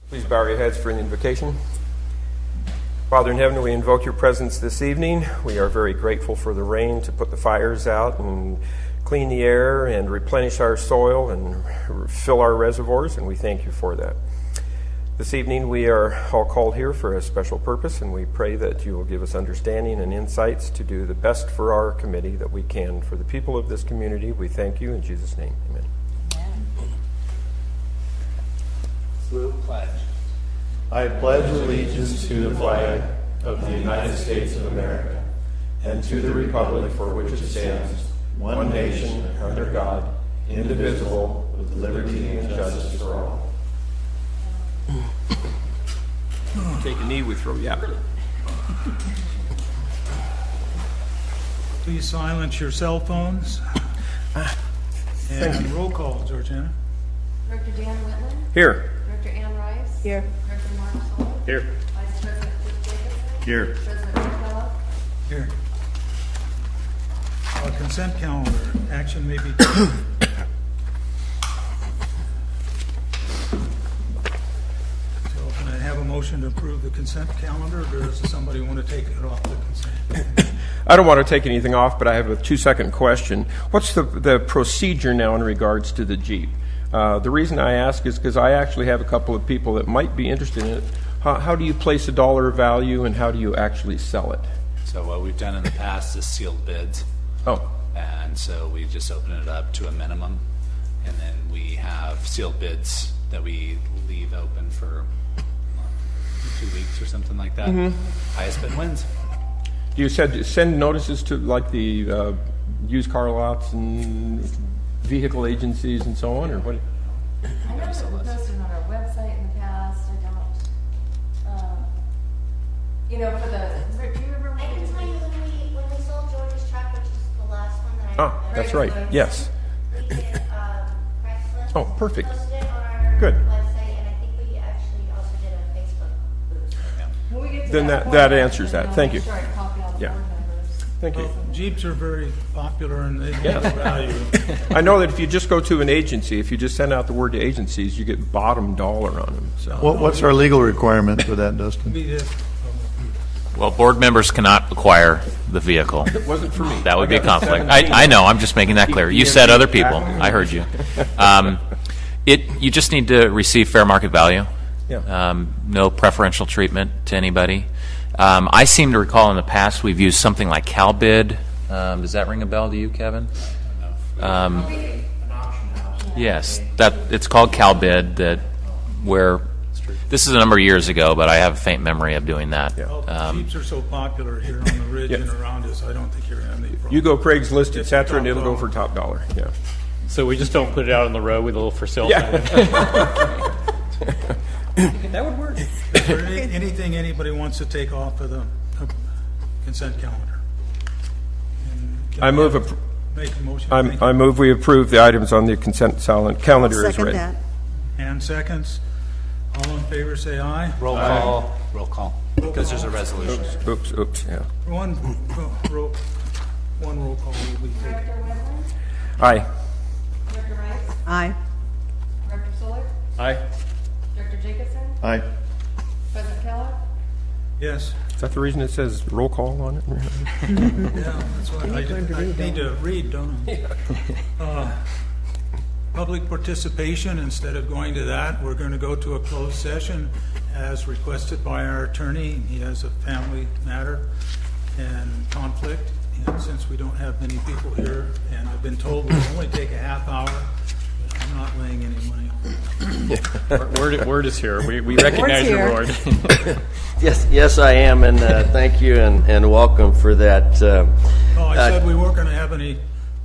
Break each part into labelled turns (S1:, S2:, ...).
S1: Please bow your heads for an invocation. Father in heaven, we invoke your presence this evening. We are very grateful for the rain to put the fires out and clean the air and replenish our soil and fill our reservoirs, and we thank you for that. This evening we are all called here for a special purpose, and we pray that you will give us understanding and insights to do the best for our committee that we can for the people of this community. We thank you in Jesus' name. Amen.
S2: Pledge.
S3: I pledge allegiance to the flag of the United States of America and to the republic for which it stands, one nation, under God, indivisible, with liberty and justice for all.
S1: Take a knee, we throw you out.
S2: Please silence your cell phones. And roll call, Georgiana.
S4: Director Dan Wetlands.
S1: Here.
S4: Director Ann Rice.
S5: Here.
S4: Director Mark Soul.
S1: Here.
S4: Vice President Dick Jacobson.
S3: Here.
S4: President Kellogg.
S2: Here. Consent calendar. Action may be taken. So can I have a motion to approve the consent calendar, or does somebody want to take it off the consent?
S1: I don't want to take anything off, but I have a 2-second question. What's the procedure now in regards to the Jeep? The reason I ask is because I actually have a couple of people that might be interested in it. How do you place a dollar value, and how do you actually sell it?
S6: So what we've done in the past is sealed bids.
S1: Oh.
S6: And so we just open it up to a minimum, and then we have sealed bids that we leave open for 2 weeks or something like that. Highest bid wins.
S1: Do you send notices to like the used car lots and vehicle agencies and so on, or what?
S4: I know that we posted on our website in the past. I don't, for the, do you remember?
S7: I can tell you when we sold George's truck, which is the last one that I
S1: Oh, that's right. Yes.
S7: we did Craigslist.
S1: Oh, perfect.
S7: Posted it on our
S1: Good.
S7: website, and I think we actually also did a Facebook boost.
S4: When we get to
S1: Then
S4: point,
S1: that
S4: then
S1: answers that.
S4: I'll
S1: Thank
S4: make
S1: you.
S4: sure I copy all the
S1: Yeah.
S4: board members.
S1: Thank you.
S2: Jeeps are very popular and they
S1: Yes.
S2: have value.
S1: I know that if you just go to an agency, if you just send out the word to agencies, you get bottom dollar on them. So.
S3: What's our legal requirement for that, Dustin?
S2: Be this.
S8: Well, board members cannot acquire the vehicle.
S1: It wasn't for me.
S8: That would be a
S1: I got
S8: conflict.
S1: 17.
S8: I know, I'm just making that clear. You said other people. I heard you. You just need to receive fair market value.
S1: Yeah.
S8: No preferential treatment to anybody. I seem to recall in the past we've used something like CalBid. Does that ring a bell to you, Kevin? Yes, it's called CalBid. Where this is a number of years ago, but I have a faint memory of doing that.
S2: Well, Jeeps are so popular here on the ridge
S1: Yeah.
S2: and around us, I don't think you're going to have any problem.
S1: You go Craigslist, et cetera, and
S2: Top
S1: it'll go
S2: dollar.
S1: for top dollar. Yeah.
S9: So we just don't put it out on the road with a little for sale sign.
S1: That would work.
S2: Is there anything anybody wants to take off of the consent calendar? And can
S1: I move.
S2: Make a motion. Thank
S1: I
S2: you.
S1: move we approve the items on the consent calendar as
S5: Second
S1: read.
S5: that.
S2: And seconds. All in favor, say aye.
S6: Roll call. Roll call. Because there's a resolution.
S1: Oops. Yeah.
S2: One roll call will be taken.
S4: Director Wetlands.
S1: Aye.
S4: Director Rice.
S5: Aye.
S4: Director Solar.
S9: Aye.
S4: Director Jacobson.
S3: Aye.
S4: President Kellogg.
S2: Yes.
S1: Is that the reason it says roll call on it?
S2: Yeah, that's what I need to read, don't I? Public participation, instead of going to that, we're going to go to a closed session as requested by our attorney. He has a family matter and conflict, and since we don't have many people here, and I've been told we'll only take a half hour, I'm not laying any money on it.
S9: Word is here. We recognize your
S5: here.
S9: word.
S10: Yes, I am, and thank you and welcome for that.
S2: I said we weren't going to have any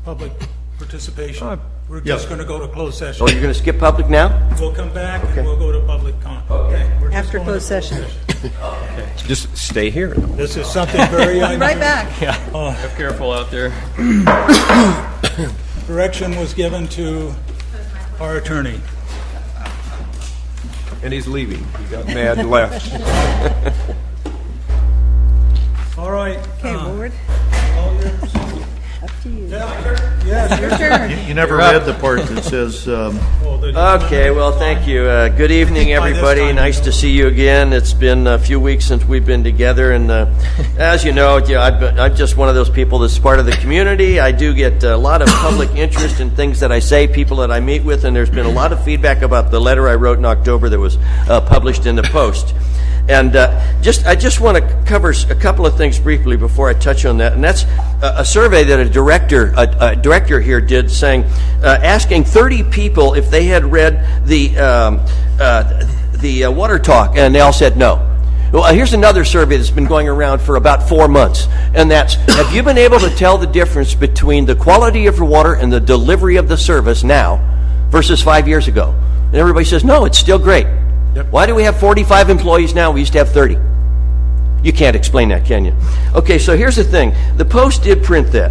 S2: public participation. We're just going to go to closed session.
S10: Oh, you're going to skip public now?
S2: We'll come back and we'll go to public comment. Okay. We're just
S5: After
S2: going to
S5: closed session.
S1: Just stay here.
S2: This is something very unusual.
S5: Right back.
S9: Be careful out there.
S2: Direction was given to our attorney.
S1: And he's leaving. He got mad and left.
S2: All right.
S5: Okay, Ward,
S2: All yours.
S5: up to you.
S2: Yeah,
S5: Your turn.
S3: You never read the part that says,
S2: Oh, that.
S10: Okay, well, thank you. Good evening,
S2: by this
S10: everybody.
S2: time
S10: Nice
S2: you
S10: to
S2: know.
S10: see you again. It's been a few weeks since we've been together, and as you know, I'm just one of those people that's part of the community. I do get a lot of public interest in things that I say, people that I meet with, and there's been a lot of feedback about the letter I wrote in October that was published in the Post. And I just want to cover a couple of things briefly before I touch on that. And that's a survey that a director here did, saying, asking 30 people if they had read the Water Talk, and they all said no. Well, here's another survey that's been going around for about 4 months, and that's, have you been able to tell the difference between the quality of your water and the delivery of the service now versus 5 years ago? And everybody says, no, it's still great.
S1: Yep.
S10: Why do we have 45 employees now? We used to have 30. You can't explain that, can you? Okay, so here's the thing. The Post did print that,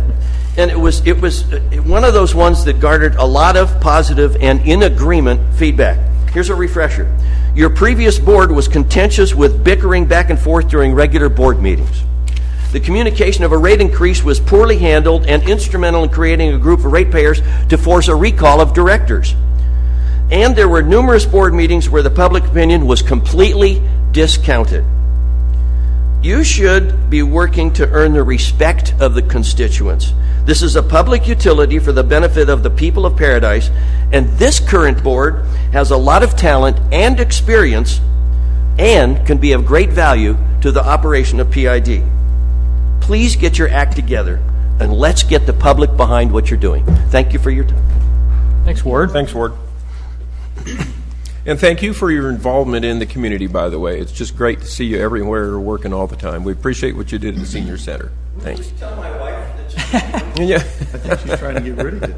S10: and it was one of those ones that garnered a lot of positive and in agreement feedback. Here's a refresher. Your previous board was contentious with bickering back and forth during regular board meetings. The communication of a rate increase was poorly handled and instrumental in creating a group of ratepayers to force a recall of directors. And there were numerous board meetings where the public opinion was completely discounted. You should be working to earn the respect of the constituents. This is a public utility for the benefit of the people of Paradise, and this current board has a lot of talent and experience and can be of great value to the operation of PID. Please get your act together, and let's get the public behind what you're doing. Thank you for your time.
S9: Thanks, Ward.
S1: Thanks, Ward. And thank you for your involvement in the community, by the way. It's just great to see you everywhere working all the time. We appreciate what you did at the senior center. Thanks.
S10: Tell my wife that
S1: Yeah.
S3: I think she's trying to get rid of it.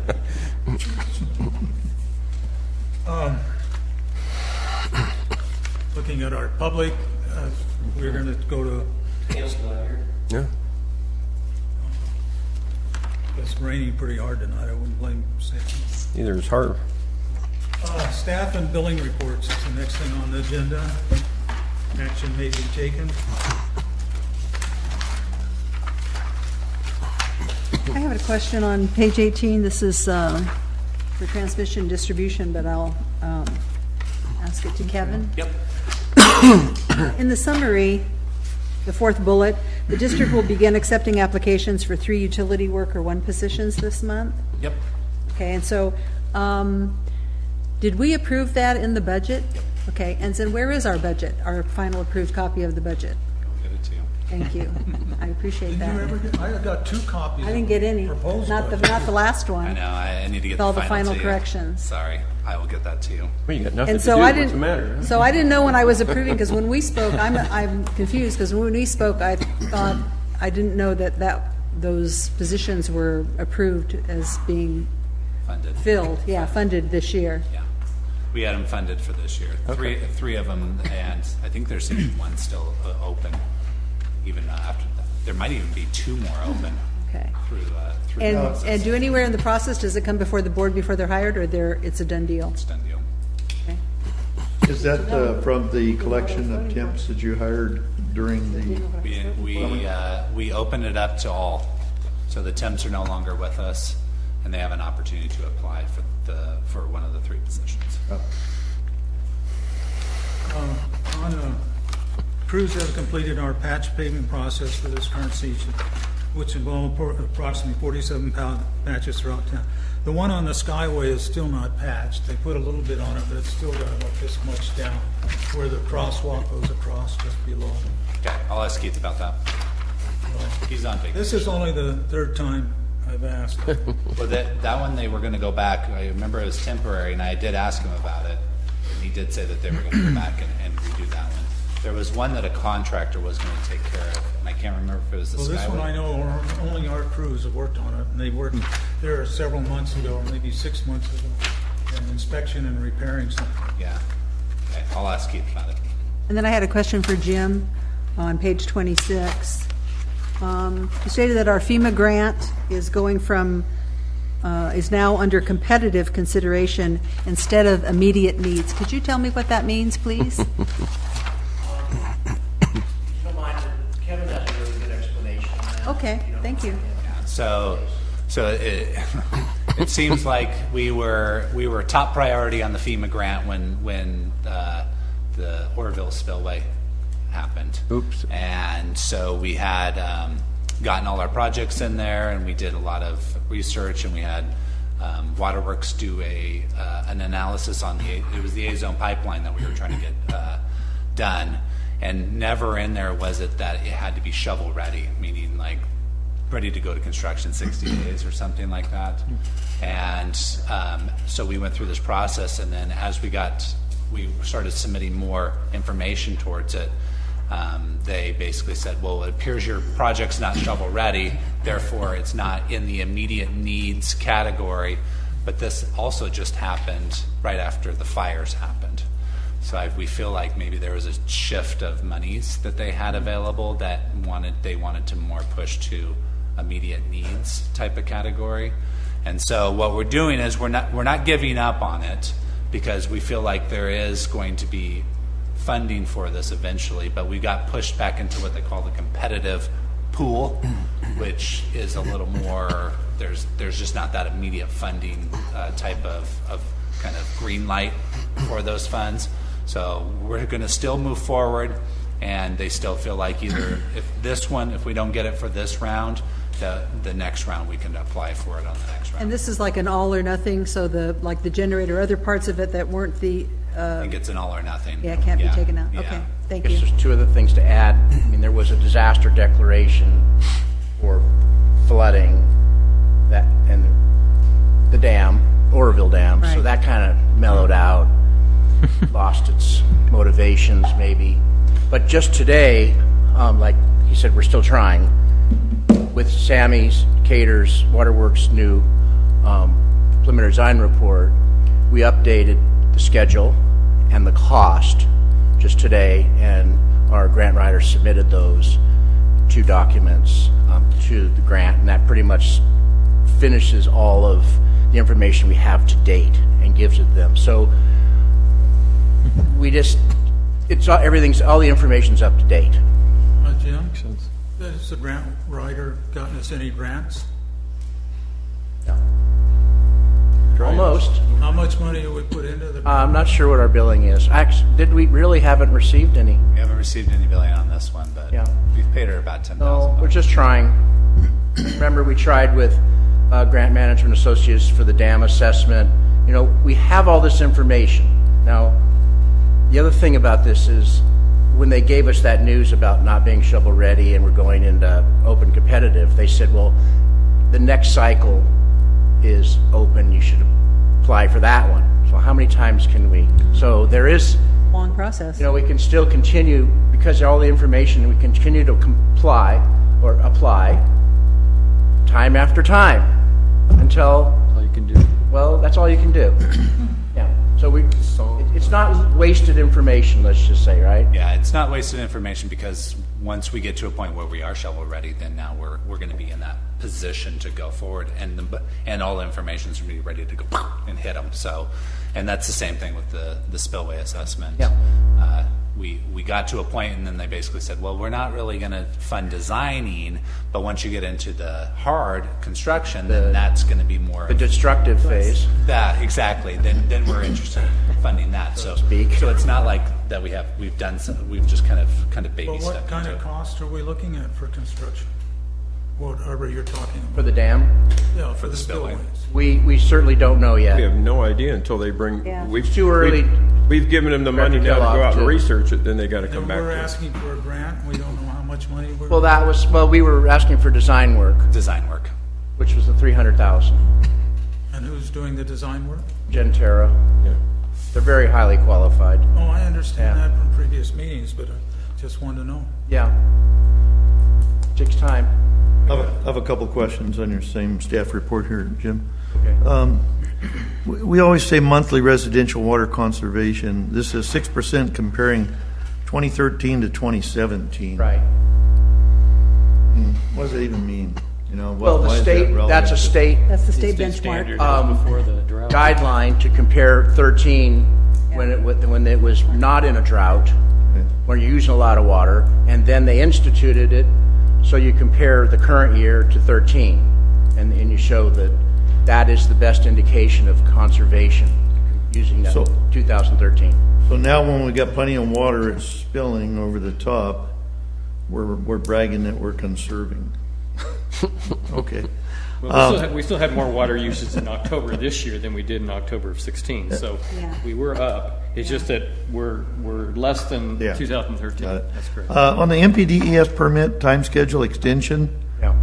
S2: Looking at our public, we're going to go to,
S1: Yeah.
S2: it's raining pretty hard tonight. I wouldn't blame Steve.
S1: Neither is Harv.
S2: Staff and billing reports is the next thing on the agenda. Action may be taken.
S5: I have a question on page 18. This is for transmission distribution, but I'll ask it to Kevin.
S6: Yep.
S5: In the summary, the fourth bullet, the district will begin accepting applications for 3 utility worker 1 positions this month.
S6: Yep.
S5: Okay, and so did we approve that in the budget? Okay, and then where is our budget, our final approved copy of the budget?
S6: I'll get it to you.
S5: Thank you. I appreciate
S2: Did you
S5: that.
S2: ever get, I got 2 copies.
S5: I didn't get any,
S2: Proposed
S5: not the
S2: budget.
S5: last one.
S6: I know. I need to get
S5: With all
S6: the
S5: the
S6: final
S5: final
S6: to you.
S5: corrections.
S6: Sorry. I will get that to you.
S1: Well, you got nothing
S5: And
S1: to
S5: so
S1: do.
S5: I
S1: What's the
S5: didn't.
S1: matter? Huh?
S5: So I didn't know when I was approving, because when we spoke, I'm confused, because when we spoke, I thought I didn't know that those positions were approved as being
S6: Funded.
S5: filled. Yeah, funded this year.
S6: Yeah. We had them funded for this year. Three of them, and I think there's even one still open. Even after that, there might even be 2 more open.
S5: Okay.
S6: Through the process.
S5: And do anywhere in the process, does it come before the board before they're hired, or it's a done deal?
S6: It's done deal.
S5: Okay.
S3: Is that from the collection of temps that you hired during the?
S6: We open it up to all, so the temps are no longer with us, and they have an opportunity to apply for one of the 3 positions.
S2: Crews have completed our patch paving process for this current season, which involved approximately 47 patches throughout town. The one on the Skyway is still not patched. They put a little bit on it, but it's still got about this much down, where the crosswalk goes across just below.
S6: Okay, I'll ask Keith about that. He's on vacation.
S2: This is only the 3rd time I've asked.
S6: Well, that one they were going to go back. I remember it was temporary, and I did ask him about it, and he did say that they were going to go back and redo that one. There was one that a contractor was going to take care of, and I can't remember if it was the
S2: Well, this one I
S6: Skyway.
S2: know only our crews have worked on it, and they worked there several months ago, or maybe 6 months ago, an inspection and repairing something.
S6: Yeah. Okay, I'll ask Keith about it.
S5: And then I had a question for Jim on page 26. You stated that our FEMA grant is going from, is now under competitive consideration instead of immediate needs. Could you tell me what that means, please?
S10: Don't mind, Kevin has a really good explanation on that.
S5: Okay, thank you.
S6: Yeah, so It seems like we were top priority on the FEMA grant when the Oroville spillway happened.
S9: Oops.
S6: And so we had gotten all our projects in there, and we did a lot of research, and we had Waterworks do an analysis on it was the A-zone pipeline that we were trying to get done, and never in there was it that it had to be shovel ready, meaning like ready to go to construction 60 days or something like that. And so we went through this process, and then as we started submitting more information towards it, they basically said, well, it appears your project's not shovel ready, therefore it's not in the immediate needs category. But this also just happened right after the fires happened. So we feel like maybe there was a shift of monies that they had available that they wanted to more push to immediate needs type of category. And so what we're doing is we're not giving up on it, because we feel like there is going to be funding for this eventually, but we got pushed back into what they call the competitive pool, which is a little more, there's just not that immediate funding type of kind of green light for those funds. So we're going to still move forward, and they still feel like either if we don't get it for this round, the next round we can apply for it on the next round.
S5: And this is like an all or nothing, so the generator, other parts of it that weren't the...
S6: I think it's an all or nothing.
S5: Yeah, it can't be taken out.
S6: Yeah.
S5: Okay, thank
S11: I guess
S5: you.
S11: there's two other things to add. I mean, there was a disaster declaration for flooding and the dam, Oroville Dam, so
S5: Right.
S11: that kind of mellowed out, lost its motivations maybe. But just today, like he said, we're still trying. With Sammy's, Cater's, Waterworks' new preliminary design report, we updated the schedule and the cost just today, and our grant writer submitted those two documents to the grant, and that pretty much finishes all of the information we have to date and gives it them. So all the information's up to date.
S2: Jim, has the grant writer gotten us any grants?
S11: Almost.
S2: How much money do we put into the?
S11: I'm not sure what our billing is. Actually, we really haven't received any?
S6: We haven't received any billing on this one, but
S11: Yeah.
S6: we've paid her about $10,000.
S11: No, we're just trying. Remember, we tried with Grant Management Associates for the dam assessment. You know, we have all this information. Now, the other thing about this is when they gave us that news about not being shovel ready and we're going into open competitive, they said, well, the next cycle is open, you should apply for that one. So how many times can we? So there is,
S5: Long process.
S11: we can still continue, because of all the information, we continue to apply time after time until,
S9: All you can do.
S11: well, that's all you can do. Yeah. So it's not wasted information, let's just say, right?
S6: Yeah, it's not wasted information, because once we get to a point where we are shovel ready, then now we're going to be in that position to go forward, and all the information is going to be ready to go and hit them. So, and that's the same thing with the spillway assessment.
S11: Yeah.
S6: We got to a point, and then they basically said, well, we're not really going to fund designing, but once you get into the hard construction, then that's going to be more
S11: The destructive phase.
S6: that exactly. Then we're interested in funding that. So it's not like that we've done some, we've just kind of baby
S2: But what
S6: stepped
S2: kind
S6: into
S2: of
S6: it.
S2: cost are we looking at for construction? Whatever you're talking about.
S11: For the dam,
S2: Yeah, for the
S6: spillway.
S2: spillways.
S11: we certainly don't know yet.
S1: We have no idea until they bring.
S5: Yeah.
S1: We've,
S11: too early.
S1: We've given them the money now to go out and research it. Then they got to come
S2: And
S1: back.
S2: we're
S1: to us.
S2: asking for a grant, and we don't know how much money we're.
S11: Well, we were asking for design work,
S6: Design work.
S11: which was the $300,000.
S2: And who's doing the design work?
S11: Gentera.
S1: Yeah.
S11: They're very highly qualified.
S2: Oh, I understand
S11: Yeah.
S2: that from previous meetings, but I just wanted to know.
S11: Yeah. Takes time.
S3: I have a couple questions on your same staff report here, Jim.
S11: Okay.
S3: We always say monthly residential water conservation. This is 6% comparing 2013 to 2017.
S11: Right.
S3: What does that even mean?
S11: Well, the state, that's a state
S5: That's the state
S9: State
S5: benchmark.
S9: standard was before the drought.
S11: guideline to compare 13 when it was not in a drought, when you're using a lot of water, and then they instituted it so you compare the current year to 13, and you show that that is the best indication of conservation using that
S3: So-
S11: 2013.
S3: So now when we got plenty of water, it's spilling over the top, we're bragging that we're conserving. Okay.
S9: Well, we still had more water usage in October this year than we did in October of 16. So
S5: Yeah.
S9: we were up. It's just that we're less than
S3: Yeah.
S9: 2013.
S3: Got it.
S9: That's correct.
S3: On the MPDES permit time schedule extension,
S11: Yeah.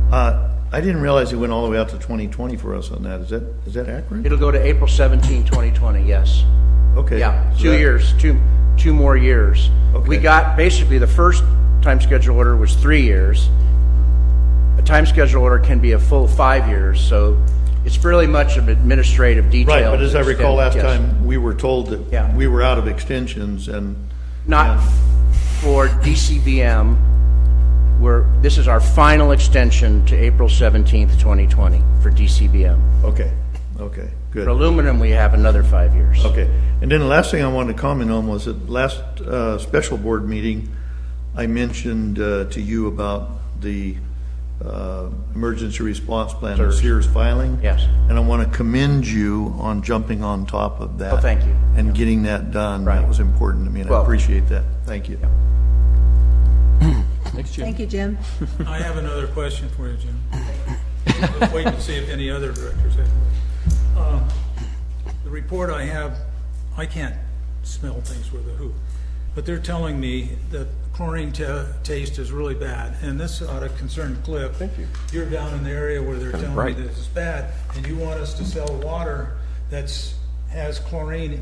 S3: I didn't realize it went all the way out to 2020 for us on that. Is that accurate?
S11: It'll go to April 17, 2020, yes.
S3: Okay.
S11: Yeah,
S3: So
S11: 2
S3: that-
S11: years, two more years.
S3: Okay.
S11: We got, basically, the first time schedule order was 3 years. A time schedule order can be a full 5 years, so it's really much of administrative detail.
S3: Right, but as I recall last
S11: Yes.
S3: time, we were told that
S11: Yeah.
S3: we were out of extensions and.
S11: Not
S3: and-
S11: for DCBM, this is our final extension to April 17th, 2020 for DCBM.
S3: Okay, good.
S11: For aluminum, we have another 5 years.
S3: Okay, and then the last thing I wanted to comment on was at last special board meeting, I mentioned to you about the emergency response plan, the Sears filing.
S11: Yes.
S3: And I want to commend you on jumping on top of that.
S11: Oh, thank you.
S3: And getting that done.
S11: Right.
S3: That was important to me, and I
S11: Well-
S3: appreciate that. Thank you.
S9: Thanks, Jim.
S5: Thank you, Jim.
S2: I have another question for you, Jim. Let's wait and see if any other directors have. The report I have, I can't smell things with a hoop, but they're telling me that chlorine taste is really bad, and this ought to concern Cliff. Thank you. You're down in the area where they're telling
S1: Right.
S2: me this is bad, and you want us to sell water has chlorine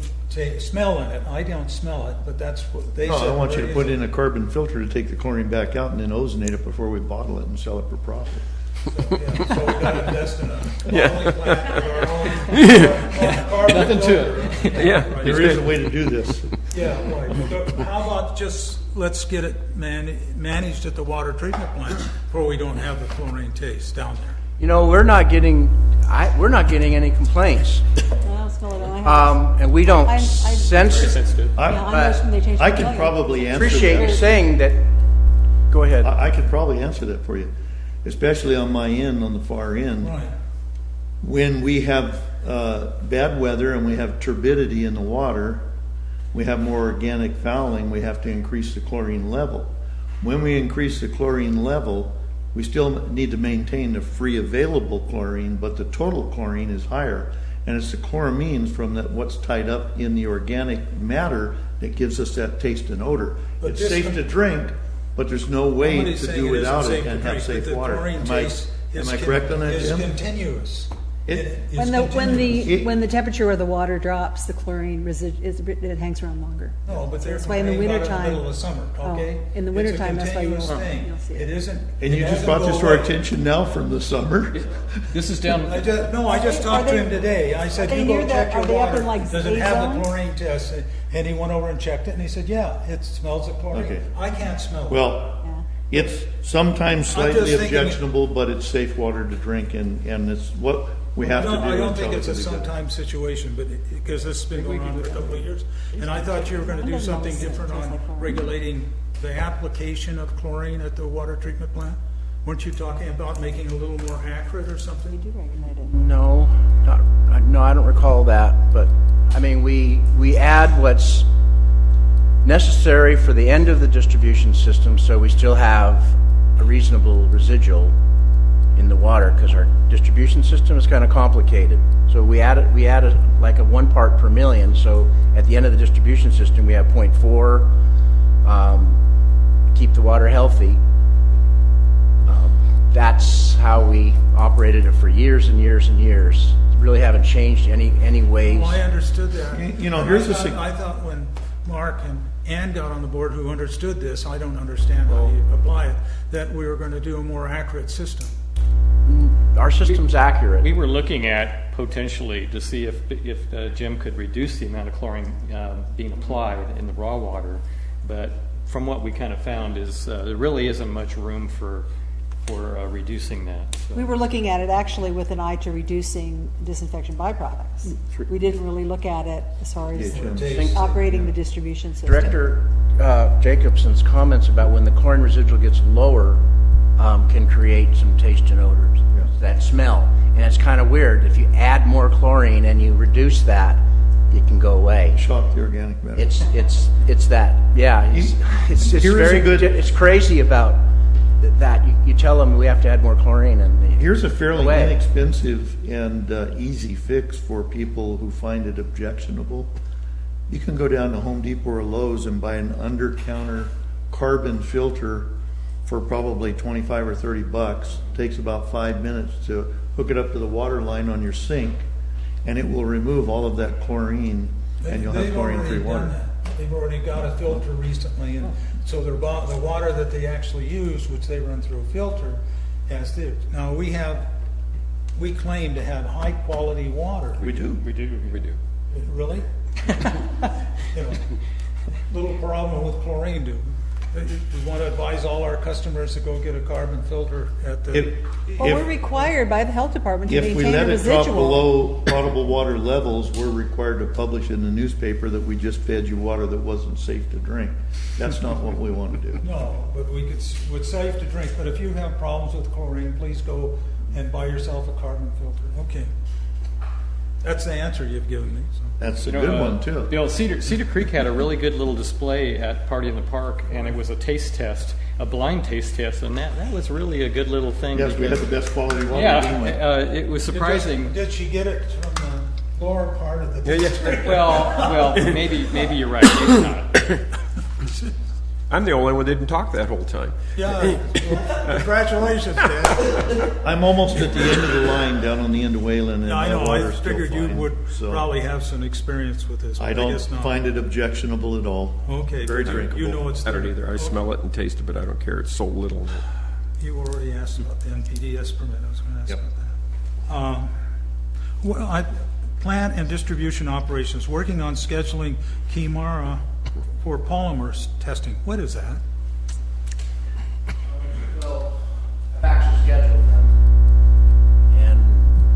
S2: smell in it. I don't smell it, but that's what they
S3: No,
S2: said.
S3: I want you to
S2: Where
S3: put
S2: is
S3: in a carbon filter to take the chlorine back out and then ozonate it before we bottle it and sell it for profit.
S2: So we got to invest in a bottling plant with our own carbon
S9: Nothing to
S2: filter.
S9: it.
S1: Yeah.
S2: Right.
S3: There is a way to do this.
S2: Yeah, right. So how about just, let's get it managed at the water treatment plant where we don't have the chlorine taste down there.
S11: You know, we're not getting any complaints,
S5: I'll smell it on my house.
S11: and we don't
S5: Very
S9: Sensitive.
S5: Yeah, I noticed when they changed
S3: I
S5: the
S3: could
S5: value.
S3: probably answer
S11: appreciate you
S3: that.
S11: saying that. Go ahead.
S3: I could probably answer that for you, especially on my end, on the far end.
S2: Right.
S3: When we have bad weather and we have turbidity in the water, we have more organic fouling, we have to increase the chlorine level. When we increase the chlorine level, we still need to maintain the free available chlorine, but the total chlorine is higher. And it's the chloramines from what's tied up in the organic matter that gives us that taste and odor.
S2: But
S3: It's
S2: this
S3: safe
S2: one-
S3: to drink, but there's no way
S2: Nobody's
S3: to
S2: saying
S3: do
S2: it isn't
S3: without
S2: safe
S3: it
S2: to
S3: and have
S2: drink, but
S3: safe
S2: the
S3: water.
S2: chlorine taste
S3: Am I correct on that,
S2: is
S3: Jim?
S2: continuous. It is
S5: When
S2: continuous.
S5: the temperature of the water drops, the chlorine it hangs around longer.
S2: No, but they're
S5: That's why in the
S2: complaining about it in the
S5: wintertime-
S2: middle of summer,
S5: Oh,
S2: okay?
S5: in the
S2: It's a
S5: wintertime, that's why
S2: continuous
S5: you'll
S2: thing.
S5: see it.
S2: It isn't.
S3: And you
S2: it
S3: just
S2: doesn't
S3: brought
S2: go
S3: this to our
S2: away.
S3: attention now from the summer?
S9: This is down.
S2: I just talked to him today. I said,
S5: are they
S2: you go
S5: near the-
S2: check your
S5: are they up
S2: water.
S5: in, like,
S2: Does it
S5: Z
S2: have the
S5: zone?
S2: chlorine test? And he went over and checked it, and he said, yeah, it smells of chlorine.
S3: Okay.
S2: I can't smell it.
S3: Well, it's sometimes
S2: I'm
S3: slightly
S2: just thinking-
S3: objectionable, but it's safe water to drink, and it's what we have to do.
S2: I don't think
S3: until
S2: it's a
S3: it's good.
S2: sometime situation, but because this has been going on for a couple of years. And I thought you were going to do something different on regulating the application of chlorine at the water treatment plant. Weren't you talking about making it a little more accurate or something?
S11: No, I don't recall that, but, I mean, we add what's necessary for the end of the distribution system, so we still have a reasonable residual in the water, because our distribution system is kind of complicated. So we add like a 1 part per million, so at the end of the distribution system, we have 0.4, keep the water healthy. That's how we operated it for years and years and years. Really haven't changed any ways.
S2: Well, I understood that.
S3: You know,
S2: And
S3: here's
S2: I thought when Mark and Ann got on the board who understood this, I don't understand how you apply it, that we were going to do a more accurate system.
S11: Our system's accurate.
S9: We were looking at potentially to see if Jim could reduce the amount of chlorine being applied in the raw water, but from what we kind of found is there really isn't much room for reducing that. So.
S5: We were looking at it actually with an eye to reducing disinfection byproducts. We didn't really look at it as far as operating the distribution system.
S11: Director Jacobson's comments about when the chlorine residual gets lower, can create some taste and odors, that smell. And it's kind of weird. If you add more chlorine and you reduce that, it can go away.
S3: Shock the organic matter.
S11: It's that, yeah. It's
S3: Here is
S11: very
S3: a good-
S11: It's crazy about that. You tell them we have to add more chlorine, and
S3: Here's a fairly
S11: away.
S3: inexpensive and easy fix for people who find it objectionable. You can go down to Home Depot or Lowe's and buy an under-counter carbon filter for probably 25 or 30 bucks. Takes about 5 minutes to hook it up to the water line on your sink, and it will remove all of that chlorine, and you'll have
S2: They've
S3: chlorine-free
S2: already done
S3: water.
S2: that. They've already got a filter recently, and so the water that they actually use, which they run through a filter, has this. Now, we claim to have high-quality water.
S3: We do.
S9: We do.
S2: Really? You know, little problem with chlorine, do we want to advise all our customers to go get a carbon filter at the...
S5: Well, we're required by the health department to
S3: If we
S5: maintain a
S3: let it drop
S5: residual.
S3: below potable water levels, we're required to publish in the newspaper that we just fed you water that wasn't safe to drink. That's not what we want to do.
S2: No, but it's safe to drink, but if you have problems with chlorine, please go and buy yourself a carbon filter. Okay. That's the answer you've given me, so.
S3: That's a good one, too.
S9: Bill, Cedar Creek had a really good little display at Party in the Park, and it was a taste test, a blind taste test, and that was really a good little thing.
S3: Yes, we had the best quality water. didn't we?
S9: Yeah, it was surprising.
S2: Did she get it from the lower part of the...
S9: Well, maybe you're right. Maybe not.
S1: I'm the only one that didn't talk that whole time.
S2: Yeah, well, congratulations, Dad.
S3: I'm almost at the end of the line down on the end of Wayland, and
S2: I
S3: my
S2: know, I
S3: water's still
S2: figured you
S3: fine,
S2: would
S3: so
S2: probably have some experience with this, but
S3: I
S2: I
S3: don't
S2: guess not.
S3: find it objectionable at all.
S2: Okay,
S3: Very
S2: but
S3: drinkable.
S2: you know it's
S1: I don't
S2: there.
S1: either. I smell it and taste it, but I don't care. It's so little.
S2: You already asked about the NPDS permit, I was going to ask
S3: Yep.
S2: about that. Plant and distribution operations, working on scheduling Kimara for polymers testing. What is that?
S11: I've actually scheduled them.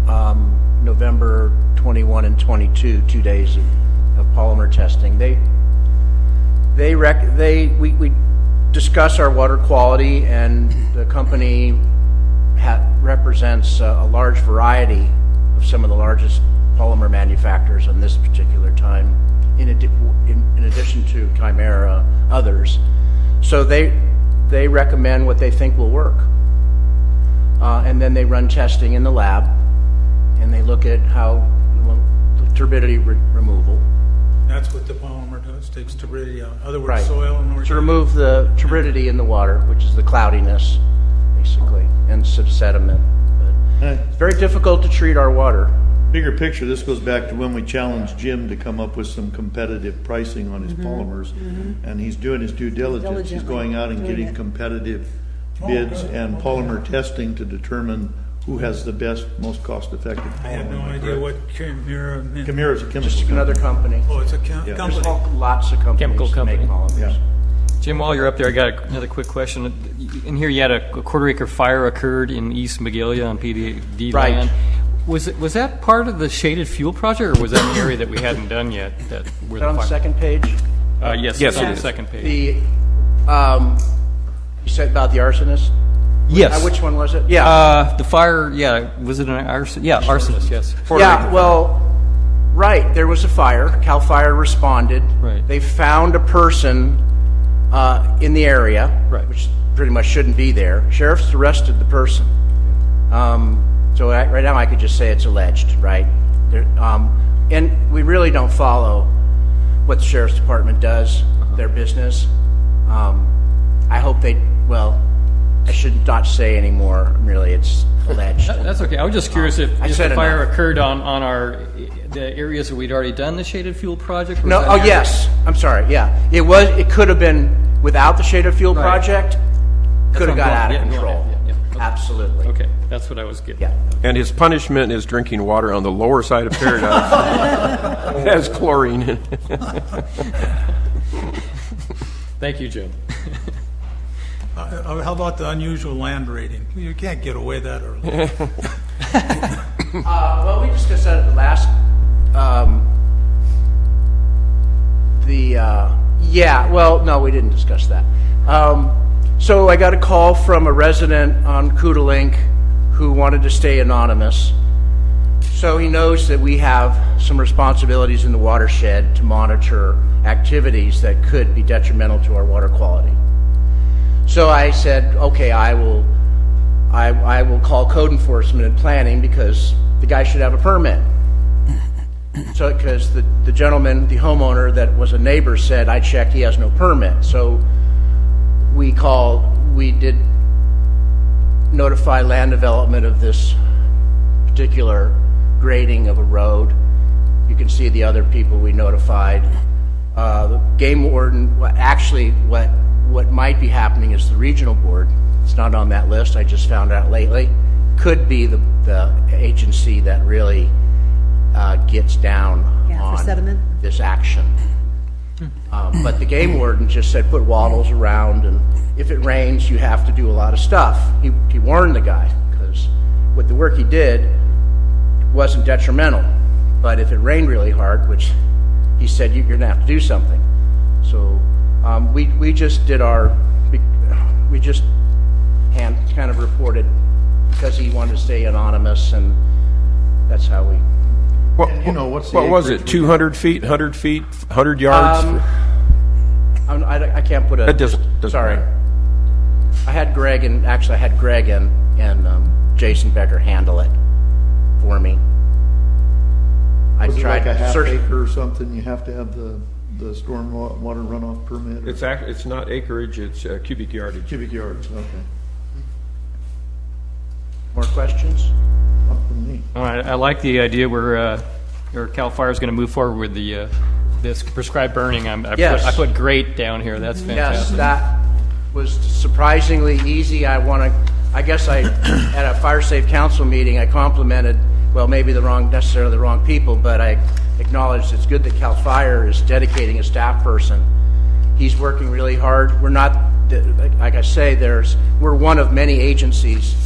S11: And November 21 and 22, 2 days of polymer testing. We discuss our water quality, and the company represents a large variety of some of the largest polymer manufacturers on this particular time, in addition to Chimera, others. So they recommend what they think will work. And then they run testing in the lab, and they look at how the turbidity removal.
S2: That's what the polymer does, takes turbidity out. In other words,
S11: Right.
S2: soil and
S11: To
S2: organic.
S11: remove the turbidity in the water, which is the cloudiness, basically, and some sediment. But it's very difficult to treat our water.
S3: Bigger picture, this goes back to when we challenged Jim to come up with some competitive pricing on his polymers, and he's doing his due diligence. He's going out and
S5: Doing
S3: getting
S5: it.
S3: competitive bids and polymer testing to determine who has the best, most cost-effective polymer.
S2: I had no idea what Chimera meant.
S3: Chimera's a chemical
S11: Just
S3: company.
S11: another company.
S2: Oh, it's a
S3: Yeah.
S11: There's
S2: company.
S11: lots of companies
S9: Chemical
S11: that make
S9: company.
S11: polymers.
S3: Yeah.
S9: Jim, while you're up there, I got another quick question. In here, you had a quarter-acre fire occurred in East Magalia on PDD
S11: Right.
S9: land. Was that part of the shaded fuel project, or was that an area that we hadn't done yet? Where
S11: Is
S9: the
S11: that on the
S9: fire-
S11: second page?
S9: Yes,
S1: Yes,
S9: it's on
S1: it
S9: the
S1: is.
S9: second page.
S11: You said about the arsonist?
S9: Yes.
S11: Which one was it? Yeah.
S9: The fire, was it an arson? Yeah, arsonist, yes.
S11: Yeah, well, right, there was a fire. CAL FIRE responded.
S9: Right.
S11: They found a person in the area,
S9: Right.
S11: which pretty much shouldn't be there. Sheriff's arrested the person. So right now I could just say it's alleged, right? And we really don't follow what the Sheriff's Department does, their business. I hope I should not say anymore, really, it's alleged.
S9: That's okay. I was just curious if
S11: I
S9: the
S11: said
S9: fire
S11: enough.
S9: occurred on the areas that we'd already done the shaded fuel project?
S11: No, oh, yes, I'm sorry, yeah. It could have been without the shaded fuel
S9: Right.
S11: project, could have
S9: what
S11: got
S9: I'm
S11: out
S9: going-
S11: of
S9: yeah,
S11: control.
S9: yeah, yeah.
S11: Absolutely.
S9: Okay, that's what I was getting.
S11: Yeah.
S1: And his punishment is drinking water on the lower side of paradise. It has chlorine in it.
S9: Thank you, Jim.
S2: How about the unusual land rating? You can't get away that early.
S11: Well, we discussed that at the last, no, we didn't discuss that. So I got a call from a resident on Kudalink who wanted to stay anonymous. So he knows that we have some responsibilities in the watershed to monitor activities that could be detrimental to our water quality. So I said, okay, I will call code enforcement and planning because the guy should have a permit. So because the gentleman, the homeowner that was a neighbor said, I checked, he has no permit. So we did notify land development of this particular grading of a road. You can see the other people we notified. The game warden, what might be happening is the regional board, it's not on that list, I just found out lately, could be the agency that really gets down
S5: for
S11: on
S5: sediment.
S11: this action. But the game warden just said put wattles around, and if it rains, you have to do a lot of stuff. He warned the guy, because with the work he did wasn't detrimental. But if it rained really hard, which he said you're going to have to do something. So we just did we just kind of reported because he wanted to stay anonymous, and that's how we.
S3: What's the
S1: What was
S3: acreage
S1: it, 200 feet, 100 feet, 100 yards?
S11: I can't put a.
S1: That doesn't
S11: sorry.
S1: matter.
S11: I had Greg and Jason Becker handle it for me. I
S3: Was it
S11: tried
S3: like a half
S11: search.
S3: acre or something? You have to have the storm water runoff permit? Or
S1: It's not acreage, it's cubic yardage.
S3: cubic yards, okay.
S11: More questions?
S3: Not from me.
S12: All right, I like the idea where Cal Fire is going to move forward with the this prescribed burning.
S11: Yes.
S12: I put great down here. That's
S11: Yes,
S12: fantastic.
S11: that was surprisingly easy. I guess at a Fire Safe Council meeting, I complimented, well, maybe necessarily the wrong people, but I acknowledged it's good that Cal Fire is dedicating a staff person. He's working really hard. We're not, like I say, we're one of many agencies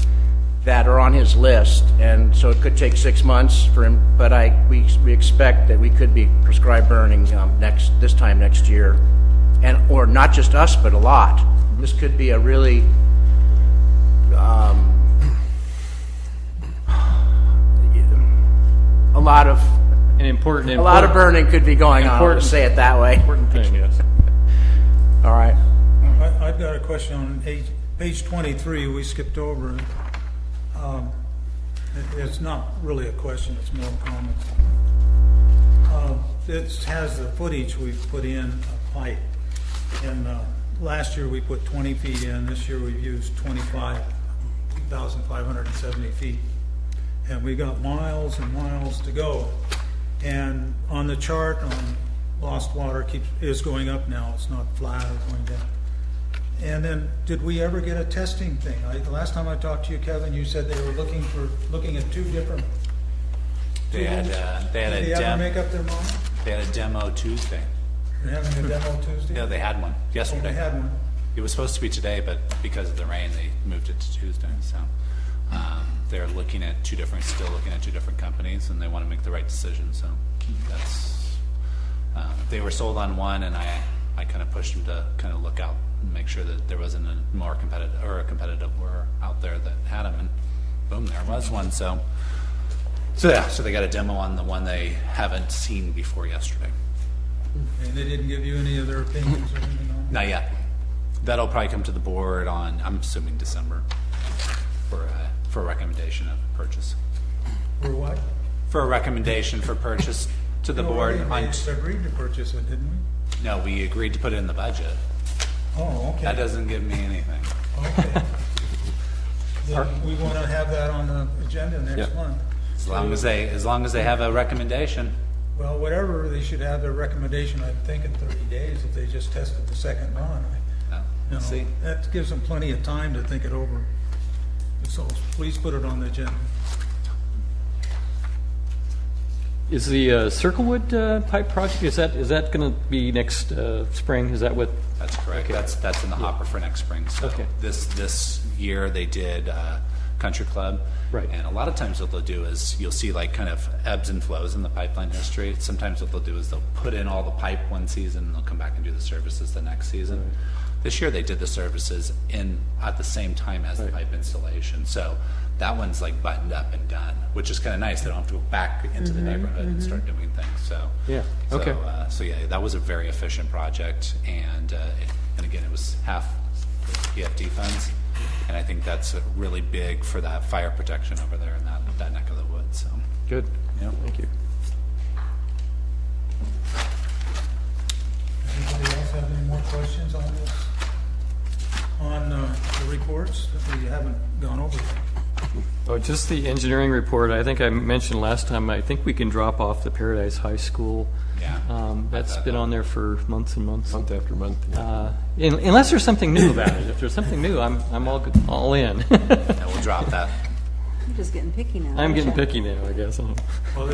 S11: that are on his list, and so it could take 6 months for him, but we expect that we could be prescribed burning this time next year, or not just us, but a lot. This could be a really a lot of burning could be going on. Let's say it that way.
S12: Important thing, yes.
S11: All right.
S2: I've got a question on page 23. We skipped over it. It's not really a question, it's more a comment. It has the footage we've put in a pipe, and last year we put 20 feet in, this year we've used 25,570 feet. And we got miles and miles to go. And on the chart on lost water is going up now, it's not flat or going down. And then, did we ever get a testing thing? The last time I talked to you, Kevin, you said they were looking at two different.
S6: They had a
S2: Did they ever make up their mind?
S6: They had a demo Tuesday.
S2: They're having a demo Tuesday?
S6: No, they had one yesterday.
S2: Oh, they had one.
S6: It was supposed to be today, but because of the rain, they moved it to Tuesday. So they're still looking at two different companies, and they want to make the right decision. So that's they were sold on one, and I kind of pushed them to kind of look out and make sure that there wasn't a competitive were out there that had them, and boom, there was one. So they got a demo on the one they haven't seen before yesterday.
S2: And they didn't give you any of their opinions or anything on it?
S6: Not yet. That'll probably come to the board on, I'm assuming, December for a recommendation of purchase.
S2: For what?
S6: For a recommendation for purchase to the board.
S2: We agreed to purchase it, didn't we?
S6: No, we agreed to put it in the budget.
S2: Oh, okay.
S6: That doesn't give me anything.
S2: Okay. Then we want to have that on the agenda next month.
S6: As long as they have a recommendation.
S2: Well, whatever, they should have their recommendation, I think, in 30 days if they just tested the second run.
S6: See.
S2: That gives them plenty of time to think it over. So please put it on the agenda.
S12: Is the Circlewood pipe project, is that going to be next spring? Is that what?
S6: That's correct.
S12: Okay.
S6: That's in the hopper for next spring. So
S12: Okay.
S6: This year they did Country Club.
S12: Right.
S6: And a lot of times what they'll do is you'll see like kind of ebbs and flows in the pipeline history. Sometimes what they'll do is they'll put in all the pipe one season and they'll come back and do the services the next season. Right. This year they did the services at the same time as the pipe installation. So that one's like buttoned up and done, which is kind of nice. They don't have to go back into the neighborhood and start doing things. So
S12: Yeah,
S6: so,
S12: okay.
S6: So yeah, that was a very efficient project, and again, it was half PFD funds, and I think that's really big for that fire protection over there in that neck of the woods. So
S12: Good.
S6: yeah.
S12: Thank you.
S2: Anybody else have any more questions on this? On the reports that we haven't gone over yet?
S12: Oh, just the engineering report. I think I mentioned last time, I think we can drop off the Paradise High School.
S6: Yeah.
S12: That's been on there for months and months.
S1: Month after month.
S12: Unless there's something new about it. If there's something new, I'm all in.
S6: Yeah, we'll drop that.
S5: You're just getting picky now.
S12: I'm
S5: aren't
S12: getting
S5: you?
S12: picky now, I guess.
S2: Well,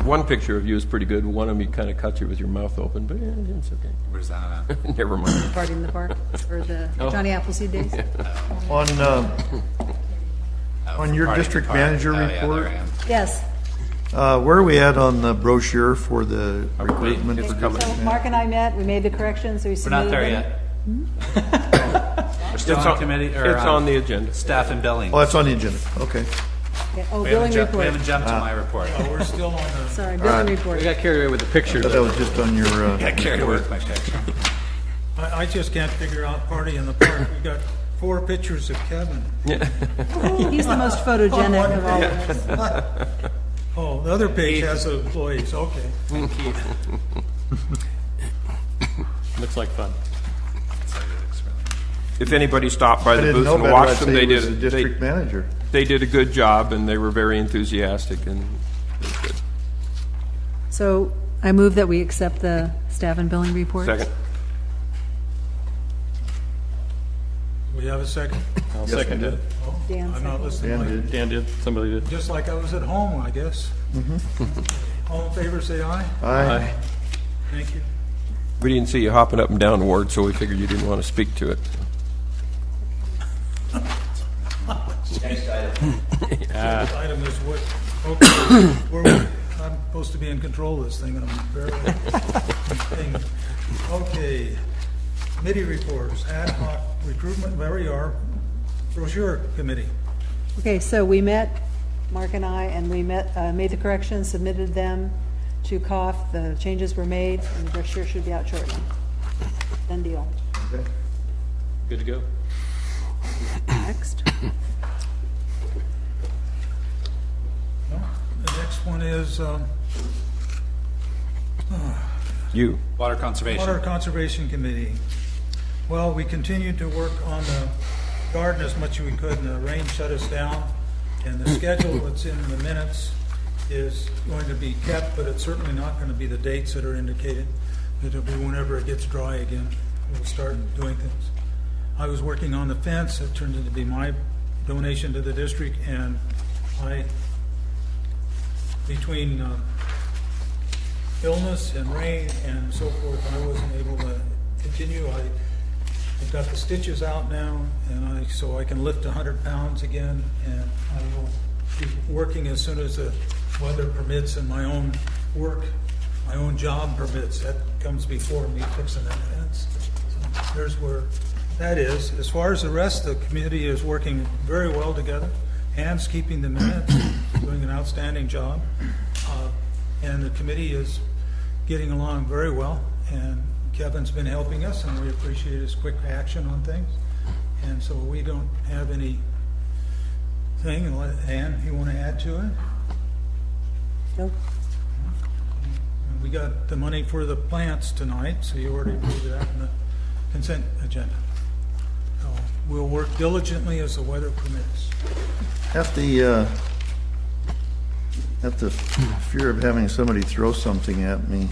S1: One picture of you is pretty good. One of them, you kind of cut you with your mouth open, but yeah, it's okay.
S6: Where's that at?
S1: Never mind.
S5: Party in the Park, or the
S12: Oh.
S5: Johnny Appleseed Days?
S3: On your
S6: Party
S3: district
S6: Park.
S3: manager
S6: Oh, yeah,
S3: report,
S6: there I am.
S5: Yes.
S3: where are we at on the brochure for the recruitment?
S1: It's
S3: for
S1: coming.
S5: So Mark and I met, we made the corrections, so we
S6: We're not
S5: submitted
S6: there
S5: them.
S6: yet. We're still on committee or
S1: It's on the agenda.
S6: staff and billing.
S3: Oh, it's on the agenda, okay.
S5: Okay. Oh,
S6: We
S5: billing
S6: haven't
S5: report.
S6: jumped to my report.
S2: oh, we're still on the,
S5: Sorry, billing report.
S12: We got carried away with the pictures.
S3: But that was just on your,
S6: Got carried away with my picture.
S2: I just can't figure out Party in the Park. We got 4 pictures of Kevin.
S5: He's the most photogenic of all of us.
S2: Oh, the other page has the employees, okay.
S12: Looks like fun.
S1: If anybody stopped by
S3: I
S1: the
S3: didn't
S1: booth
S3: know
S1: and
S3: better, I'd
S1: watched them,
S3: say
S1: they
S3: he was the
S1: did
S3: district manager.
S1: they did a good job, and they were very enthusiastic, and it was good.
S5: So I move that we accept the staff and billing report.
S1: Second.
S2: We have a second?
S12: I'll
S3: Yes,
S12: second
S3: we
S12: it.
S3: did.
S2: Oh,
S5: Dan
S2: I'm not
S5: seconded.
S2: listening.
S3: Dan
S2: like-
S3: did.
S12: Dan did. Somebody did.
S2: Just like I was at home, I guess. All in favor, say aye.
S3: Aye.
S2: Thank you.
S1: We didn't see you hopping up and down the ward, so we figured you didn't want to speak to it.
S2: This item is what, okay, I'm supposed to be in control of this thing, and I'm barely. Okay, committee reports, ad hoc recruitment, there we are, brochure committee.
S5: Okay, so we met, Mark and I, and we met, made the corrections, submitted them to COF. The changes were made, and the brochure should be out shortly. Done deal.
S12: Good to go.
S5: Next.
S2: No? The next one is
S1: You.
S6: Water conservation.
S2: Water Conservation Committee. Well, we continued to work on the garden as much as we could, and the rain shut us down. And the schedule that's in the minutes is going to be kept, but it's certainly not going to be the dates that are indicated. It'll be whenever it gets dry again, we'll start doing things. I was working on the fence. It turned into be my donation to the district, and between illness and rain and so forth, I wasn't able to continue. I've got the stitches out now, and so I can lift 100 pounds again, and I will be working as soon as the weather permits and my own work, my own job permits. That comes before me fixing that fence. So there's where that is. As far as the rest, the committee is working very well together. Ann's keeping the minutes, doing an outstanding job. And the committee is getting along very well. And Kevin's been helping us, and we appreciate his quick action on things. And so we don't have anything. Ann, you want to add to it?
S5: No.
S2: We got the money for the plants tonight, so you already approved that in the consent agenda. So we'll work diligently as the weather permits.
S3: At the fear of having somebody throw something at me,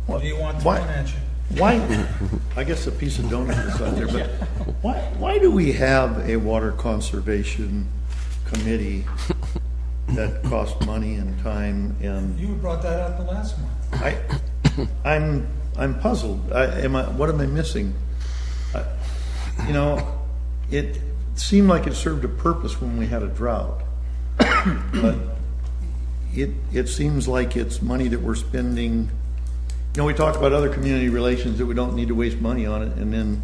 S2: What do you want
S3: why-
S2: thrown at you?
S3: why, I guess a piece of donut is out there, but why do we have a water conservation committee that costs money and time and
S2: You brought that up the last month.
S3: I'm puzzled. What am I missing? It seemed like it served a purpose when we had a drought, but it seems like it's money that we're spending we talk about other community relations that we don't need to waste money on it, and then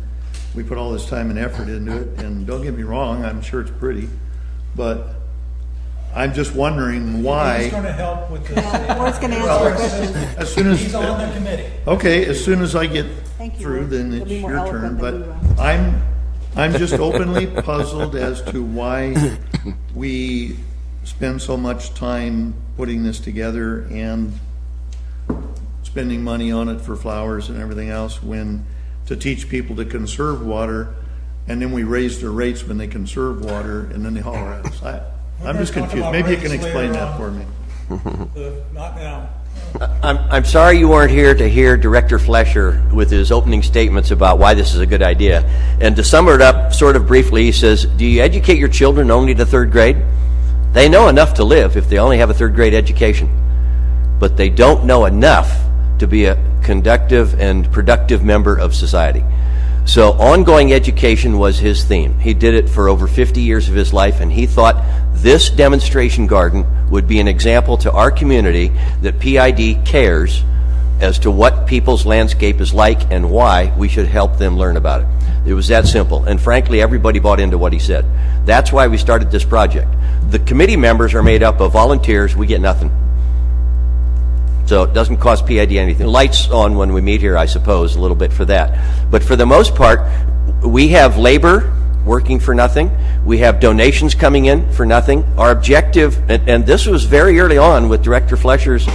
S3: we put all this time and effort into it, and don't get me wrong, I'm sure it's pretty, but I'm just wondering why.
S2: He's going to help with this.
S5: Ward's going to answer your question.
S3: As soon as
S2: He's on the committee.
S3: Okay, as soon as I get
S5: Thank you,
S3: through,
S5: Ward.
S3: then
S5: You'll
S3: it's
S5: be more
S3: your turn.
S5: eloquent
S3: But
S5: than we
S3: I'm just openly puzzled as to why we spend so much time putting this together and spending money on it for flowers and everything else, when to teach people to conserve water, and then we raise their rates when they conserve water, and then they holler at us. I'm just confused. Maybe you can explain that for me.
S2: Not now.
S10: I'm sorry you weren't here to hear Director Flesher with his opening statements about why this is a good idea. And to sum it up sort of briefly, he says, do you educate your children only to third grade? They know enough to live if they only have a third grade education. But they don't know enough to be a conductive and productive member of society. So ongoing education was his theme. He did it for over 50 years of his life, and he thought this demonstration garden would be an example to our community that PID cares as to what people's landscape is like and why we should help them learn about it. It was that simple. And frankly, everybody bought into what he said. That's why we started this project. The committee members are made up of volunteers. We get nothing. So it doesn't cost PID anything. Lights on when we meet here, I suppose, a little bit for that. But for the most part, we have labor working for nothing. We have donations coming in for nothing. Our objective, and this was very early on with Director Flesher's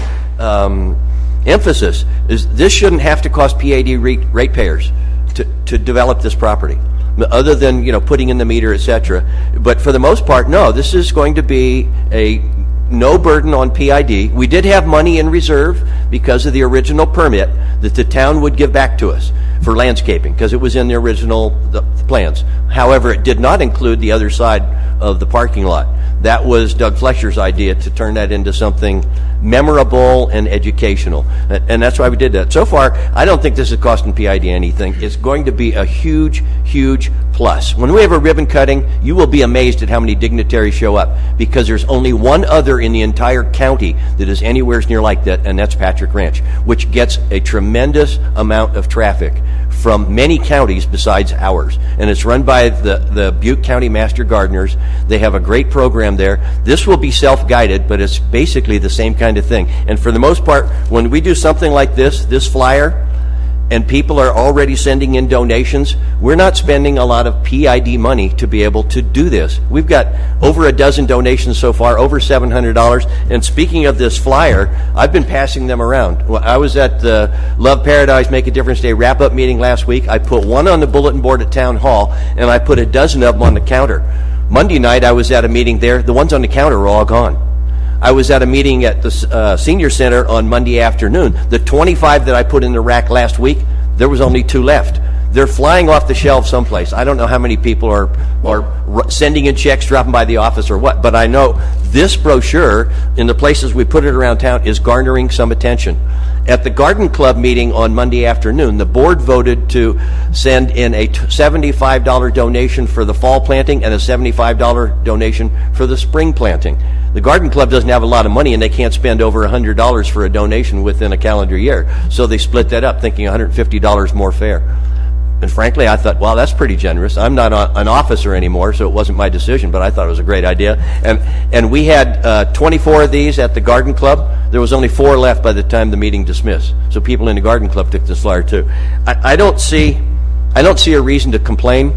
S10: emphasis, is this shouldn't have to cost PID ratepayers to develop this property, other than putting in the meter, etc. But for the most part, no, this is going to be a no burden on PID. We did have money in reserve because of the original permit that the town would give back to us for landscaping, because it was in the original the plans. However, it did not include the other side of the parking lot. That was Doug Flesher's idea, to turn that into something memorable and educational. And that's why we did that. So far, I don't think this is costing PID anything. It's going to be a huge, huge plus. When we have a ribbon cutting, you will be amazed at how many dignitaries show up, because there's only one other in the entire county that is anywhere near like that, and that's Patrick Ranch, which gets a tremendous amount of traffic from many counties besides ours. And it's run by the Butte County Master Gardeners. They have a great program there. This will be self-guided, but it's basically the same kind of thing. And for the most part, when we do something like this flyer, and people are already sending in donations, we're not spending a lot of PID money to be able to do this. We've got over a dozen donations so far, over $700. And speaking of this flyer, I've been passing them around. Well, I was at the Love Paradise Make a Difference Day wrap-up meeting last week. I put one on the bulletin board at Town Hall, and I put a dozen of them on the counter. Monday night, I was at a meeting there. The ones on the counter are all gone. I was at a meeting at the Senior Center on Monday afternoon. The 25 that I put in the rack last week, there was only 2 left. They're flying off the shelf someplace. I don't know how many people are sending in checks, dropping by the office or what, but I know this brochure, in the places we put it around town, is garnering some attention. At the Garden Club meeting on Monday afternoon, the board voted to send in a $75 donation for the fall planting and a $75 donation for the spring planting. The Garden Club doesn't have a lot of money, and they can't spend over $100 for a donation within a calendar year. So they split that up, thinking $150 more fair. And frankly, I thought, wow, that's pretty generous. I'm not an officer anymore, so it wasn't my decision, but I thought it was a great idea. And we had 24 of these at the Garden Club. There was only 4 left by the time the meeting dismissed. So people in the Garden Club took this flyer too. I don't see a reason to complain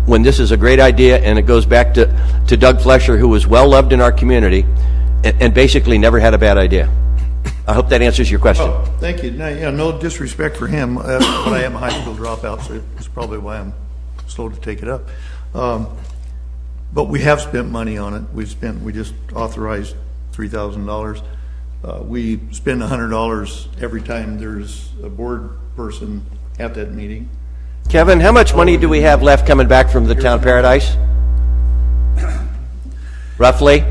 S10: when this is a great idea, and it goes back to Doug Flesher, who was well loved in our community and basically never had a bad idea. I hope that answers your question.
S3: Oh, thank you. No disrespect for him, but I am a high school dropout, so it's probably why I'm slow to take it up. But we have spent money on it. We just authorized $3,000. We spend $100 every time there's a board person at that meeting.
S10: Kevin, how much money do we have left coming back from the Town Paradise? Roughly?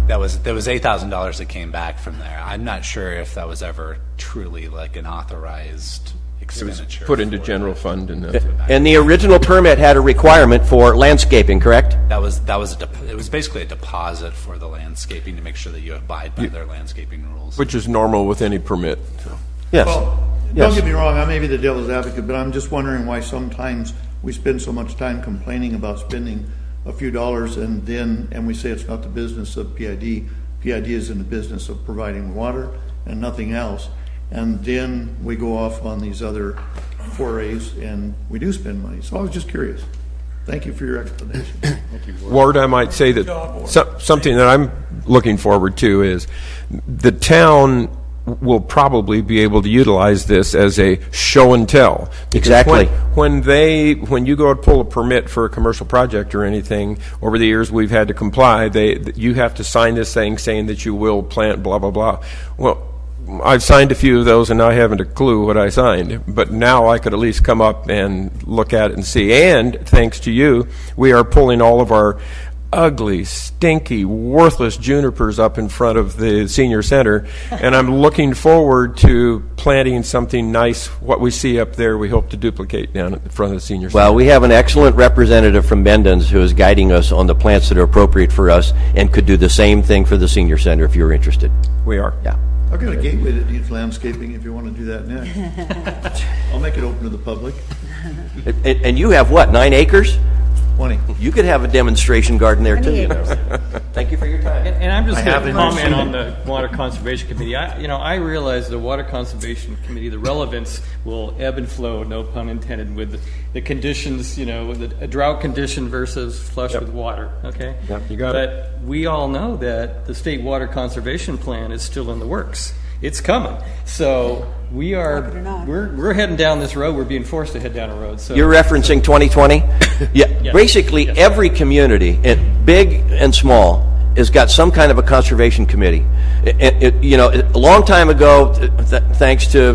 S6: There was $8,000 that came back from there. I'm not sure if that was ever truly like an authorized expenditure.
S1: Put into general fund.
S10: And the original permit had a requirement for landscaping, correct?
S6: It was basically a deposit for the landscaping to make sure that you abide by their landscaping rules.
S1: Which is normal with any permit. So.
S10: Yes.
S3: Well,
S10: Yes.
S3: don't get me wrong, I may be the devil's advocate, but I'm just wondering why sometimes we spend so much time complaining about spending a few dollars and we say it's not the business of PID. PID is in the business of providing water and nothing else. And then we go off on these other forays and we do spend money. So I was just curious. Thank you for your explanation.
S1: Ward, I might say that something that I'm looking forward to is the town will probably be able to utilize this as a show and tell. Because
S10: Exactly.
S1: when you go to pull a permit for a commercial project or anything, over the years we've had to comply, you have to sign this thing saying that you will plant blah, blah, blah. Well, I've signed a few of those and I haven't a clue what I signed, but now I could at least come up and look at it and see. And thanks to you, we are pulling all of our ugly, stinky, worthless junipers up in front of the senior center, and I'm looking forward to planting something nice. What we see up there, we hope to duplicate down at the front of the senior center.
S10: Well, we have an excellent representative from Mendon's who is guiding us on the plants that are appropriate for us and could do the same thing for the senior center if you're interested.
S1: We are.
S10: Yeah.
S3: I've got a gateway that needs landscaping if you want to do that next. I'll make it open to the public.
S10: And you have what, 9 acres?
S3: 20.
S10: You could have a demonstration garden there too, you know. Thank you for your time.
S12: And I'm just
S3: I
S12: going to
S3: haven't
S12: comment
S3: seen
S12: on
S3: it.
S12: the Water Conservation Committee. I realize the Water Conservation Committee, the relevance will ebb and flow, no pun intended, with the conditions, a drought condition versus flush with water, okay?
S1: Yep, you got it.
S12: But we all know that the State Water Conservation Plan is still in the works. It's coming. So
S5: Like it or not.
S12: we're heading down this road. We're being forced to head down a road. So
S10: You're referencing 2020? Yeah.
S12: Yes.
S10: Basically,
S12: Yes.
S10: every community, big and small, has got some kind of a conservation committee. A long time ago, thanks to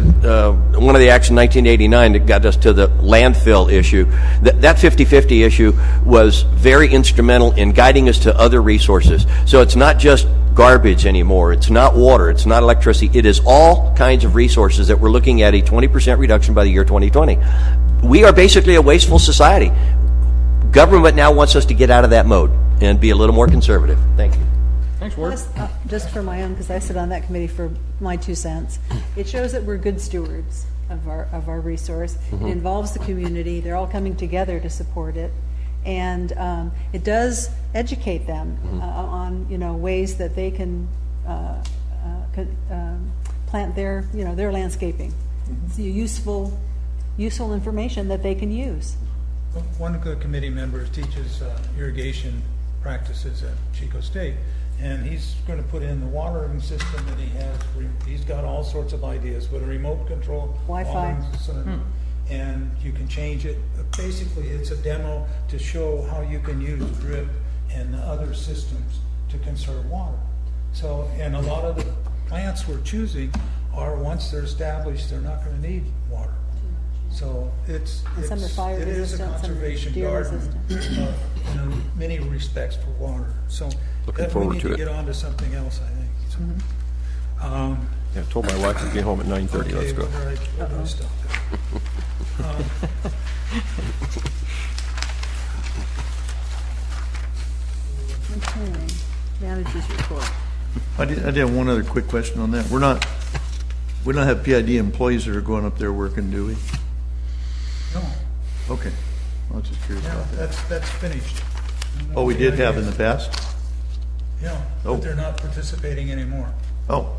S10: one of the acts in 1989 that got us to the landfill issue, that 50-50 issue was very instrumental in guiding us to other resources. So it's not just garbage anymore. It's not water. It's not electricity. It is all kinds of resources that we're looking at a 20% reduction by the year 2020. We are basically a wasteful society. Government now wants us to get out of that mode and be a little more conservative. Thank you.
S12: thanks, Ward.
S5: Just for my own, because I sit on that committee for my 2 cents, it shows that we're good stewards of our resource. It involves the community. They're all coming together to support it. And it does educate them on ways that they can plant their landscaping. It's useful information that they can use.
S2: One of the committee members teaches irrigation practices at Chico State, and he's going to put in the watering system that he has. He's got all sorts of ideas, but a remote control
S5: Wi-Fi.
S2: watering system, and you can change it. Basically, it's a demo to show how you can use drip and the other systems to conserve water. So, and a lot of the plants we're choosing are, once they're established, they're not going to need water. So
S5: And some are fire
S2: it is a
S5: resistant, some
S2: conservation
S5: deer
S2: garden
S5: resistant.
S2: in many respects for water. So
S1: Looking
S2: that
S1: forward
S2: we need
S1: to
S2: to
S1: it.
S2: get on to something else, I think. So,
S1: Yeah, I told my wife I'd be home at 9:30. Let's go.
S2: where do I stop there?
S5: Okay. Managers report.
S3: I did have one other quick question on that. We don't have PID employees that are going up there working, do we?
S2: No,
S3: Okay. I was just curious
S2: yeah,
S3: about that.
S2: that's finished.
S3: Oh, we did have in the past?
S2: Yeah,
S3: Oh.
S2: but they're not participating anymore.
S3: Oh,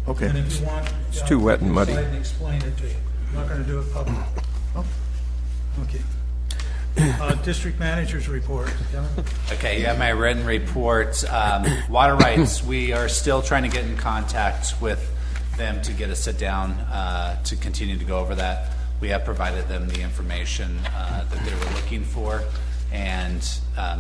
S3: okay.
S2: And if you want,
S1: It's too wet and
S2: I'll
S1: muddy.
S2: decide and explain it to you. I'm not going to do it public.
S3: Oh.
S2: Okay. District managers report. Kevin?
S6: Okay, you have my written report. Water rights, we are still trying to get in contact with them to get a sit down to continue to go over that. We have provided them the information that they were looking for, and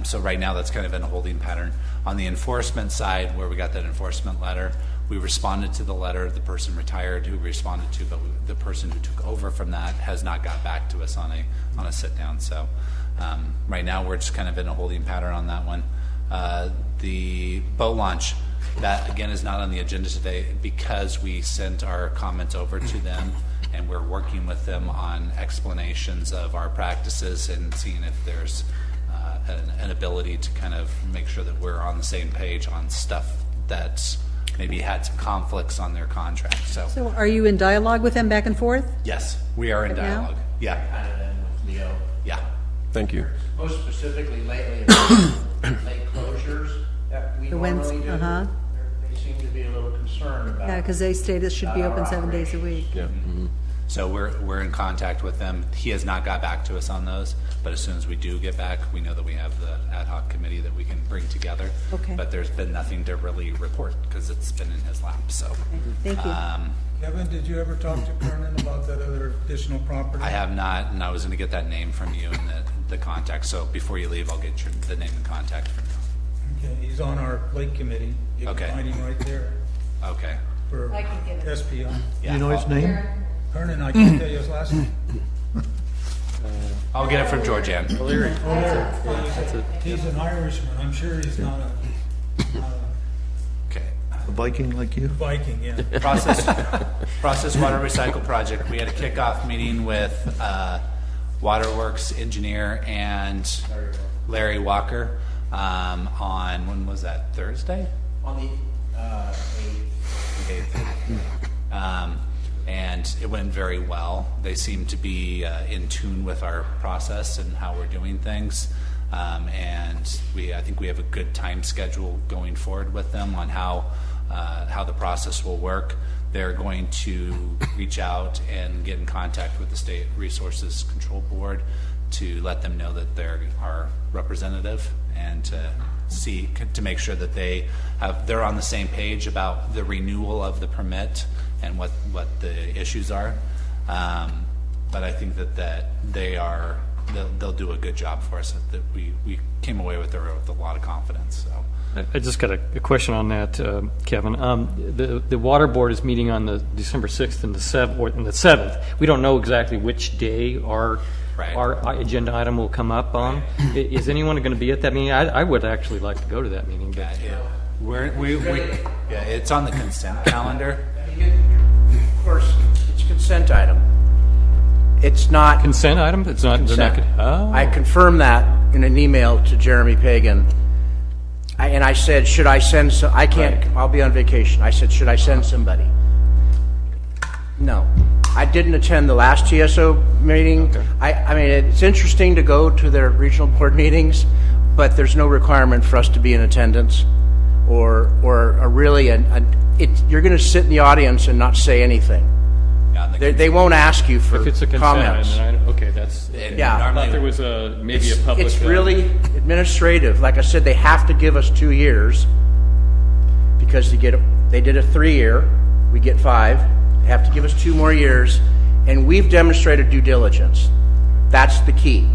S6: so right now that's kind of in a holding pattern. On the enforcement side, where we got that enforcement letter, we responded to the letter. The person retired who responded to, but the person who took over from that has not got back to us on a sit down. So right now we're just kind of in a holding pattern on that one. The boat launch, that again is not on the agenda today because we sent our comments over to them, and we're working with them on explanations of our practices and seeing if there's an ability to kind of make sure that we're on the same page on stuff that's maybe had some conflicts on their contract. So
S5: So are you in dialogue with them back and forth?
S6: yes, we are in
S5: Right now?
S6: dialogue. Yeah,
S11: Kind of then with Leo.
S6: yeah.
S1: Thank you.
S11: Most specifically lately, lake closures that we
S5: The winds,
S11: normally do.
S5: uh-huh.
S11: They seem to be a little concerned about.
S5: Yeah, because they state it should be open 7 days a week.
S1: Yeah.
S6: So we're in contact with them. He has not got back to us on those, but as soon as we do get back, we know that we have the ad hoc committee that we can bring together.
S5: Okay.
S6: But there's been nothing to really report because it's been in his lap. So
S5: Thank you.
S2: Kevin, did you ever talk to Kernan about that other additional property?
S6: I have not, and I was going to get that name from you and the contact. So before you leave, I'll get the name and contact from you.
S2: Okay, he's on our lake committee. You
S6: Okay.
S2: can find him right there
S6: Okay.
S2: for
S4: I can get it.
S2: SPI.
S6: Yeah.
S3: You know his name?
S2: Kernan, I can't tell you his last name.
S6: I'll get it from Georgianne.
S2: He's an Irishman. I'm sure he's not a
S6: Okay.
S3: A Viking like you?
S2: Viking, yeah.
S6: Process water recycle project. We had a kickoff meeting with Waterworks engineer and Larry Walker on, when was that, Thursday?
S11: On the
S6: 8th. And it went very well. They seem to be in tune with our process and how we're doing things. And I think we have a good time schedule going forward with them on how the process will work. They're going to reach out and get in contact with the State Resources Control Board to let them know that they're our representative and to make sure that they're on the same page about the renewal of the permit and what the issues are. But I think that they'll do a good job for us. That we came away with a lot of confidence. So.
S9: I just got a question on that, Kevin. The water board is meeting on the December 6th and the 7th. We don't know exactly which day our agenda item will come up on. Is anyone going to be at that meeting? I would actually like to go to that meeting. But
S6: It's on the consent calendar.
S11: Of course, it's a consent item. It's not
S9: consent item. It's not.
S11: consent.
S9: They're not.
S11: I confirmed that in an email to Jeremy Pagan. And I said, should I send some? I can't. I'll be on vacation. I said, should I send somebody? No. I didn't attend the last TSO meeting.
S9: Okay.
S11: I mean, it's interesting to go to their regional board meetings, but there's no requirement for us to be in attendance, or really you're going to sit in the audience and not say anything. They won't ask you for
S9: If it's a consent
S11: comments.
S9: item, okay, that's.
S11: Yeah.
S9: I thought there was maybe a public.
S11: It's really administrative. Like I said, they have to give us 2 years because they did a 3-year. We get 5. They have to give us 2 more years, and we've demonstrated due diligence. That's the key.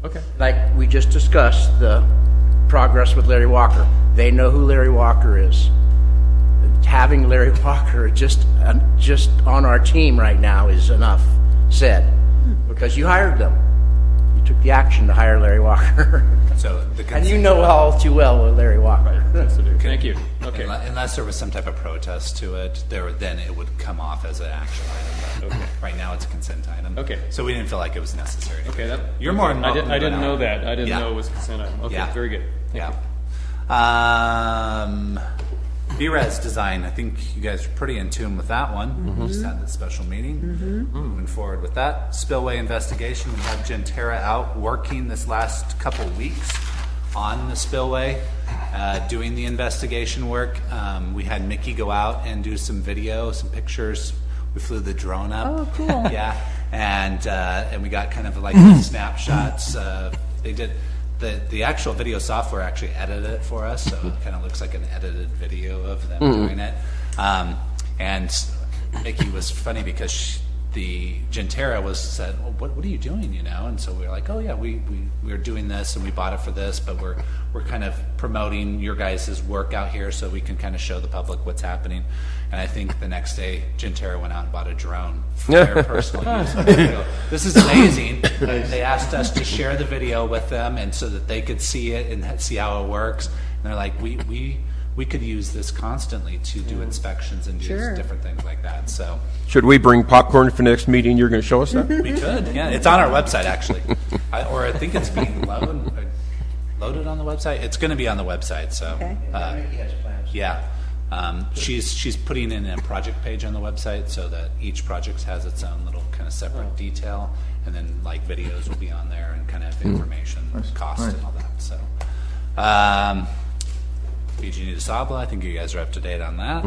S9: Okay.
S11: Like we just discussed, the progress with Larry Walker. They know who Larry Walker is. Having Larry Walker just on our team right now is enough said, because you hired them. You took the action to hire Larry Walker.
S6: So
S11: and you know all too well Larry Walker.
S9: Yes, I do. Thank you. Okay.
S6: Unless there was some type of protest to it, then it would come off as an action item. But right now, it's a consent item.
S9: Okay.
S6: So we didn't feel like it was necessary.
S9: Okay.
S6: You're more than welcome.
S9: I didn't know that. I didn't
S6: Yeah.
S9: know it was consent item. Okay.
S6: Yeah.
S9: Very good. Thank you.
S6: B-Res design, I think you guys are pretty in tune with that one. We just had the special meeting. Moving forward with that. Spillway investigation, we have Gentera out working this last couple weeks on the spillway, doing the investigation work. We had Mickey go out and do some video, some pictures. We flew the drone up.
S5: Oh, cool.
S6: Yeah, and we got kind of like snapshots. They did. The actual video software actually edited it for us, so it kind of looks like an edited video of them doing it. And Mickey was funny because the Gentera said, well, what are you doing, you know? And so we were like, oh yeah, we're doing this and we bought it for this, but we're kind of promoting your guys' work out here so we can kind of show the public what's happening. And I think the next day, Gentera went out and bought a drone for their personal use. This is amazing. They asked us to share the video with them and so that they could see it and see how it works. And they're like, we could use this constantly to do inspections and do different things like that. So
S1: Should we bring popcorn for next meeting? You're going to show us that?
S6: we could. Yeah, it's on our website actually, I think it's being loaded on the website. It's going to be on the website. So
S5: Okay.
S11: Mickey has plans.
S6: yeah. She's putting in a project page on the website so that each project has its own little kind of separate detail, and then like videos will be on there and kind of information, cost and all that. So, BG DeSabla, I think you guys are up to date on that.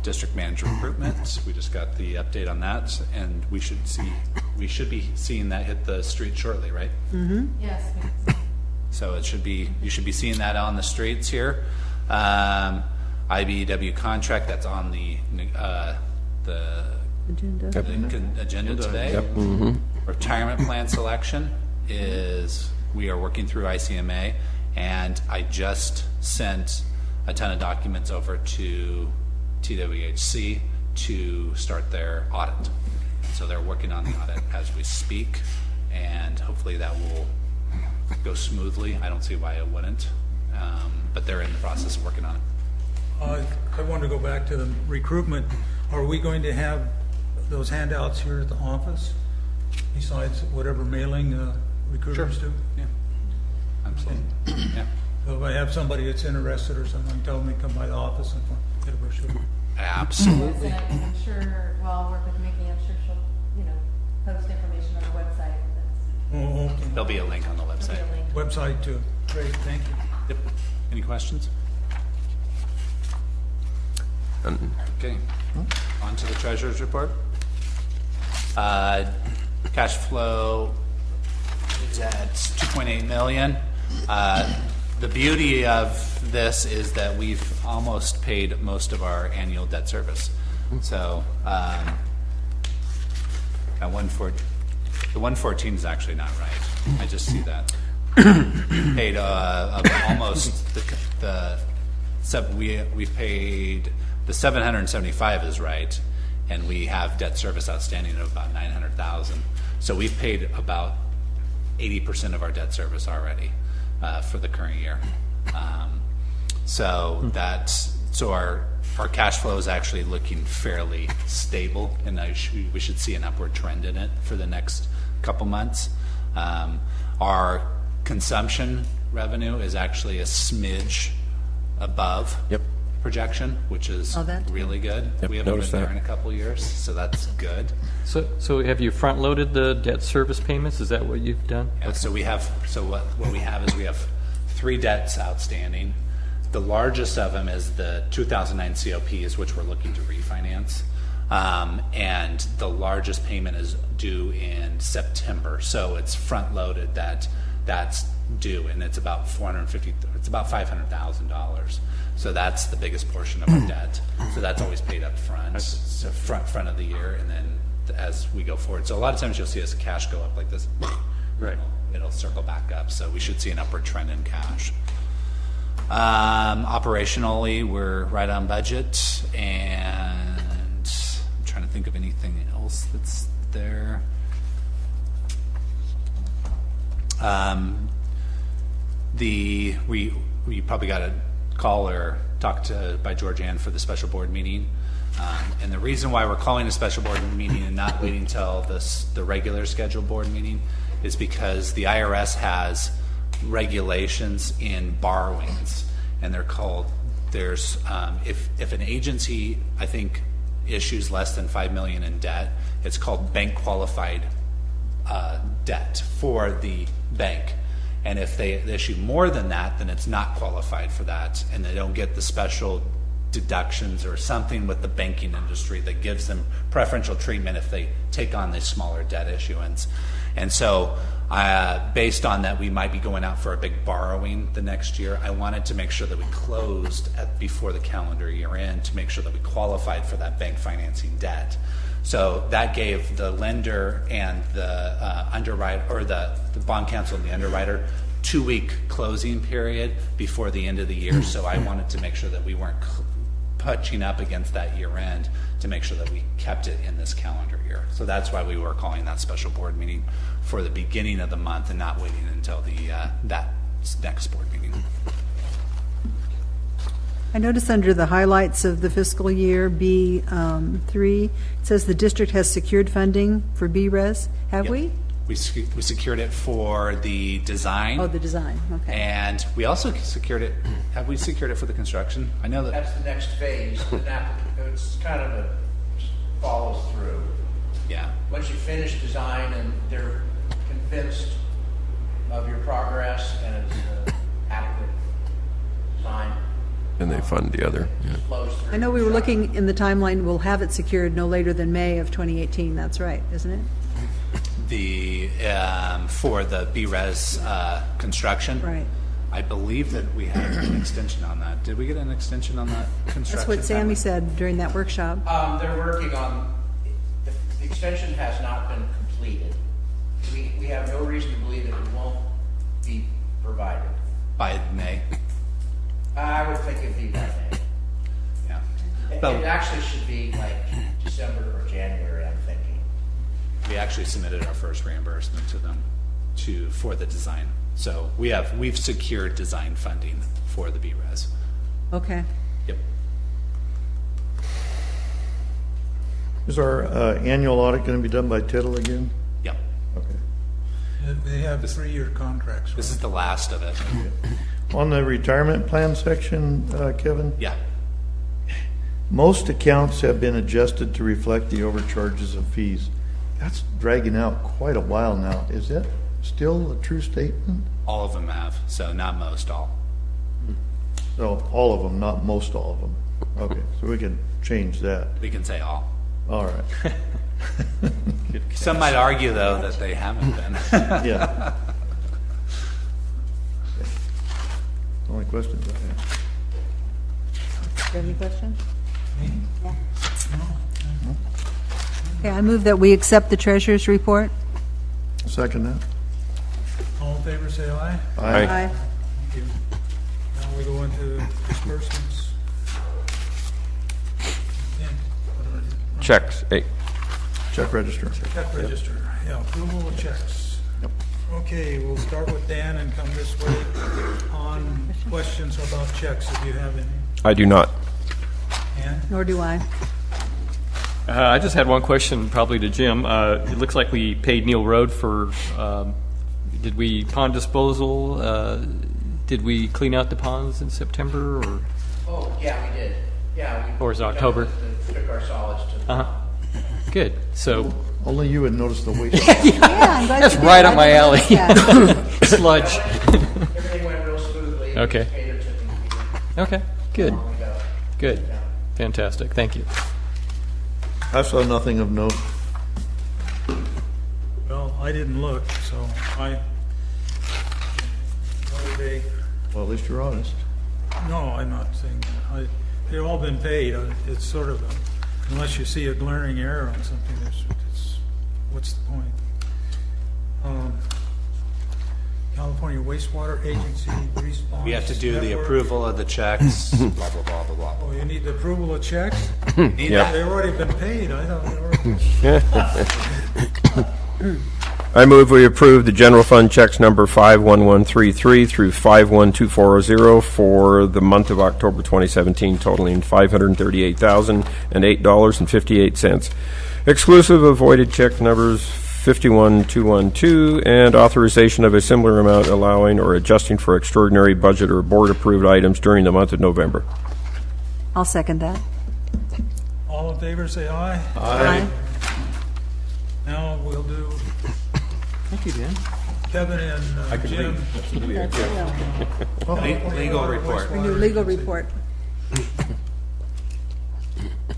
S6: District manager recruitment, we just got the update on that, and we should be seeing that hit the street shortly, right?
S4: Yes.
S6: So you should be seeing that on the streets here. IBEW contract, that's on the agenda today. Retirement plan selection we are working through ICMA, and I just sent a ton of documents over to TWHC to start their audit. So they're working on the audit as we speak, and hopefully that will go smoothly. I don't see why it wouldn't, but they're in the process of working on it.
S2: I want to go back to the recruitment. Are we going to have those handouts here at the office besides whatever mailing recruiters do?
S6: Yeah, absolutely. Yeah.
S2: So if I have somebody that's interested or something, tell them to come by the office and get a brochure.
S6: Absolutely.
S4: Yes, and I'm sure, well, I'll work with Mickey, I'm sure she'll, post information on the website.
S2: Oh, okay.
S6: There'll be a link on the website.
S4: There'll be a link.
S2: Website too. Great, thank you.
S6: Yep. Any questions? Okay. On to the treasurer's report. Cash flow is at 2.8 million. The beauty of this is that we've almost paid most of our annual debt service. So at the 114 is actually not right. I just see that. Paid almost we've paid the 775 is right, and we have debt service outstanding of about 900,000. So we've paid about 80% of our debt service already for the current year. So our cash flow is actually looking fairly stable, and we should see an upward trend in it for the next couple months. Our consumption revenue is actually a smidge above projection, which is really good. We haven't been there in a couple of years, so that's good.
S12: So have you front-loaded the debt service payments? Is that what you've done?
S6: Yeah, so what we have is we have 3 debts outstanding. The largest of them is the 2009 COPs, which we're looking to refinance. And the largest payment is due in September. So it's front-loaded that's due, and it's about $500,000. So that's the biggest portion of our debt. So that's always paid up front, so front of the year, and then as we go forward. So a lot of times you'll see us cash go up like this.
S12: Right.
S6: It'll circle back up. So we should see an upward trend in cash. Operationally, we're right on budget, and I'm trying to think of anything else that's there. We probably got a call or talked to by Georgianne for the special board meeting. And the reason why we're calling a special board meeting and not waiting until the regular scheduled board meeting is because the IRS has regulations in borrowings, and they're called, if an agency, I think, issues less than $5 million in debt, it's called bank qualified debt for the bank. And if they issue more than that, then it's not qualified for that, and they don't get the special deductions or something with the banking industry that gives them preferential treatment if they take on this smaller debt issuance. And so based on that, we might be going out for a big borrowing the next year. I wanted to make sure that we closed before the calendar year end to make sure that we qualified for that bank financing debt. So that gave the lender and the underwriter, or the bond counsel and the underwriter, 2-week closing period before the end of the year. So I wanted to make sure that we weren't punching up against that year end to make sure that we kept it in this calendar year. So that's why we were calling that special board meeting for the beginning of the month and not waiting until that next board meeting.
S5: I notice under the highlights of the fiscal year, B3, it says the district has secured funding for BRES. Have
S6: Yep.
S5: we?
S6: We secured it for the design.
S5: Oh, the design, okay.
S6: And we also secured it, have we secured it for the construction? I know that,
S11: That's the next phase. It's kind of a follows through.
S6: yeah.
S11: Once you finish design and they're convinced of your progress and it's adequate design,
S1: And they fund the other.
S11: it flows through.
S5: I know we were looking in the timeline, we'll have it secured no later than May of 2018, that's right, isn't it?
S6: The, for the B-Res construction.
S5: Right.
S6: I believe that we had an extension on that. Did we get an extension on that construction?
S5: That's what Sammy
S6: timeline?
S5: said during that workshop.
S11: They're working on, the extension has not been completed. We have no reason to believe that it won't be provided.
S6: By May,
S11: I would think it'd be by May.
S6: yeah.
S11: It actually should be like December or January, I'm thinking.
S6: We actually submitted our first reimbursement to them for the design. So we've secured design funding for the B-Res.
S5: Okay.
S6: Yep.
S3: Is our annual audit going to be done by Tittle again?
S6: Yep.
S3: Okay.
S2: They have 3-year contracts.
S6: This is the last of it.
S3: On the retirement plan section, Kevin,
S6: Yeah.
S3: most accounts have been adjusted to reflect the overcharges of fees. That's dragging out quite a while now. Is that still a true statement?
S6: All of them have, so not most, all.
S3: So all of them, not most all of them. Okay, so we can change that.
S6: We can say all.
S3: All right.
S6: Some might argue, though, that they haven't been.
S3: Yeah. Okay. Only questions I have.
S5: Do you have any questions? Yeah. Okay, I move that we accept the treasurer's report.
S3: Second that.
S2: All in favor, say aye.
S1: Aye.
S2: Thank you. Now we go into disbursements. Yeah.
S1: Checks, 8.
S3: Check register.
S2: Check register, yeah, approval of checks. Okay, we'll start with Dan and come this way on questions about checks, if you have any.
S1: I do not.
S2: Ann?
S5: Nor do I.
S12: I just had one question, probably to Jim. It looks like we paid Neil Road for, did we pond disposal? Did we clean out the ponds in September, or?
S11: Oh, yeah, we did. Yeah.
S12: Or is it October?
S11: Took our solids to the.
S12: Uh-huh. Good. So
S3: Only you would notice the waste.
S5: Yeah, I'm glad
S12: that's
S5: you did.
S12: right up
S5: I
S12: my
S5: didn't
S12: alley.
S5: notice that.
S12: Sludge.
S11: Everything went real smoothly.
S12: Okay.
S11: We paid our tipping fee
S12: Okay. Good.
S11: a while ago.
S12: Good. Fantastic. Thank you.
S3: I saw nothing of note.
S2: Well, I didn't look, so what are they?
S3: Well, at least you're honest.
S2: No, I'm not saying that. They've all been paid. It's sort of unless you see a glaring error on something, what's the point? California Wastewater Agency response.
S6: We have to do the
S2: network.
S6: approval of the checks, blah, blah, blah, blah, blah.
S2: Oh, you need the approval of checks?
S6: Need
S1: Yeah.
S2: They've already been paid. I thought they were.
S1: I move we approve the general fund checks number 51133 through 512400 for the month of October 2017, totaling $538,008.58, exclusive of voided check numbers 51212 and authorization of a similar amount allowing or adjusting for extraordinary budget or board-approved items during the month of November.
S5: I'll second that.
S2: All in favor, say aye.
S5: Aye.
S2: Now we'll do
S12: Thank you, Dan.
S2: Kevin and Jim.
S6: Legal report.
S5: We do legal report.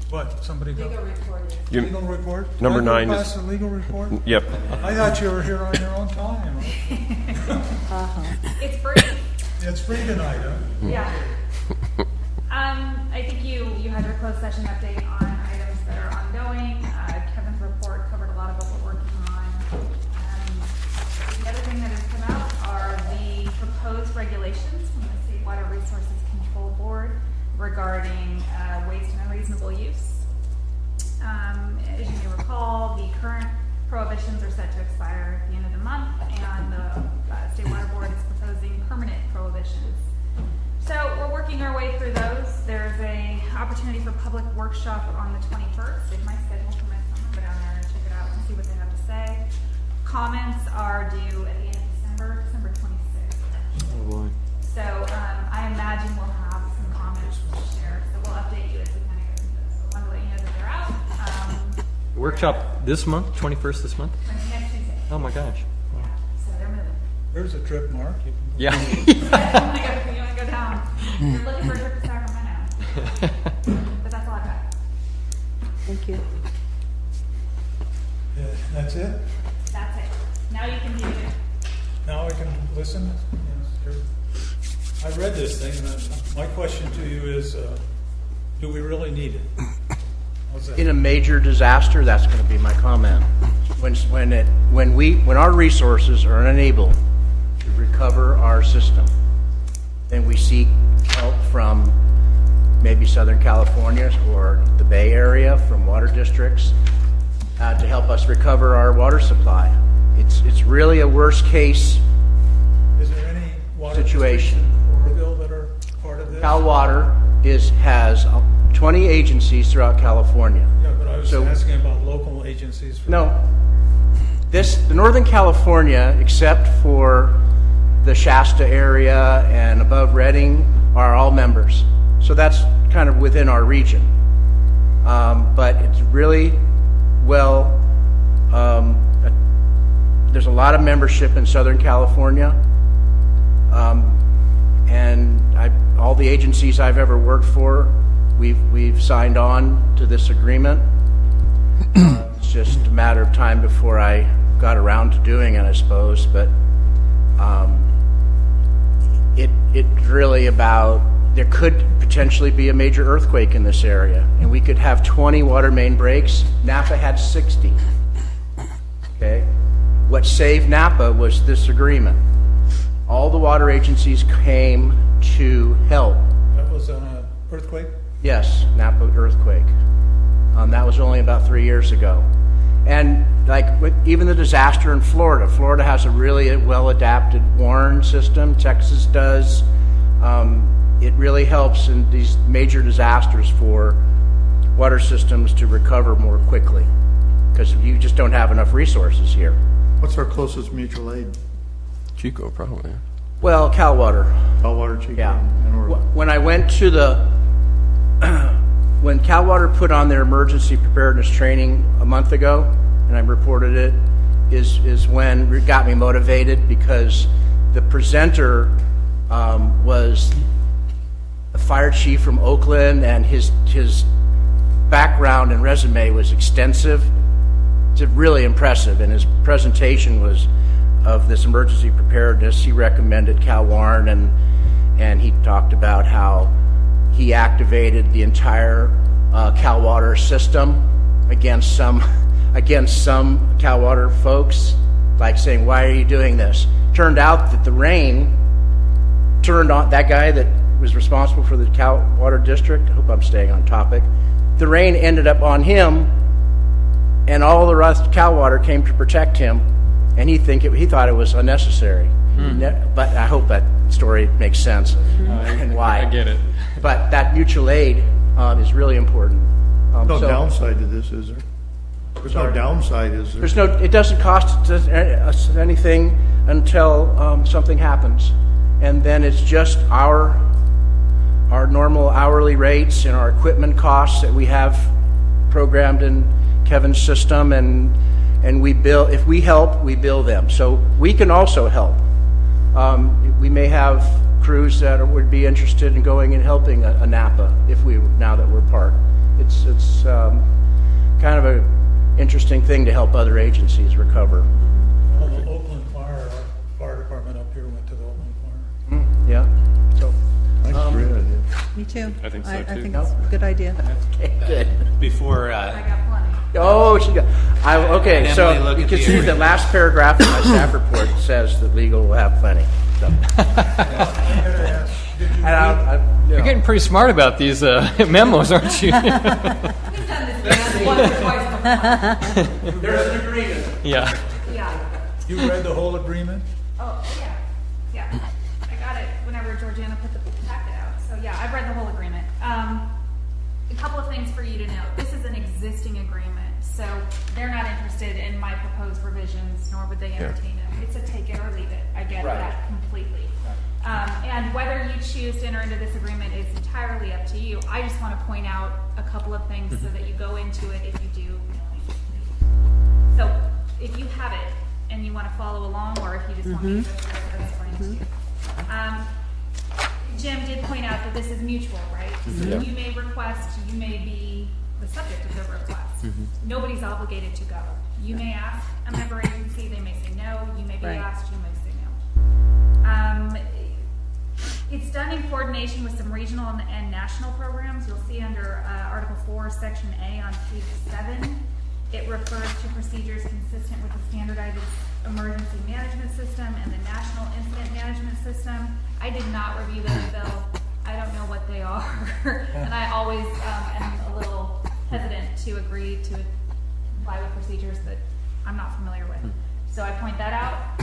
S2: What, somebody go?
S4: Legal report.
S2: Legal report?
S1: Number
S2: Can I go
S1: 9 is-
S2: past the legal report?
S1: Yep.
S2: I thought you were here on your own time.
S4: It's free.
S2: It's free tonight, huh?
S4: Yeah. I think you had your closed session update on items that are ongoing. Kevin's report covered a lot of what we're working on. The other thing that has come out are the proposed regulations from the State Water Resources Control Board regarding waste and unreasonable use. As you may recall, the current prohibitions are set to expire at the end of the month, and the State Water Board is proposing permanent prohibitions. So we're working our way through those. There's a opportunity for public workshop on the 21st. It might schedule for my summer, go down there and check it out and see what they have to say. Comments are due at the end of December 26th.
S3: Oh, boy.
S4: So I imagine we'll have some comments to share. So we'll update you as we kind of go through this. So I want to let you know that they're out.
S12: Workshop this month, 21st this month?
S4: Next Tuesday.
S12: Oh my gosh.
S4: Yeah. So they're moving.
S2: There's a trip, Mark. You can-
S12: Yeah.
S4: You want to go down. You're looking for a trip to Sacramento. But that's all I got.
S5: Thank you.
S2: Yeah, that's it?
S4: That's it. Now you can do it.
S2: Now I can listen? Yes, sure. I read this thing, and my question to you is, do we really need it? How's that?
S11: In a major disaster, that's going to be my comment. When our resources are unable to recover our system, then we seek help from maybe Southern California or the Bay Area, from water districts, to help us recover our water supply. It's really a worst case
S2: Is there any water
S11: situation.
S2: districts in Oroville that are part of this?
S11: Cal Water has 20 agencies throughout California.
S2: Yeah, but I was
S11: So-
S2: asking about local agencies. For
S11: No. The Northern California, except for the Shasta area and above Redding, are all members. So that's kind of within our region. But it's really there's a lot of membership in Southern California. And all the agencies I've ever worked for, we've signed on to this agreement. It's just a matter of time before I got around to doing it, I suppose. But it's really about, there could potentially be a major earthquake in this area, and we could have 20 water main breaks. Napa had 60. Okay, what saved Napa was this agreement. All the water agencies came to help.
S2: That was on an earthquake?
S11: Yes, Napa earthquake. That was only about 3 years ago. And even the disaster in Florida. Florida has a really well-adapted WARN system. Texas does. It really helps in these major disasters for water systems to recover more quickly, because you just don't have enough resources here.
S3: What's our closest mutual aid?
S1: Chico, probably.
S11: Well, Cal Water.
S3: Cal Water, Chico,
S11: Yeah.
S3: and Oroville.
S11: When I went to when Cal Water put on their emergency preparedness training a month ago, and I reported it, is when it got me motivated, because the presenter was a fire chief from Oakland, and his background and resume was extensive. It's really impressive, and his presentation was of this emergency preparedness. He recommended Cal Warren, and he talked about how he activated the entire Cal Water system against some Cal Water folks, like saying, "Why are you doing this?" Turned out that the rain turned on that guy that was responsible for the Cal Water district. I hope I'm staying on topic. The rain ended up on him, and all the rest of Cal Water came to protect him, and he thought it was unnecessary. But I hope that story makes sense and why.
S12: I get it.
S11: But that mutual aid is really important.
S3: No
S11: So
S3: downside to this, is there? There's no downside, is there?
S11: it doesn't cost us anything until something happens, and then it's just our normal hourly rates and our equipment costs that we have programmed in Kevin's system, and we bill. If we help, we bill them. So we can also help. We may have crews that would be interested in going and helping a Napa now that we're part. It's kind of a interesting thing to help other agencies recover.
S2: Well, the Oakland Fire, our fire department up here went to the Oakland Fire.
S11: Yeah. So
S3: That's a great idea.
S5: Me too.
S12: I think so,
S5: I
S12: too.
S5: think it's a good idea.
S11: okay, good.
S6: Before,
S4: I got plenty.
S11: Oh, she got. Okay,
S6: And
S11: so
S6: Emily, look
S11: you
S6: at
S11: can
S6: the
S11: see the
S6: agreement.
S11: last paragraph of my staff report says that legal will have plenty. So, and
S12: You're getting pretty smart about these memos, aren't you?
S4: We've done this once or twice before.
S11: there's an agreement.
S12: Yeah.
S4: Yeah.
S2: You read the whole agreement?
S4: Oh, yeah. Yeah. I got it whenever Georgiana put the packet out. So, yeah, I've read the whole agreement. A couple of things for you to know. This is an existing agreement. So they're not interested in my proposed revisions, nor would they entertain them. It's a take it or leave it. I get that completely. And whether you choose to enter into this agreement is entirely up to you. I just want to point out a couple of things so that you go into it if you do. So if you have it and you want to follow along, or if you just want me to go through it, that's fine too. Jim did point out that this is mutual, right? So you may request, you may be the subject of the request. Nobody's obligated to go. You may ask a member agency, they may say no. You may be asked, you may say no. It's done in coordination with some regional and national programs. You'll see under Article 4, Section A on page 7, it refers to procedures consistent with the standardized emergency management system and the National Incident Management System. I did not review those, Bill. I don't know what they are. And I always am a little hesitant to agree to comply with procedures that I'm not familiar with. So I point that out.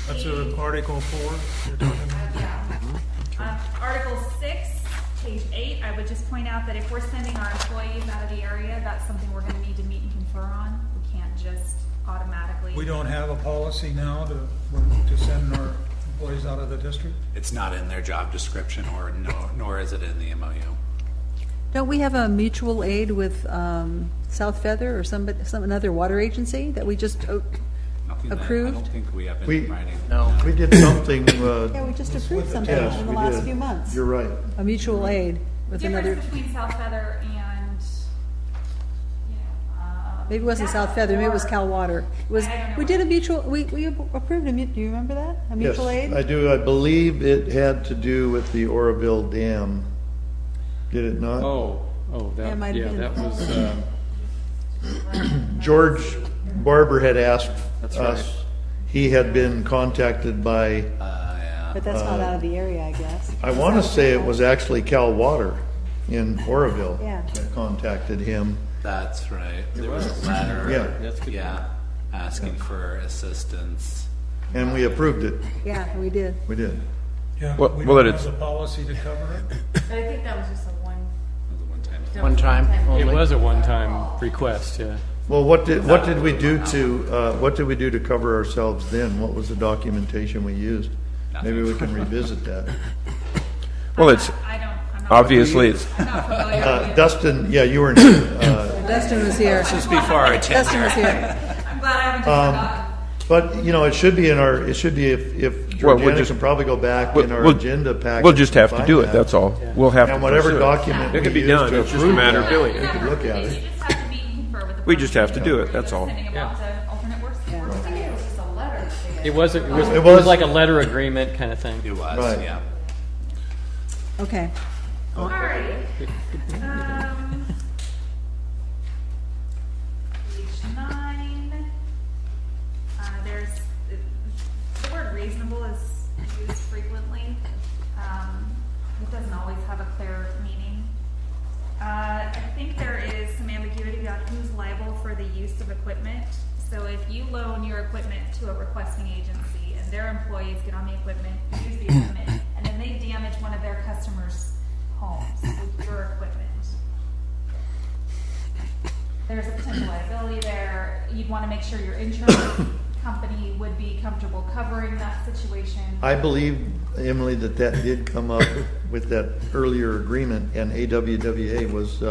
S2: That's Article 4 you're talking about?
S4: Yeah. Article 6, page 8, I would just point out that if we're sending our employees out of the area, that's something we're going to need to meet and confer on. We can't just automatically.
S2: We don't have a policy now to send our employees out of the district?
S6: It's not in their job description, or nor is it in the MOU.
S5: Don't we have a mutual aid with South Feather or another water agency that we just
S6: Nothing that-
S5: approved?
S6: I don't think we have
S3: We-
S6: any writing.
S11: No.
S3: We did something,
S5: Yeah, we just approved something
S3: yes,
S5: in the
S3: we
S5: last
S3: did.
S5: few months.
S3: You're right.
S5: A mutual aid with
S4: The difference
S5: another,
S4: between South Feather and,
S5: maybe it wasn't South Feather, maybe it was Cal Water. It was,
S4: I don't know.
S5: we did a mutual, we approved do you remember that? A mutual
S3: Yes,
S5: aid?
S3: I do. I believe it had to do with the Oroville Dam. Did it not?
S5: Yeah, it might have been.
S9: that was,
S3: George Barber had asked us. He had been contacted by,
S5: But that's not out of the area, I guess.
S3: I want to say it was actually Cal Water in Oroville
S5: Yeah.
S3: that contacted him.
S6: That's right. There was a letter.
S3: Yeah.
S9: that's good.
S6: Asking for assistance.
S3: And we approved it.
S5: Yeah, we did.
S3: We did.
S2: Yeah,
S1: Well-
S2: we
S1: well,
S2: don't
S1: it's-
S2: have the policy to cover it.
S13: But I think that was just a one.
S6: It was a one-time.
S11: One time
S9: It
S11: only.
S9: was a one-time request, yeah.
S3: Well, what did we do to cover ourselves then? What was the documentation we used? Maybe we can revisit that.
S1: Well, it's,
S4: I'm not
S1: obviously, it's,
S4: I'm not familiar with it.
S3: Dustin, yeah, you were.
S5: Dustin was here.
S6: Just before our
S5: Dustin was here.
S4: I'm glad I haven't just forgotten.
S3: But, you know, it should be in our, it should be if
S1: Well, we'll
S3: Georgiana
S1: just-
S3: can probably go back in our
S1: we'll-
S3: agenda package.
S1: we'll just have to
S3: and
S1: do
S3: find
S1: it,
S3: that.
S1: that's all. We'll have to
S3: And whatever
S1: pursue it.
S3: document
S1: It could
S3: we
S1: be
S3: use
S1: done,
S3: to
S1: it's just a
S3: approve
S1: matter of
S3: that,
S1: doing
S3: we
S1: it.
S3: could look at
S4: You
S3: it.
S4: just have to meet and confer with the.
S1: We just have to do it,
S4: person.
S1: that's all.
S4: Sending them out to alternate work.
S13: I think it was just a letter.
S9: It was
S3: It was-
S9: like a letter agreement kind of thing.
S6: It was,
S3: Right.
S6: yeah.
S5: Okay.
S4: All right. Page 9. There's the word reasonable is used frequently. It doesn't always have a clear meaning. I think there is some ambiguity about who's liable for the use of equipment. So if you loan your equipment to a requesting agency and their employees get on the equipment, use the equipment, and then they damage one of their customers' homes with your equipment, there's a potential liability there. You'd want to make sure your insurance company would be comfortable covering that situation.
S3: I believe, Emily, that did come up with that earlier agreement, and AWWA was,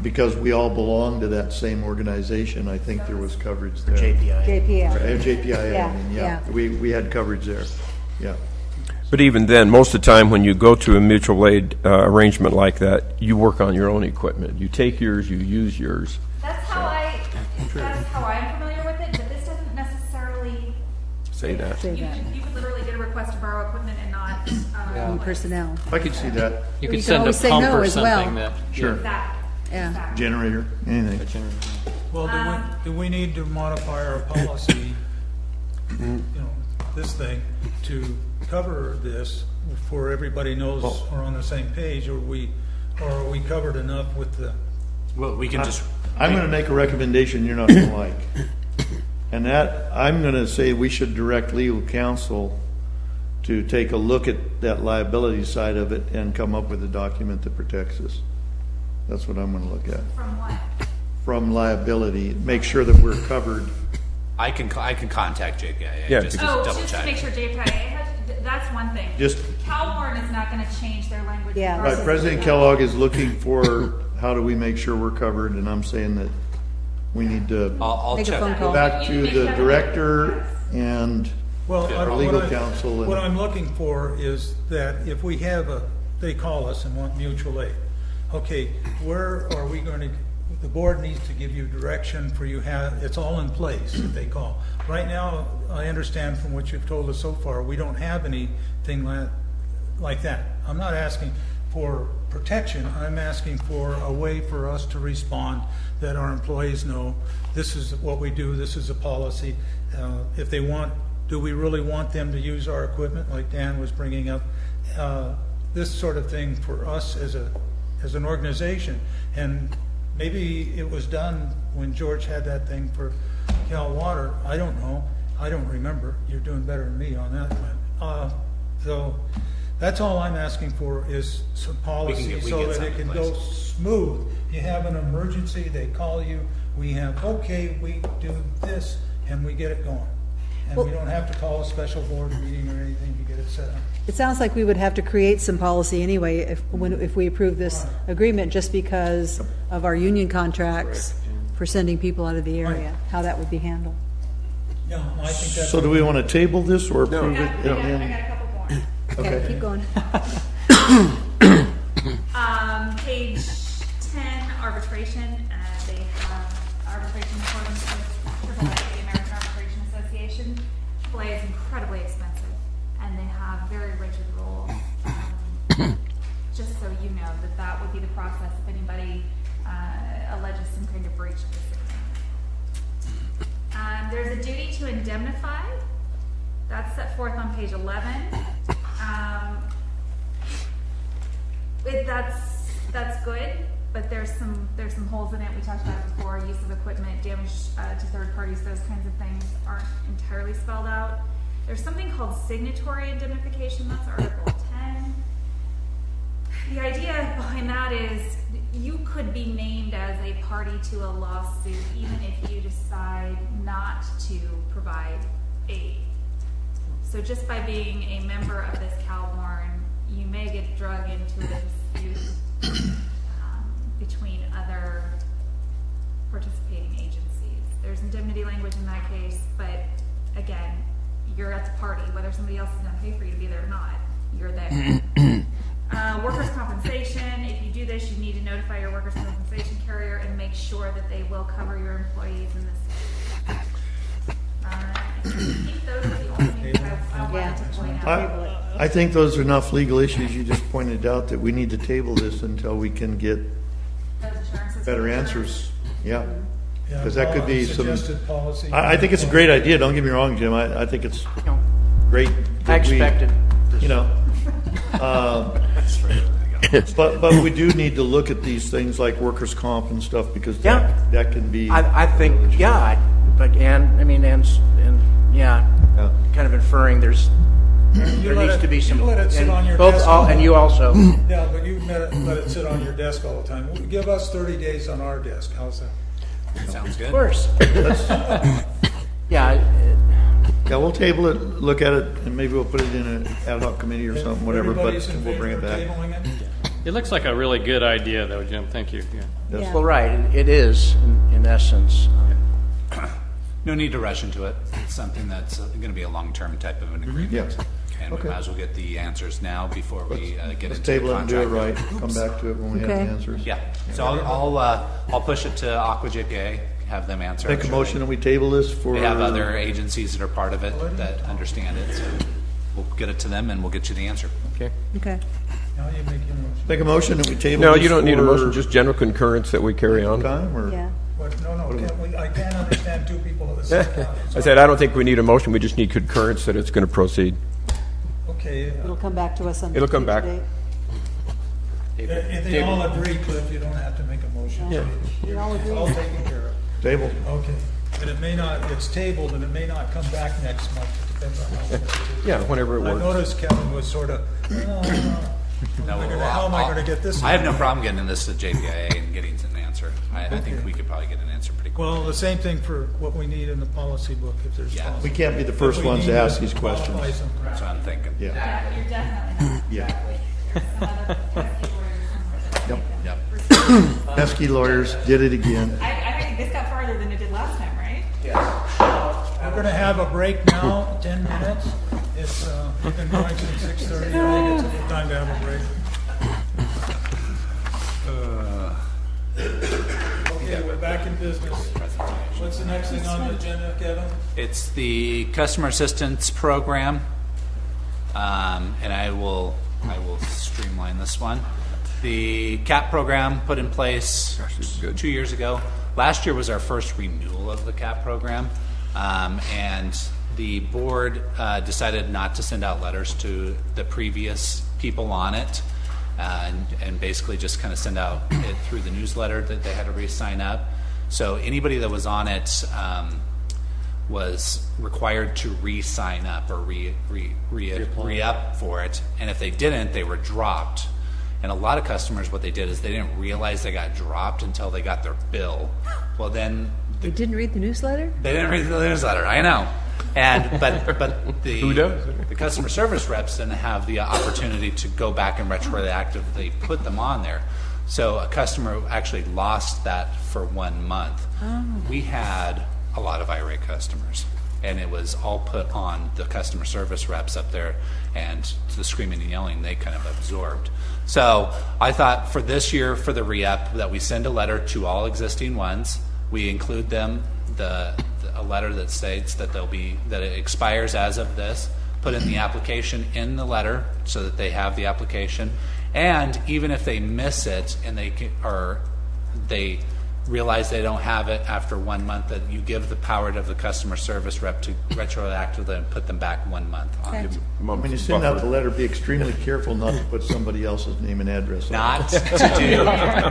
S3: because we all belong to that same organization, I think there was coverage there.
S11: JPI.
S5: JPL.
S3: JPIA,
S5: Yeah,
S3: I mean,
S5: yeah.
S3: We had coverage there, yeah.
S1: but even then, most of the time when you go to a mutual aid arrangement like that, you work on your own equipment. You take yours, you use yours.
S4: That's how I'm familiar with it, but this doesn't necessarily
S1: Say that.
S5: Say
S4: You
S5: that.
S4: could literally get a request to borrow equipment and not.
S5: Personnel.
S3: I could see that,
S9: You
S5: You
S9: could
S5: can
S9: send a
S5: always say
S9: pump
S5: no
S9: or
S5: as
S9: something
S5: well.
S9: that.
S3: sure,
S4: Exactly.
S5: Yeah.
S4: Exactly.
S3: generator, anything.
S2: Well, do we need to modify our policy, you know, this thing, to cover this, for everybody knows we're on the same page, or are we covered enough with the?
S6: Well, we can just.
S3: I'm gonna make a recommendation you're not gonna like. And that, I'm gonna say we should direct legal counsel to take a look at that liability side of it and come up with a document that protects us. That's what I'm gonna look at.
S4: From what?
S3: From liability, make sure that we're covered.
S6: I can contact JPIA.
S1: Yeah,
S6: just
S1: because-
S6: to
S4: Oh,
S6: double
S4: just
S6: check.
S4: to make sure JPIA has, that's one thing.
S3: Just,
S4: CalWarn is not gonna change their language.
S5: Yeah.
S4: regardless
S3: right,
S4: of
S3: President
S4: the-
S3: Kellogg is looking for, how do we make sure we're covered, and I'm saying that we need to
S6: I'll
S5: Make a
S6: check.
S5: phone
S3: go
S5: call.
S3: back to the director and
S2: Well,
S3: our legal counsel.
S2: What
S3: and
S2: I'm looking for is that if we have they call us and want mutual aid, okay, where are we going to, the board needs to give you direction for it's all in place if they call. Right now, I understand from what you've told us so far, we don't have anything like that. I'm not asking for protection, I'm asking for a way for us to respond that our employees know, this is what we do, this is a policy. If they want, do we really want them to use our equipment, like Dan was bringing up? This sort of thing for us as an organization. And maybe it was done when George had that thing for Cal Water. I don't know. I don't remember. You're doing better than me on that one. So that's all I'm asking for is some policy
S6: we
S2: so
S6: get
S2: that
S6: something
S2: it
S6: in
S2: can
S6: place.
S2: go smooth. You have an emergency, they call you, we do this, and we get it going. And we don't have to call a special board meeting or anything to get it set up.
S5: It sounds like we would have to create some policy anyway if we approve this agreement, just because of our union contracts for sending people out of the area, how that would be handled.
S2: Yeah, I think that's.
S3: So do we want to table this or
S4: I
S3: approve it?
S4: got a couple more.
S5: Okay, keep going.
S4: Page 10, arbitration. They have arbitration in accordance with AAA, the American Arbitration Association. AAA is incredibly expensive, and they have very rigid rules. Just so you know that would be the process if anybody alleges some kind of breach of this agreement. There's a duty to indemnify. That's set forth on page 11. That's good, but there's some holes in it. We talked about it before. Use of equipment, damage to third parties, those kinds of things aren't entirely spelled out. There's something called signatory indemnification. That's Article 10. The idea behind that is you could be named as a party to a lawsuit even if you decide not to provide aid. So just by being a member of this CalWarn, you may get drug into a dispute between other participating agencies. There's indemnity language in that case, but again, you're at the party. Whether somebody else is going to pay for you to be there or not, you're there. Workers' compensation. If you do this, you need to notify your workers' compensation carrier and make sure that they will cover your employees in this. I think those are the only things I wanted to point out.
S3: I think those are enough legal issues. You just pointed out that we need to table this until we can get
S4: Those assurances
S3: better
S4: for
S3: answers. Yeah.
S2: Yeah,
S3: Because that could be some,
S2: suggested policy.
S3: I think it's a great idea. Don't get me wrong, Jim. I think it's
S11: No,
S3: great.
S11: I
S3: that we-
S11: expected this.
S3: You know. But we do need to look at these things like workers' comp and stuff because that can be.
S11: I think, yeah, but Ann's, yeah, kind of inferring there needs to be some.
S2: You let it sit on your
S11: both,
S2: desk.
S11: and you also.
S2: Yeah, but you let it sit on your desk all the time. Give us 30 days on our desk. How's that?
S6: Sounds good.
S11: Of course. Yeah.
S3: Yeah, we'll table it, look at it, and maybe we'll put it in an ad hoc committee or something, whatever, but
S2: Everybody's in
S3: we'll bring it
S2: favor
S3: back.
S2: of tabling it?
S9: It looks like a really good idea, though, Jim. Thank you. Yeah.
S5: Yeah.
S11: Well, right, it is, in essence.
S6: No need to rush into it. It's something that's going to be a long-term type of an agreement.
S3: Yeah.
S6: And we might as well get the answers now before we get
S3: Let's
S6: into
S3: table
S6: the
S3: it and do it
S6: contract.
S3: right, come back to it when we have the
S5: Okay.
S3: answers.
S6: Yeah. So I'll push it to Aqua JPA, have them answer.
S3: Make a motion and we table this for.
S6: They have other agencies that are part of it that understand it, so we'll get it to them and we'll get you the answer.
S3: Okay.
S5: Okay.
S2: Now you make your motion.
S3: Make a motion and we table
S1: No,
S3: this
S1: you don't need a
S3: for
S1: motion, just general concurrence that we carry on.
S3: time or?
S5: Yeah.
S2: But I can't understand two people at the same time.
S1: I said, I don't think we need a motion, we just need concurrence that it's going to proceed.
S2: Okay,
S5: It'll come back to us on.
S1: It'll come back.
S5: date.
S2: if they all agree, Cliff, you don't have to make a motion.
S1: Yeah.
S5: We all
S2: It's
S5: agree.
S2: all taken care of.
S3: Table.
S2: Okay, but it may not, it's tabled and it may not come back next month, it depends on how.
S1: Yeah, whenever it
S2: I
S1: works.
S2: noticed Kevin was sort of,
S6: No,
S2: How am I gonna get this?
S6: I have no problem getting this to JPIA and getting an answer. I think we could probably get an answer pretty quick.
S2: Well, the same thing for what we need in the policy book, if there's.
S6: Yeah.
S3: We can't be the first ones to ask these questions.
S2: Qualify something.
S6: That's what I'm thinking.
S3: Yeah.
S4: Yeah, you're definitely not.
S3: Yeah.
S4: Another pesky lawyer
S3: Yep.
S6: Yep.
S3: Pesky lawyers did it again.
S4: I think this got farther than it did last time, right?
S2: We're gonna have a break now, 10 minutes. It's, we've been going since 6:30. I think it's a good time to have a break. Okay, we're back in business. What's the next thing on the agenda, Kevin?
S6: It's the customer assistance program, and I will streamline this one. The CAP program put in place 2 years ago. Last year was our first renewal of the CAP program, and the board decided not to send out letters to the previous people on it, and basically just kind of send out it through the newsletter that they had to re-sign up. So anybody that was on it was required to re-sign up or re-up for it, and if they didn't, they were dropped. And a lot of customers, what they did is they didn't realize they got dropped until they got their bill. Well, then
S5: They didn't read the newsletter?
S6: they didn't read the newsletter. I know, and but the
S1: Who does?
S6: the customer service reps didn't have the opportunity to go back and retroactively put them on there. So a customer actually lost that for 1 month. We had a lot of irate customers, and it was all put on the customer service reps up there, and the screaming and yelling they kind of absorbed. So I thought for this year, for the re-up, that we send a letter to all existing ones. We include them a letter that states that that it expires as of this. Put in the application in the letter so that they have the application, and even if they miss it and they realize they don't have it after 1 month, that you give the power to the customer service rep to retroactively and put them back 1 month on.
S5: Okay.
S3: When you send out the letter, be extremely careful not to put somebody else's name and address on it.
S6: Not to do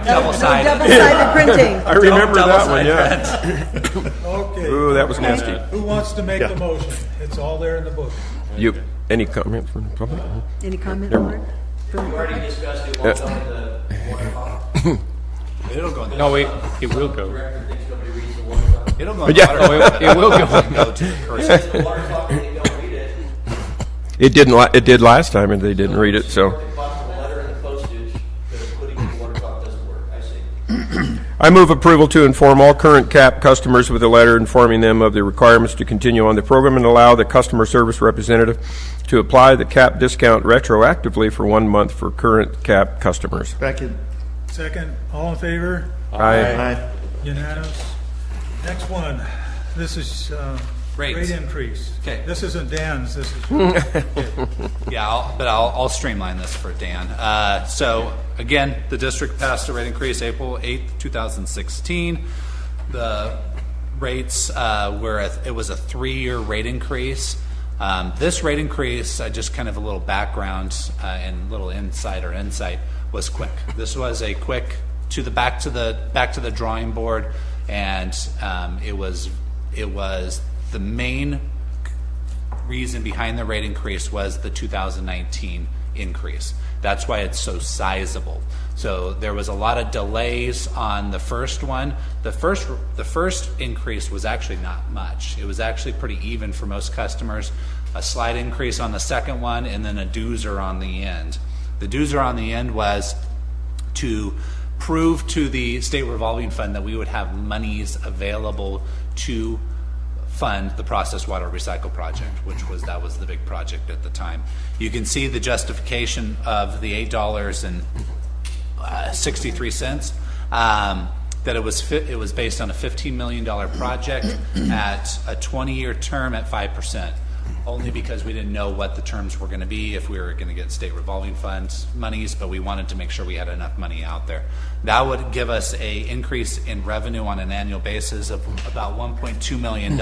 S6: double-sided.
S5: Double-sided printing.
S1: I remember that one, yeah.
S2: Okay.
S1: Ooh, that was nasty.
S2: Who wants to make the motion? It's all there in the book.
S1: Any comments from the public?
S5: Any comment, Lauren? From the public?
S10: discussed it won't go in the water file.
S6: It'll go in the,
S12: No, wait, it will go.
S10: Director thinks nobody reads the water file.
S6: it'll go in
S1: Yeah.
S6: the water.
S12: It will go.
S6: Go to the person.
S10: The water file, they don't read it.
S1: It didn't. It did last time, and they didn't read it. So
S10: The cost of the letter and the postage, because putting in the water file doesn't work. I see.
S1: I move approval to inform all current CAP customers with a letter informing them of the requirements to continue on the program and allow the customer service representative to apply the CAP discount retroactively for 1 month for current CAP customers.
S3: Back in.
S2: Second, all in favor?
S1: Aye.
S2: Unanimous. Next one. This is
S6: Rates.
S2: rate increase.
S6: Okay.
S2: This isn't Dan's, this is
S6: Yeah, I'll streamline this for Dan. So again, the district passed a rate increase April 8th, 2016. The rates it was a 3-year rate increase. This rate increase, just kind of a little background and little insight, was quick. This was a quick back to the drawing board, and it was the main reason behind the rate increase was the 2019 increase. That's why it's so sizable. So there was a lot of delays on the first one. The first increase was actually not much. It was actually pretty even for most customers. A slight increase on the second one, and then a doozer on the end. The doozer on the end was to prove to the state revolving fund that we would have monies available to fund the processed water recycle project, that was the big project at the time. You can see the justification of the $8.63, that it was based on a $15 million project at a 20-year term at 5%. Only because we didn't know what the terms were going to be, if we were going to get state revolving funds monies, but we wanted to make sure we had enough money out there. That would give us a increase in revenue on an annual basis of about $1.2 million.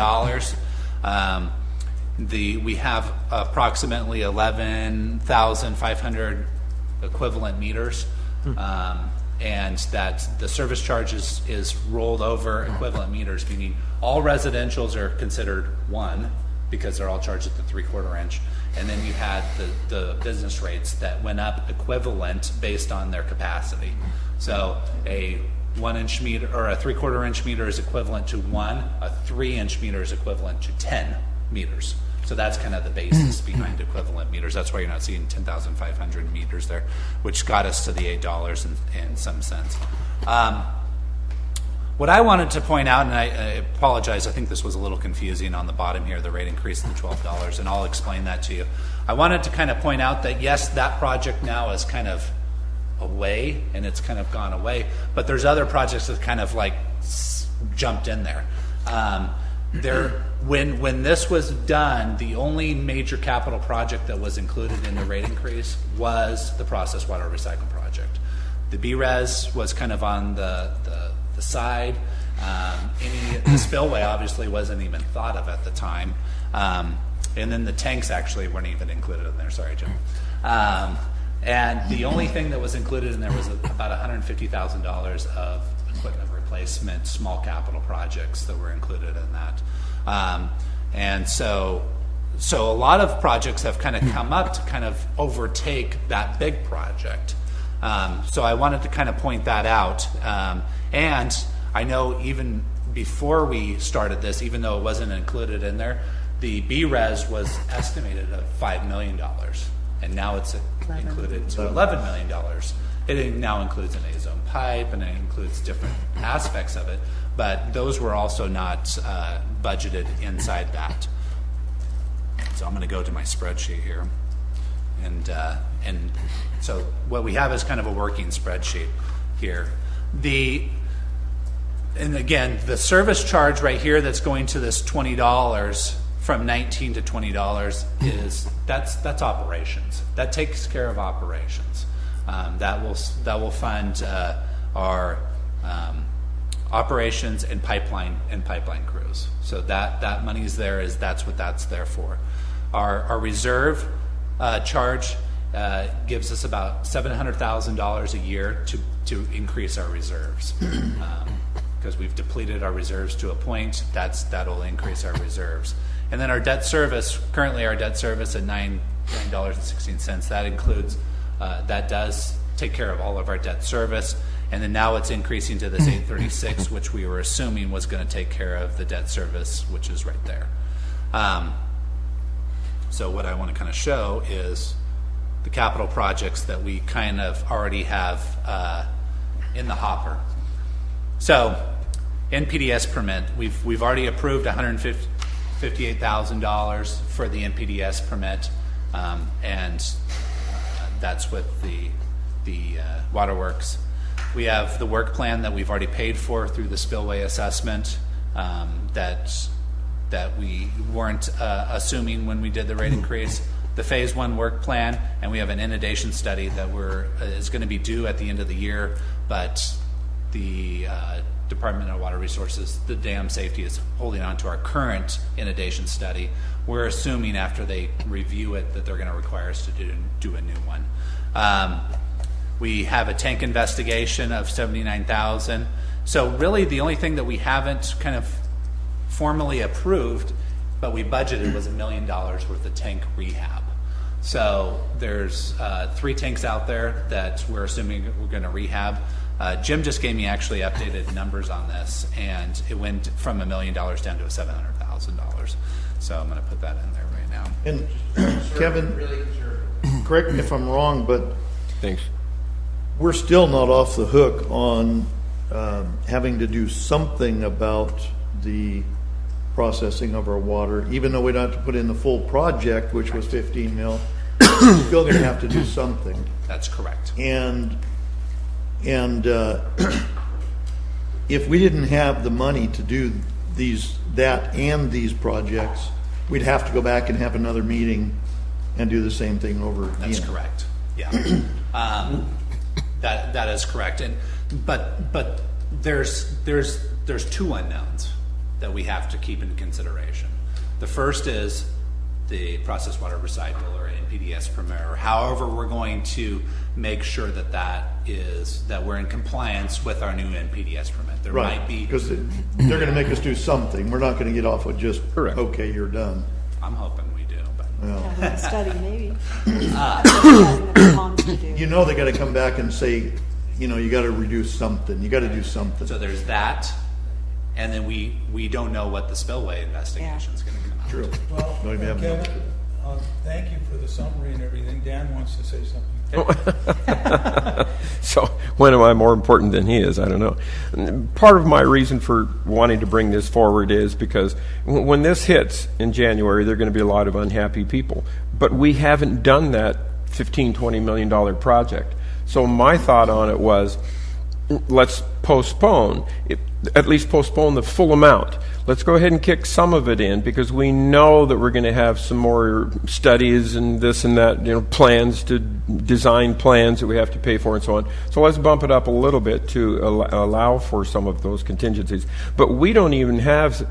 S6: We have approximately 11,500 equivalent meters, and that the service charge is rolled over equivalent meters, meaning all residentials are considered one, because they're all charged at the 3/4 inch, and then you had the business rates that went up equivalent based on their capacity. So a 1 inch meter or a 3/4 inch meter is equivalent to 1, a 3 inch meter is equivalent to 10 meters. So that's kind of the basis behind equivalent meters. That's why you're not seeing 10,500 meters there, which got us to the $8 in some sense. What I wanted to point out, and I apologize, I think this was a little confusing on the bottom here, the rate increase to $12, and I'll explain that to you. I wanted to kind of point out that yes, that project now is kind of away, and it's kind of gone away, but there's other projects that kind of like jumped in there. When this was done, the only major capital project that was included in the rate increase was the process water recycling project. The BRES was kind of on the side. The spillway obviously wasn't even thought of at the time. And then the tanks actually weren't even included in there. Sorry, Jim. And the only thing that was included in there was about $150,000 of equipment replacement, small capital projects that were included in that. And so a lot of projects have kind of come up to kind of overtake that big project. So I wanted to kind of point that out. And I know even before we started this, even though it wasn't included in there, the BRES was estimated at $5 million. And now it's included to $11 million. It now includes an A-zone pipe, and it includes different aspects of it, but those were also not budgeted inside that. So I'm going to go to my spreadsheet here, and so what we have is kind of a working spreadsheet here. And again, the service charge right here that's going to this $20 from $19 to $20 is that's operations. That takes care of operations. That will fund our operations and pipeline crews. So that money's there. That's what that's there for. Our reserve charge gives us about $700,000 a year to increase our reserves. Because we've depleted our reserves to a point, that'll increase our reserves. And then our debt service, currently our debt service at $9.16, that includes, that does take care of all of our debt service. And then now it's increasing to this $836, which we were assuming was going to take care of the debt service, which is right there. So what I want to kind of show is the capital projects that we kind of already have in the hopper. So NPDS permit, we've already approved $158,000 for the NPDS permit, and that's with the waterworks. We have the work plan that we've already paid for through the spillway assessment that we weren't assuming when we did the rate increase. The phase 1 work plan, and we have an inundation study that is going to be due at the end of the year, but the Department of Water Resources, the dam safety, is holding on to our current inundation study. We're assuming after they review it that they're going to require us to do a new one. We have a tank investigation of $79,000. So really the only thing that we haven't kind of formally approved, but we budgeted, was $1 million worth of tank rehab. So there's 3 tanks out there that we're assuming we're going to rehab. Jim just gave me actually updated numbers on this, and it went from $1 million down to $700,000. So I'm going to put that in there right now.
S3: And Kevin, correct me if I'm wrong, but
S1: Thanks.
S3: we're still not off the hook on having to do something about the processing of our water, even though we don't have to put in the full project, which was 15 mil. We're still going to have to do something.
S6: That's correct.
S3: And if we didn't have the money to do that and these projects, we'd have to go back and have another meeting and do the same thing over again.
S6: That's correct. Yeah, that is correct. And but there's 2 unknowns that we have to keep into consideration. The first is the process water recycle or NPDS permit, or however we're going to make sure that we're in compliance with our new NPDS permit. There might be,
S3: because they're going to make us do something. We're not going to get off with just, okay, you're done.
S6: I'm hoping we do, but
S5: Have a study, maybe. Ponds to do.
S3: You know they got to come back and say, you know, you got to reduce something. You got to do something.
S6: So there's that, and then we don't know what the spillway investigation is going to come out.
S3: True.
S2: Well,
S3: No, you haven't.
S2: Kevin, thank you for the summary and everything. Dan wants to say something.
S1: So when am I more important than he is? I don't know. Part of my reason for wanting to bring this forward is because when this hits in January, there are going to be a lot of unhappy people. But we haven't done that $15-20 million project. So my thought on it was, let's postpone, at least postpone the full amount. Let's go ahead and kick some of it in because we know that we're going to have some more studies and this and that, you know, plans to design plans that we have to pay for and so on. So let's bump it up a little bit to allow for some of those contingencies. But we don't even have,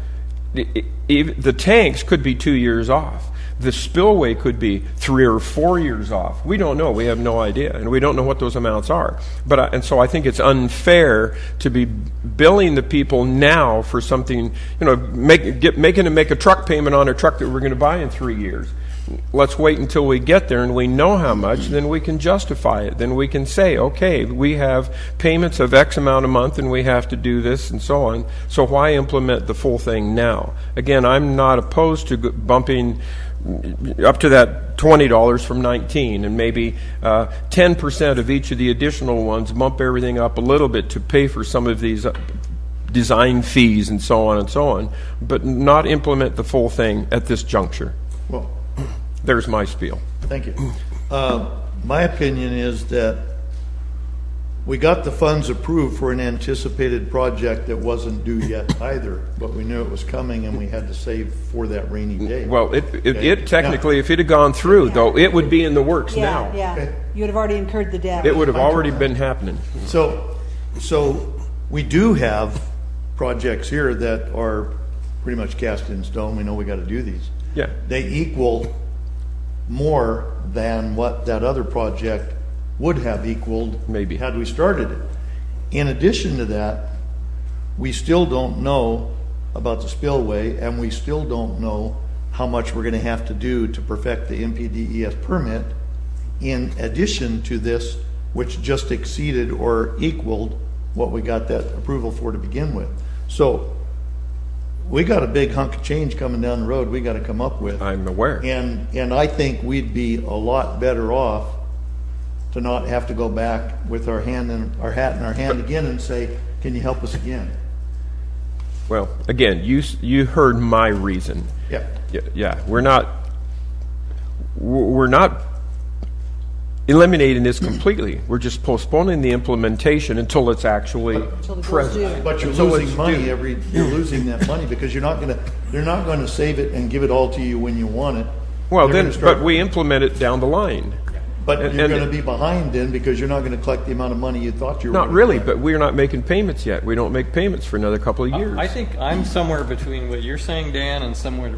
S1: the tanks could be 2 years off. The spillway could be 3 or 4 years off. We don't know. We have no idea, and we don't know what those amounts are. But and so I think it's unfair to be billing the people now for something. You know, making them make a truck payment on a truck that we're going to buy in 3 years. Let's wait until we get there and we know how much. Then we can justify it. Then we can say, okay, we have payments of X amount a month, and we have to do this and so on. So why implement the full thing now? Again, I'm not opposed to bumping up to that $20 from 19, and maybe 10% of each of the additional ones, bump everything up a little bit to pay for some of these design fees and so on, but not implement the full thing at this juncture.
S3: Well,
S1: there's my spiel.
S3: thank you. My opinion is that we got the funds approved for an anticipated project that wasn't due yet either, but we knew it was coming and we had to save for that rainy day.
S1: Well, it technically, if it had gone through, though, it would be in the works now.
S5: Yeah,
S3: Okay.
S5: you would have already incurred the debt.
S1: It would have already been happening.
S3: So we do have projects here that are pretty much cast in stone. We know we got to do these.
S1: Yeah.
S3: They equal more than what that other project would have equaled
S1: Maybe.
S3: had we started it. In addition to that, we still don't know about the spillway, and we still don't know how much we're going to have to do to perfect the MPDES permit in addition to this, which just exceeded or equaled what we got that approval for to begin with. So we got a big hunk of change coming down the road we got to come up with.
S1: I'm aware.
S3: And I think we'd be a lot better off to not have to go back with our hat in our hand again and say, can you help us again?
S1: Well, again, you heard my reason.
S3: Yeah.
S1: Yeah. We're not eliminating this completely. We're just postponing the implementation until it's actually
S5: Until the bill's
S1: present.
S5: due.
S3: But you're
S1: Until
S3: losing
S1: it's
S3: money
S1: due.
S3: you're losing that money because they're not going to save it and give it all to you when you want it.
S1: Well,
S3: They're
S1: then,
S3: gonna start-
S1: but we implement it down the line.
S3: But
S1: and-
S3: you're
S1: and-
S3: going to be behind then because you're not going to collect the amount of money you thought you were
S1: Not
S3: gonna
S1: really,
S3: collect.
S1: but we're not making payments yet. We don't make payments for another couple of years.
S12: I think I'm somewhere between what you're saying, Dan, and somewhere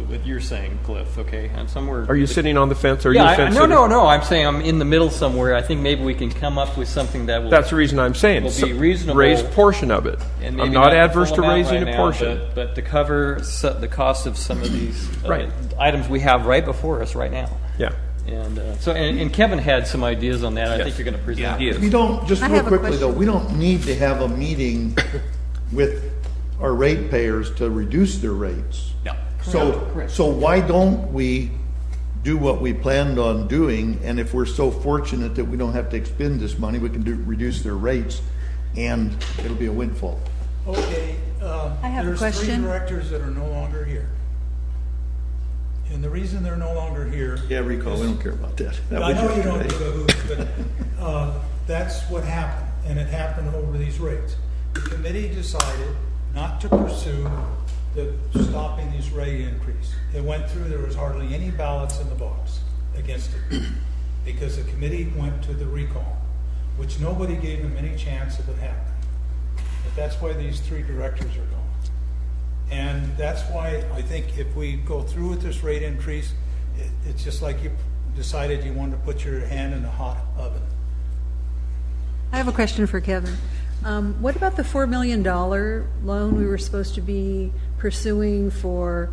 S12: what you're saying, Cliff. Okay, I'm somewhere.
S1: Are you sitting on the fence? Are
S12: Yeah,
S1: you a fence
S12: no.
S1: sitter?
S12: I'm saying I'm in the middle somewhere. I think maybe we can come up with something that will.
S1: That's the reason I'm saying.
S12: Will be reasonable.
S1: Raise a portion of it.
S12: And
S1: I'm
S12: maybe
S1: not
S12: the
S1: adverse
S12: full
S1: to
S12: amount
S1: raising
S12: right
S1: a
S12: now,
S1: portion.
S12: but to cover the cost of some of these
S1: Right.
S12: items we have right before us right now.
S1: Yeah.
S12: And and Kevin had some ideas on that. I think you're going to present.
S1: He is.
S3: We don't, just
S5: I
S3: real
S5: have a
S3: quickly though,
S5: question.
S3: we don't need to have a meeting with our ratepayers to reduce their rates.
S6: No.
S3: So why don't we do what we planned on doing, and if we're so fortunate that we don't have to expend this money, we can reduce their rates, and it'll be a windfall.
S2: Okay,
S5: I have a
S2: there's
S5: question.
S2: 3 directors that are no longer here. And the reason they're no longer here.
S3: Yeah, Rico, we don't care about that. That
S2: I
S3: was
S2: know you don't
S3: yesterday.
S2: do the hoops, but that's what happened, and it happened over these rates. The committee decided not to pursue stopping these rate increase. It went through, there was hardly any ballots in the box against it, because the committee went to the recall, which nobody gave them any chance of it happening. But that's why these 3 directors are gone. And that's why I think if we go through with this rate increase, it's just like you decided you wanted to put your hand in a hot oven.
S5: I have a question for Kevin. What about the $4 million loan we were supposed to be pursuing for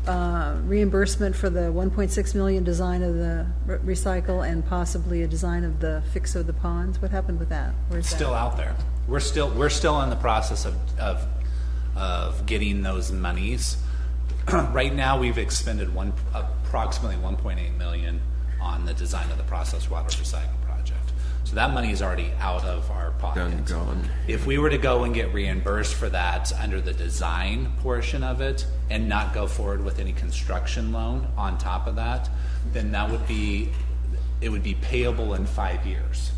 S5: reimbursement for the 1.6 million design of the recycle and possibly a design of the fix of the ponds. What happened with that? Where's that?
S6: Still out there. We're still in the process of getting those monies. Right now, we've expended approximately 1.8 million on the design of the processed water recycle project. So that money is already out of our pocket.
S1: Gone.
S6: If we were to go and get reimbursed for that under the design portion of it and not go forward with any construction loan on top of that, then it would be payable in 5 years.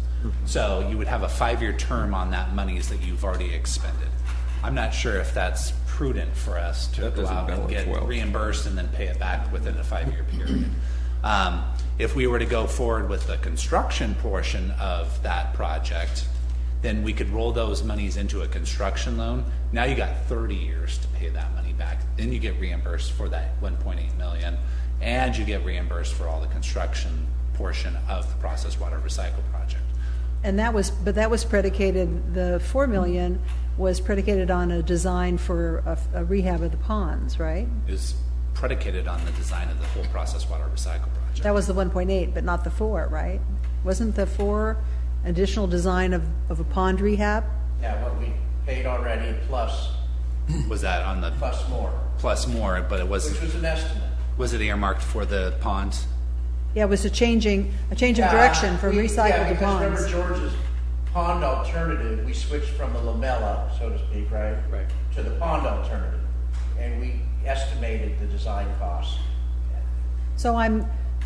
S6: So you would have a 5-year term on that monies that you've already expended. I'm not sure if that's prudent for us to
S1: That
S6: go
S1: doesn't
S6: out and
S1: balance
S6: get
S1: well.
S6: reimbursed and then pay it back within a 5-year period. If we were to go forward with the construction portion of that project, then we could roll those monies into a construction loan. Now you got 30 years to pay that money back. Then you get reimbursed for that 1.8 million, and you get reimbursed for all the construction portion of the processed water recycle project.
S5: And that was predicated, the 4 million was predicated on a design for a rehab of the ponds, right?
S6: It was predicated on the design of the whole processed water recycle project.
S5: That was the 1.8, but not the 4, right? Wasn't the 4 additional design of a pond rehab?
S11: Yeah, what we paid already plus
S6: Was that on the
S11: more,
S6: plus more, but it was
S11: which was an estimate.
S6: was it earmarked for the ponds?
S5: Yeah, it was a change of direction from recycle to
S11: because
S5: ponds.
S11: remember George's pond alternative, we switched from the lamella, so to speak, right?
S6: Right.
S11: To the pond alternative, and we estimated the design cost.
S5: So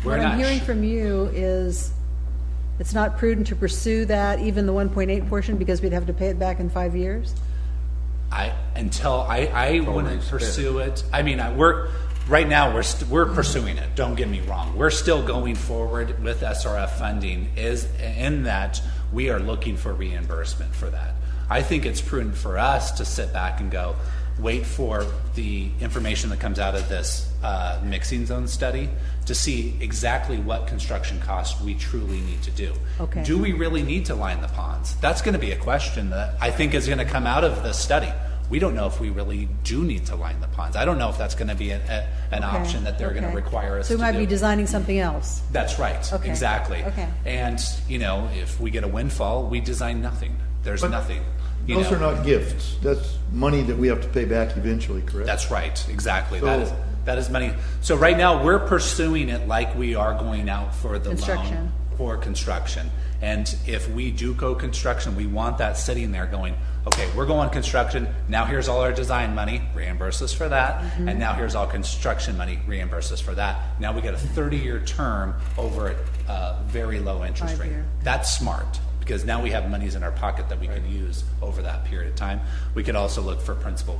S5: what I'm hearing from you is it's not prudent to pursue that, even the 1.8 portion, because we'd have to pay it back in 5 years?
S6: I wouldn't pursue it. I mean, right now we're pursuing it. Don't get me wrong. We're still going forward with SRF funding. Is in that we are looking for reimbursement for that. I think it's prudent for us to sit back and go, wait for the information that comes out of this mixing zone study to see exactly what construction costs we truly need to do.
S5: Okay.
S6: Do we really need to line the ponds? That's going to be a question that I think is going to come out of this study. We don't know if we really do need to line the ponds. I don't know if that's going to be an option that they're going to require us to
S5: So
S6: do.
S5: we might be designing something else.
S6: That's right.
S5: Okay.
S6: Exactly.
S5: Okay.
S6: And, if we get a windfall, we design nothing. There's nothing.
S3: Those are not gifts. That's money that we have to pay back eventually, correct?
S6: That's right. Exactly.
S3: So-
S6: that is money. So right now we're pursuing it like we are going out for the
S5: Construction.
S6: loan for construction. And if we do go construction, we want that sitting there going, okay, we're going construction. Now here's all our design money, reimburse us for that. And now here's all construction money, reimburse us for that. Now we get a 30-year term over a very low interest rate.
S5: 5-year.
S6: That's smart, because now we have monies in our pocket that we can use over that period of time. We could also look for principal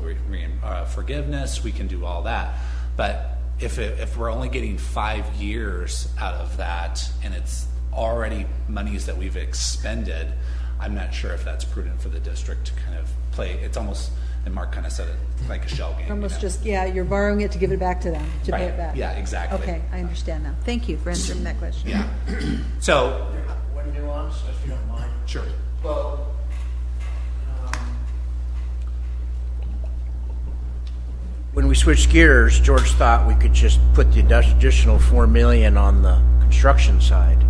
S6: forgiveness. We can do all that. But if we're only getting 5 years out of that, and it's already monies that we've expended, I'm not sure if that's prudent for the district to kind of play. It's almost, and Mark kind of said it, like a shell game.
S5: Almost just, you're borrowing it to give it back to them, to pay it
S6: Right.
S5: back.
S6: Yeah, exactly.
S5: Okay, I understand now. Thank you for answering that question.
S6: Yeah. So,
S11: One nuance, if you don't mind.
S6: sure.
S11: Well, when we switched gears, George thought we could just put the additional 4 million on the construction side.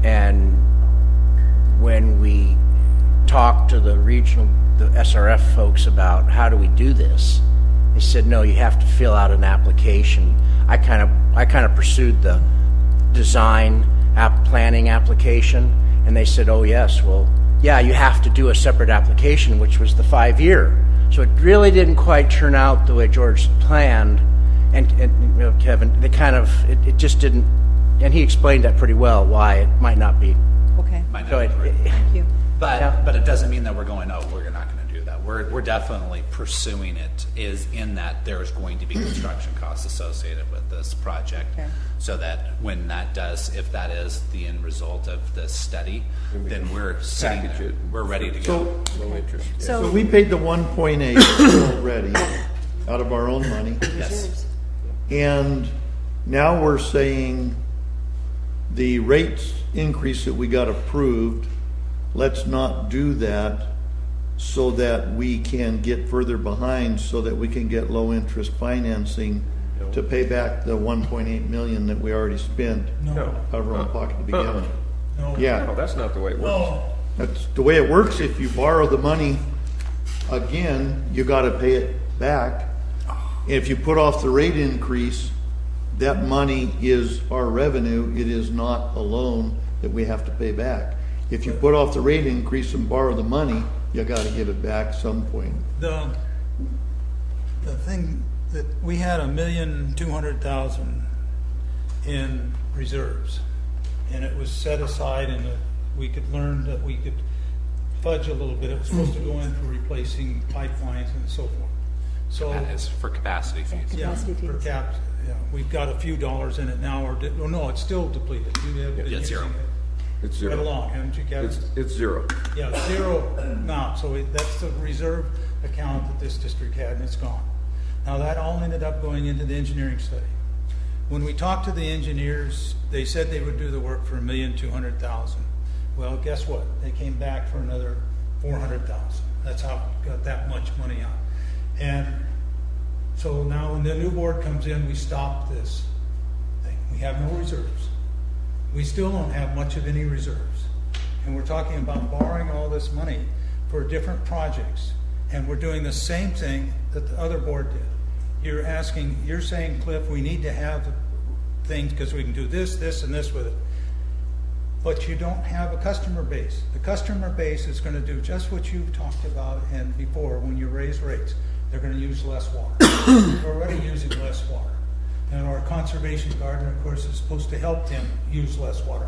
S11: And when we talked to the SRF folks about how do we do this, they said, no, you have to fill out an application. I kind of pursued the design planning application, and they said, oh yes, well, yeah, you have to do a separate application, which was the 5-year. So it really didn't quite turn out the way George planned, and Kevin, it just didn't, and he explained that pretty well, why it might not be.
S5: Okay,
S6: Might not
S11: So
S6: be prudent.
S5: thank you.
S6: But it doesn't mean that we're going, oh, we're not going to do that. We're definitely pursuing it, is in that there's going to be construction costs associated with this project.
S5: Okay.
S6: So that when that does, if that is the end result of this study, then we're sitting
S1: Package
S6: there.
S1: it.
S6: We're ready to go.
S3: So,
S1: Low interest.
S3: so we paid the 1.8 already out of our own money.
S6: Yes.
S3: And now we're saying the rates increase that we got approved, let's not do that so that we can get further behind, so that we can get low-interest financing to pay back the 1.8 million that we already spent out of our own pocket to begin with.
S2: No.
S3: Yeah.
S1: No, that's not the way it works.
S2: No,
S3: That's the way it works. If you borrow the money again, you got to pay it back. If you put off the rate increase, that money is our revenue. It is not a loan that we have to pay back. If you put off the rate increase and borrow the money, you got to give it back some point.
S2: the thing that we had $1,200,000 in reserves, and it was set aside, and we could learn that we could fudge a little bit. It was supposed to go in for replacing pipelines and so forth. So
S6: That is for capacity fees.
S2: yeah,
S5: Capacity
S2: per
S5: fees.
S2: cap, yeah, we've got a few dollars in it now, or no, it's still depleted. You have been
S6: Yeah, it's
S2: using
S6: zero.
S2: it
S1: It's
S2: right
S1: zero.
S2: along, haven't you, Kevin?
S1: It's zero.
S2: Yeah, zero now, so that's the reserve account that this district had, and it's gone. Now, that all ended up going into the engineering study. When we talked to the engineers, they said they would do the work for $1,200,000. Well, guess what? They came back for another $400,000. That's how we got that much money out. And so now when the new board comes in, we stop this thing. We have no reserves. We still don't have much of any reserves. And we're talking about borrowing all this money for different projects. And we're doing the same thing that the other board did. You're saying, Cliff, we need to have things because we can do this, this, and this with it. But you don't have a customer base. The customer base is going to do just what you've talked about and before when you raise rates. They're going to use less water. They're already using less water. And our conservation gardener, of course, is supposed to help them use less water.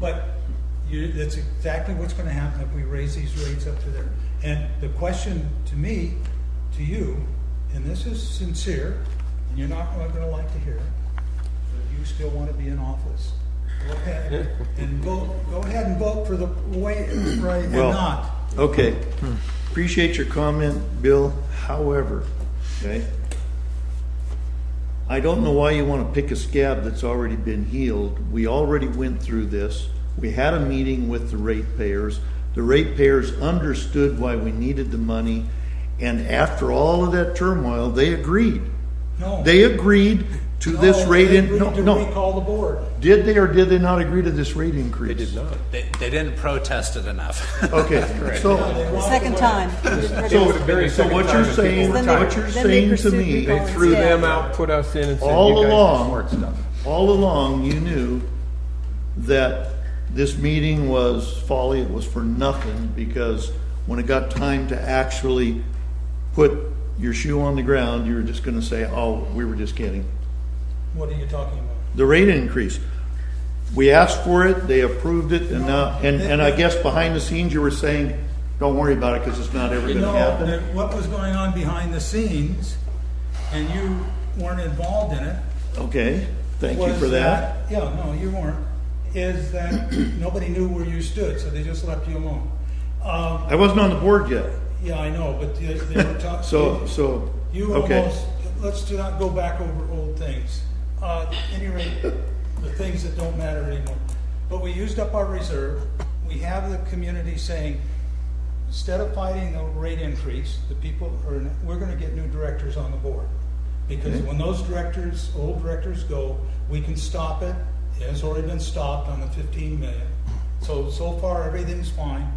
S2: But that's exactly what's going to happen if we raise these rates up to there. And the question to me, to you, and this is sincere, and you're not going to like to hear it, but you still want to be in office. Go ahead and vote. Go ahead and vote for the way it's right and not.
S3: Okay. Appreciate your comment, Bill. However, okay, I don't know why you want to pick a scab that's already been healed. We already went through this. We had a meeting with the ratepayers. The ratepayers understood why we needed the money, and after all of that turmoil, they agreed.
S2: No.
S3: They agreed to this rate
S2: They
S3: in.
S2: agreed to
S3: No.
S2: recall the board.
S3: Did they or did they not agree to this rate increase?
S1: They did not.
S6: They didn't protest it enough.
S3: Okay, so
S5: The second time.
S3: So what you're saying,
S5: Then
S3: what you're
S5: then they
S3: saying to
S5: pursued
S3: me,
S5: recall
S1: They threw
S5: instead.
S1: them out, put us in, and said,
S3: all
S1: you guys
S3: along,
S1: do smart stuff.
S3: all along, you knew that this meeting was folly. It was for nothing, because when it got time to actually put your shoe on the ground, you were just going to say, "Oh, we were just kidding."
S2: What are you talking about?
S3: The rate increase. We asked for it, they approved it, and now, and I guess behind the scenes you were saying, "Don't worry about it because it's not ever going to happen."
S2: that what was going on behind the scenes, and you weren't involved in it.
S3: Okay, thank you
S2: was
S3: for that.
S2: Yeah, no, you weren't. Is that nobody knew where you stood, so they just left you alone.
S3: I wasn't on the board yet,
S2: Yeah, I know, but they were talking.
S3: so
S2: You
S3: okay.
S2: almost, let's not go back over old things. At any rate, the things that don't matter anymore. But we used up our reserve. We have the community saying, instead of fighting the rate increase, we're going to get new directors on the board. Because when those directors, old directors go, we can stop it. It has already been stopped on the 15 million. So far everything's fine.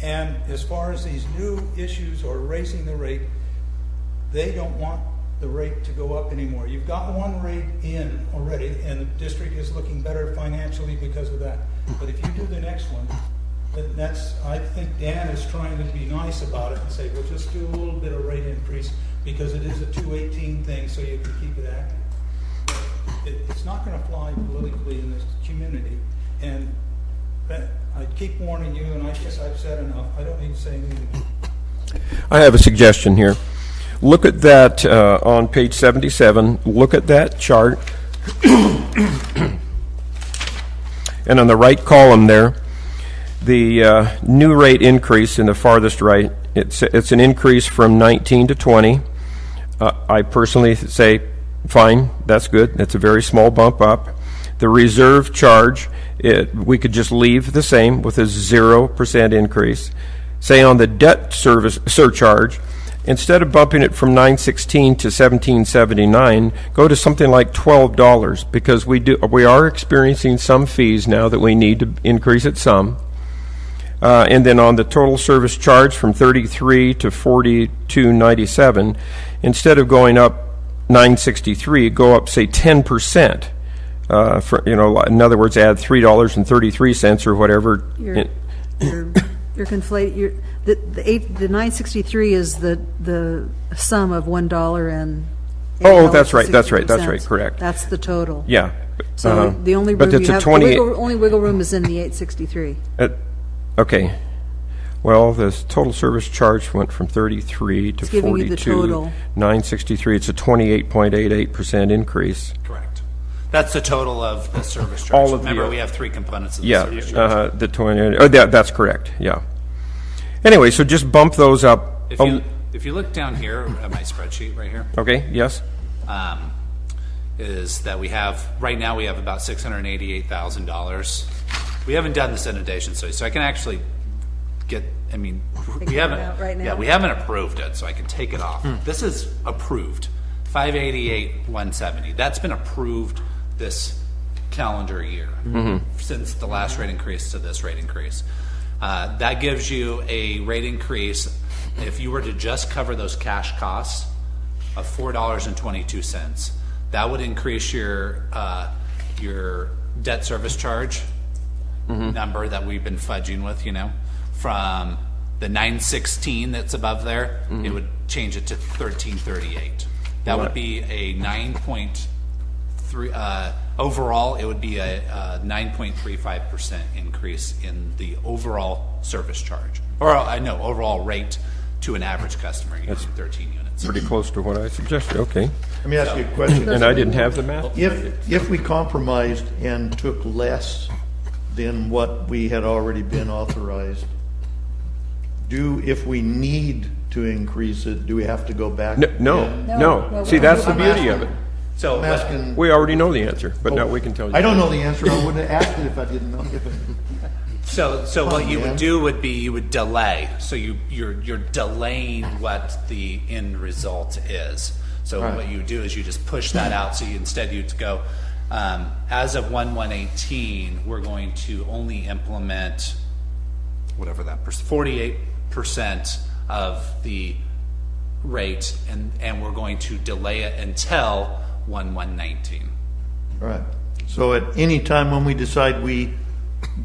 S2: And as far as these new issues or raising the rate, they don't want the rate to go up anymore. You've got one rate in already, and the district is looking better financially because of that. But if you do the next one, then I think Dan is trying to be nice about it and say, we'll just do a little bit of rate increase because it is a 218 thing, so you can keep it active. It's not going to fly politically in this community, and I keep warning you, and I guess I've said enough. I don't need to say anything more.
S1: I have a suggestion here. Look at that on page 77. Look at that chart. And on the right column there, the new rate increase in the farthest right, it's an increase from 19 to 20. I personally say, fine, that's good. That's a very small bump up. The reserve charge, we could just leave the same with a 0% increase. say on the debt service surcharge, instead of bumping it from $9.16 to $17.79, go to something like $12, because we are experiencing some fees now that we need to increase it some. And then on the total service charge from $33 to $42.97, instead of going up $9.63, go up say 10%. In other words, add $3.33 or whatever.
S5: You're conflating. The 963 is the sum of $1 and.
S1: Oh, that's right. Correct.
S5: That's the total.
S1: Yeah.
S5: So the only
S1: but
S5: room
S1: it's
S5: you
S1: a
S5: have,
S1: 28
S5: only wiggle room is in the 863.
S1: Okay. Well, the total service charge went from 33 to
S5: It's giving you the
S1: 42.
S5: total.
S1: 963. It's a 28.88% increase.
S6: Correct. That's the total of the service charge.
S1: All of
S6: Remember,
S1: the,
S6: we have three components of the
S1: yeah,
S6: service charge.
S1: the 20. Oh, that's correct. Yeah. Anyway, so just bump those up.
S6: If you look down here at my spreadsheet right here,
S1: Okay. Yes.
S6: is that we have right now we have about $688,000. We haven't done this inundation study, so I can actually get. I mean, we haven't.
S5: Out right now?
S6: Yeah, we haven't approved it, so I can take it off. This is approved. 588,170. That's been approved this calendar year since the last rate increase to this rate increase. That gives you a rate increase if you were to just cover those cash costs of $4.22. That would increase your debt service charge number that we've been fudging with, from the 916 that's above there, it would change it to 1338. That would be a 9.3 overall. It would be a 9.35% increase in the overall service charge, or overall rate to an average customer using 13 units.
S1: Pretty close to what I suggested. Okay.
S3: Let me ask you a question.
S1: And I didn't have the math.
S3: If we compromised and took less than what we had already been authorized, if we need to increase it, do we have to go back?
S1: No.
S5: No.
S1: See, that's the beauty of it.
S6: So
S3: I'm asking.
S1: We already know the answer, but now we can tell you.
S3: I don't know the answer. I wouldn't have asked it if I didn't know.
S6: So what you would do would be you would delay. So you're delaying what the end result is. So what you do is you just push that out. So you'd go, as of 1/1/18, we're going to only implement whatever that 48% of the rate, and we're going to delay it until 1/1/19.
S3: Right. So at any time when we decide we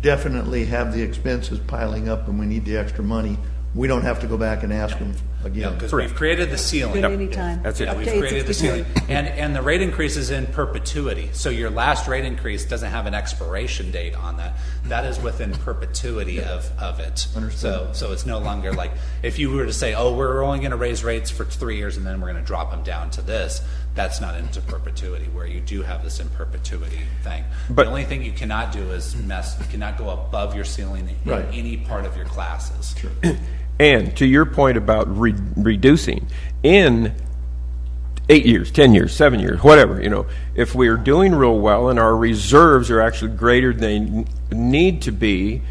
S3: definitely have the expenses piling up and we need the extra money, we don't have to go back and ask them again.
S6: Because we've created the ceiling.
S5: At any time.
S1: That's it.
S6: Yeah,
S5: Up
S6: we've
S5: to
S6: created the
S5: 863.
S6: ceiling. And the rate increase is in perpetuity. So your last rate increase doesn't have an expiration date on that. That is within perpetuity of it.
S3: Understood.
S6: So it's no longer like, if you were to say, oh, we're only going to raise rates for 3 years and then we're going to drop them down to this, that's not into perpetuity, where you do have this in perpetuity thing.
S1: But-
S6: the only thing you cannot do is you cannot go above your ceiling in
S3: Right.
S6: any part of your classes. Sure.
S1: And to your point about reducing, in 8 years, 10 years, 7 years, whatever, if we're doing real well and our reserves are actually greater than they need to be,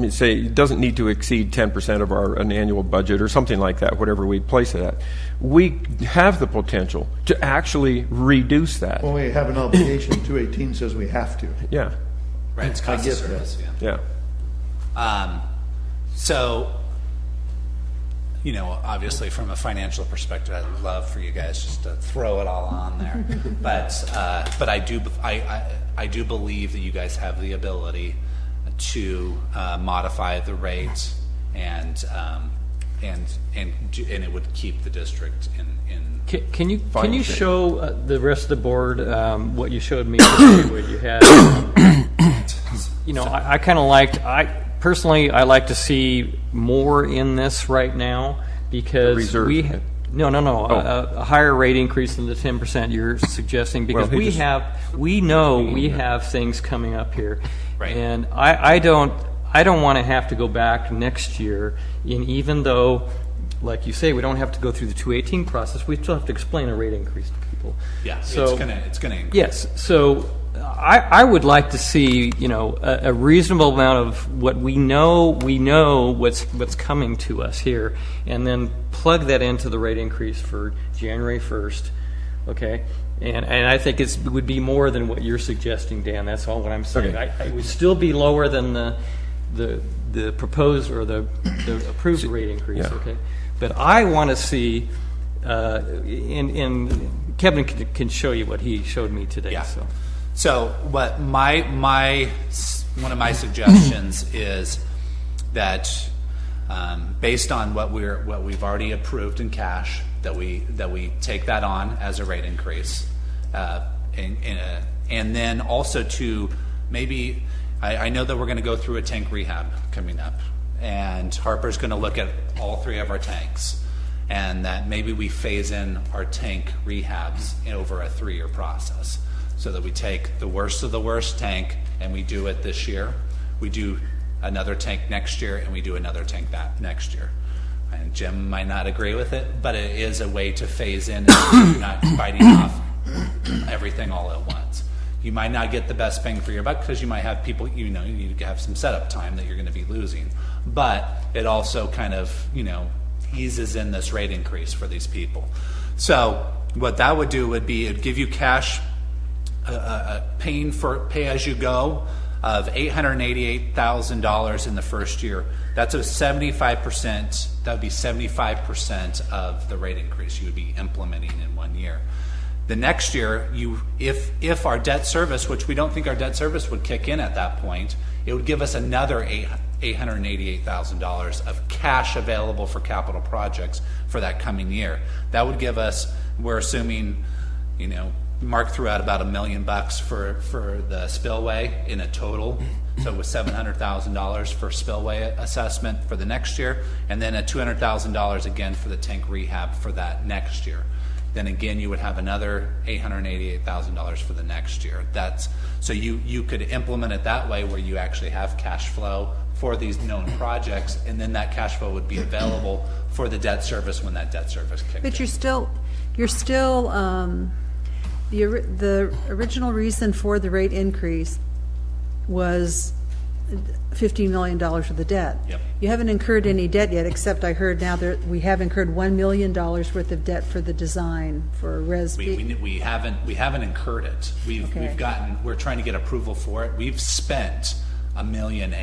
S1: say it doesn't need to exceed 10% of an annual budget or something like that, whatever we place it at, we have the potential to actually reduce that.
S3: When we have an obligation, 218 says we have to.
S1: Yeah.
S6: Right, it's cost of
S3: get that.
S6: service.
S1: Yeah.
S6: So, obviously from a financial perspective, I'd love for you guys just to throw it all on there. but I do believe that you guys have the ability to modify the rate and it would keep the district in
S12: Can you
S1: shape.
S12: show the rest of the board what you showed me today, what you had? I kind of personally I like to see more in this right now, because
S1: reserve.
S12: a higher rate increase than the 10% you're suggesting, because we have things coming up here,
S6: Right.
S12: and I don't want to have to go back next year, and even though, like you say, we don't have to go through the 218 process, we still have to explain a rate increase to people.
S6: Yeah,
S12: So-
S6: it's gonna increase.
S12: Yes. So I would like to see, a reasonable amount of what we know what's coming to us here, and then plug that into the rate increase for January 1st, okay? And I think it would be more than what you're suggesting, Dan. That's all what I'm saying.
S1: Okay.
S12: I would still be lower than the proposed or the approved rate increase,
S1: Yeah.
S12: okay? But I want to see, in Kevin can show you what he showed me today.
S6: Yeah.
S12: So
S6: what my one of my suggestions is that based on what we've already approved in cash, that we take that on as a rate increase, and then also to maybe I know that we're going to go through a tank rehab coming up, and Harper's going to look at all 3 of our tanks, and that maybe we phase in our tank rehabs over a 3-year process, so that we take the worst of the worst tank and we do it this year, we do another tank next year, and we do another tank that next year. And Jim might not agree with it, but it is a way to phase in and you're not biting off everything all at once. You might not get the best bang for your buck because you might have people, you need to have some setup time that you're going to be losing. But it also kind of, eases in this rate increase for these people. So what that would do would be it'd give you cash, pay as you go of $888,000 in the first year. That's a 75%. That would be 75% of the rate increase you would be implementing in 1 year. The next year, if our debt service, which we don't think our debt service would kick in at that point, it would give us another $888,000 of cash available for capital projects for that coming year. That would give us, we're assuming, Mark threw out about $1 million for the spillway in a total. So it was $700,000 for spillway assessment for the next year, and then a $200,000 again for the tank rehab for that next year. Then again, you would have another $888,000 for the next year. So you could implement it that way, where you actually have cash flow for these known projects, and then that cash flow would be available for the debt service when that debt service kicked in.
S5: But you're still the original reason for the rate increase was $15 million for the debt.
S6: Yep.
S5: You haven't incurred any debt yet, except I heard now that we have incurred $1 million worth of debt for the design for RESB.
S6: We haven't incurred it. We're trying to get approval for it. We've spent $1.8 million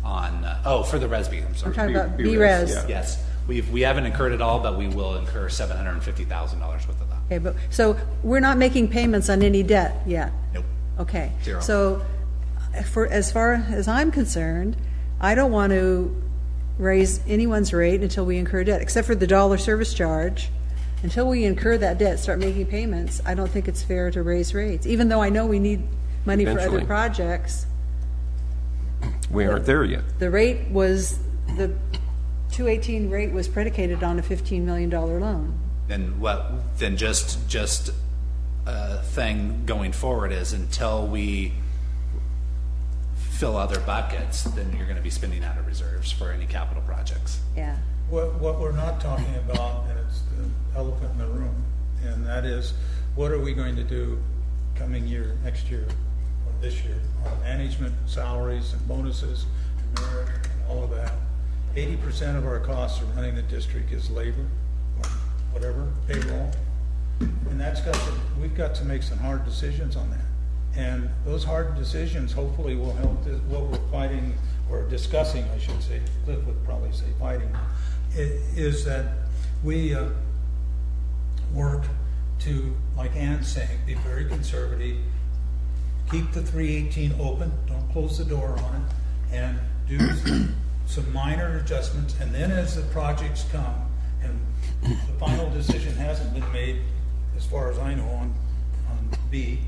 S6: on for the RESB. I'm sorry.
S5: I'm talking about BRES.
S1: Yeah.
S6: Yes, we haven't incurred it all, but we will incur $750,000 worth of that.
S5: Okay, but so we're not making payments on any debt yet.
S6: Nope.
S5: Okay.
S6: Zero.
S5: So, as far as I'm concerned, I don't want to raise anyone's rate until we incur debt, except for the dollar service charge. Until we incur that debt, start making payments, I don't think it's fair to raise rates, even though I know we need money for
S1: Eventually.
S5: other projects.
S1: We aren't there yet.
S5: The rate was, the 218 rate was predicated on a $15 million loan.
S6: Then just a thing going forward is until we fill other buckets, then you're going to be spending out of reserves for any capital projects.
S5: Yeah.
S2: What we're not talking about, and it's the elephant in the room, and that is, what are we going to do coming year, next year, or this year, on management, salaries, and bonuses, and merit, and all of that. 80% of our costs of running the district is labor, or whatever, payroll, and we've got to make some hard decisions on that. And those hard decisions hopefully will help what we're fighting, or discussing, I should say, Cliff would probably say fighting, is that we work to, like Ann's saying, be very conservative, keep the 318 open, don't close the door on it, and do some minor adjustments, and then as the projects come, and the final decision hasn't been made, as far as I know, on B,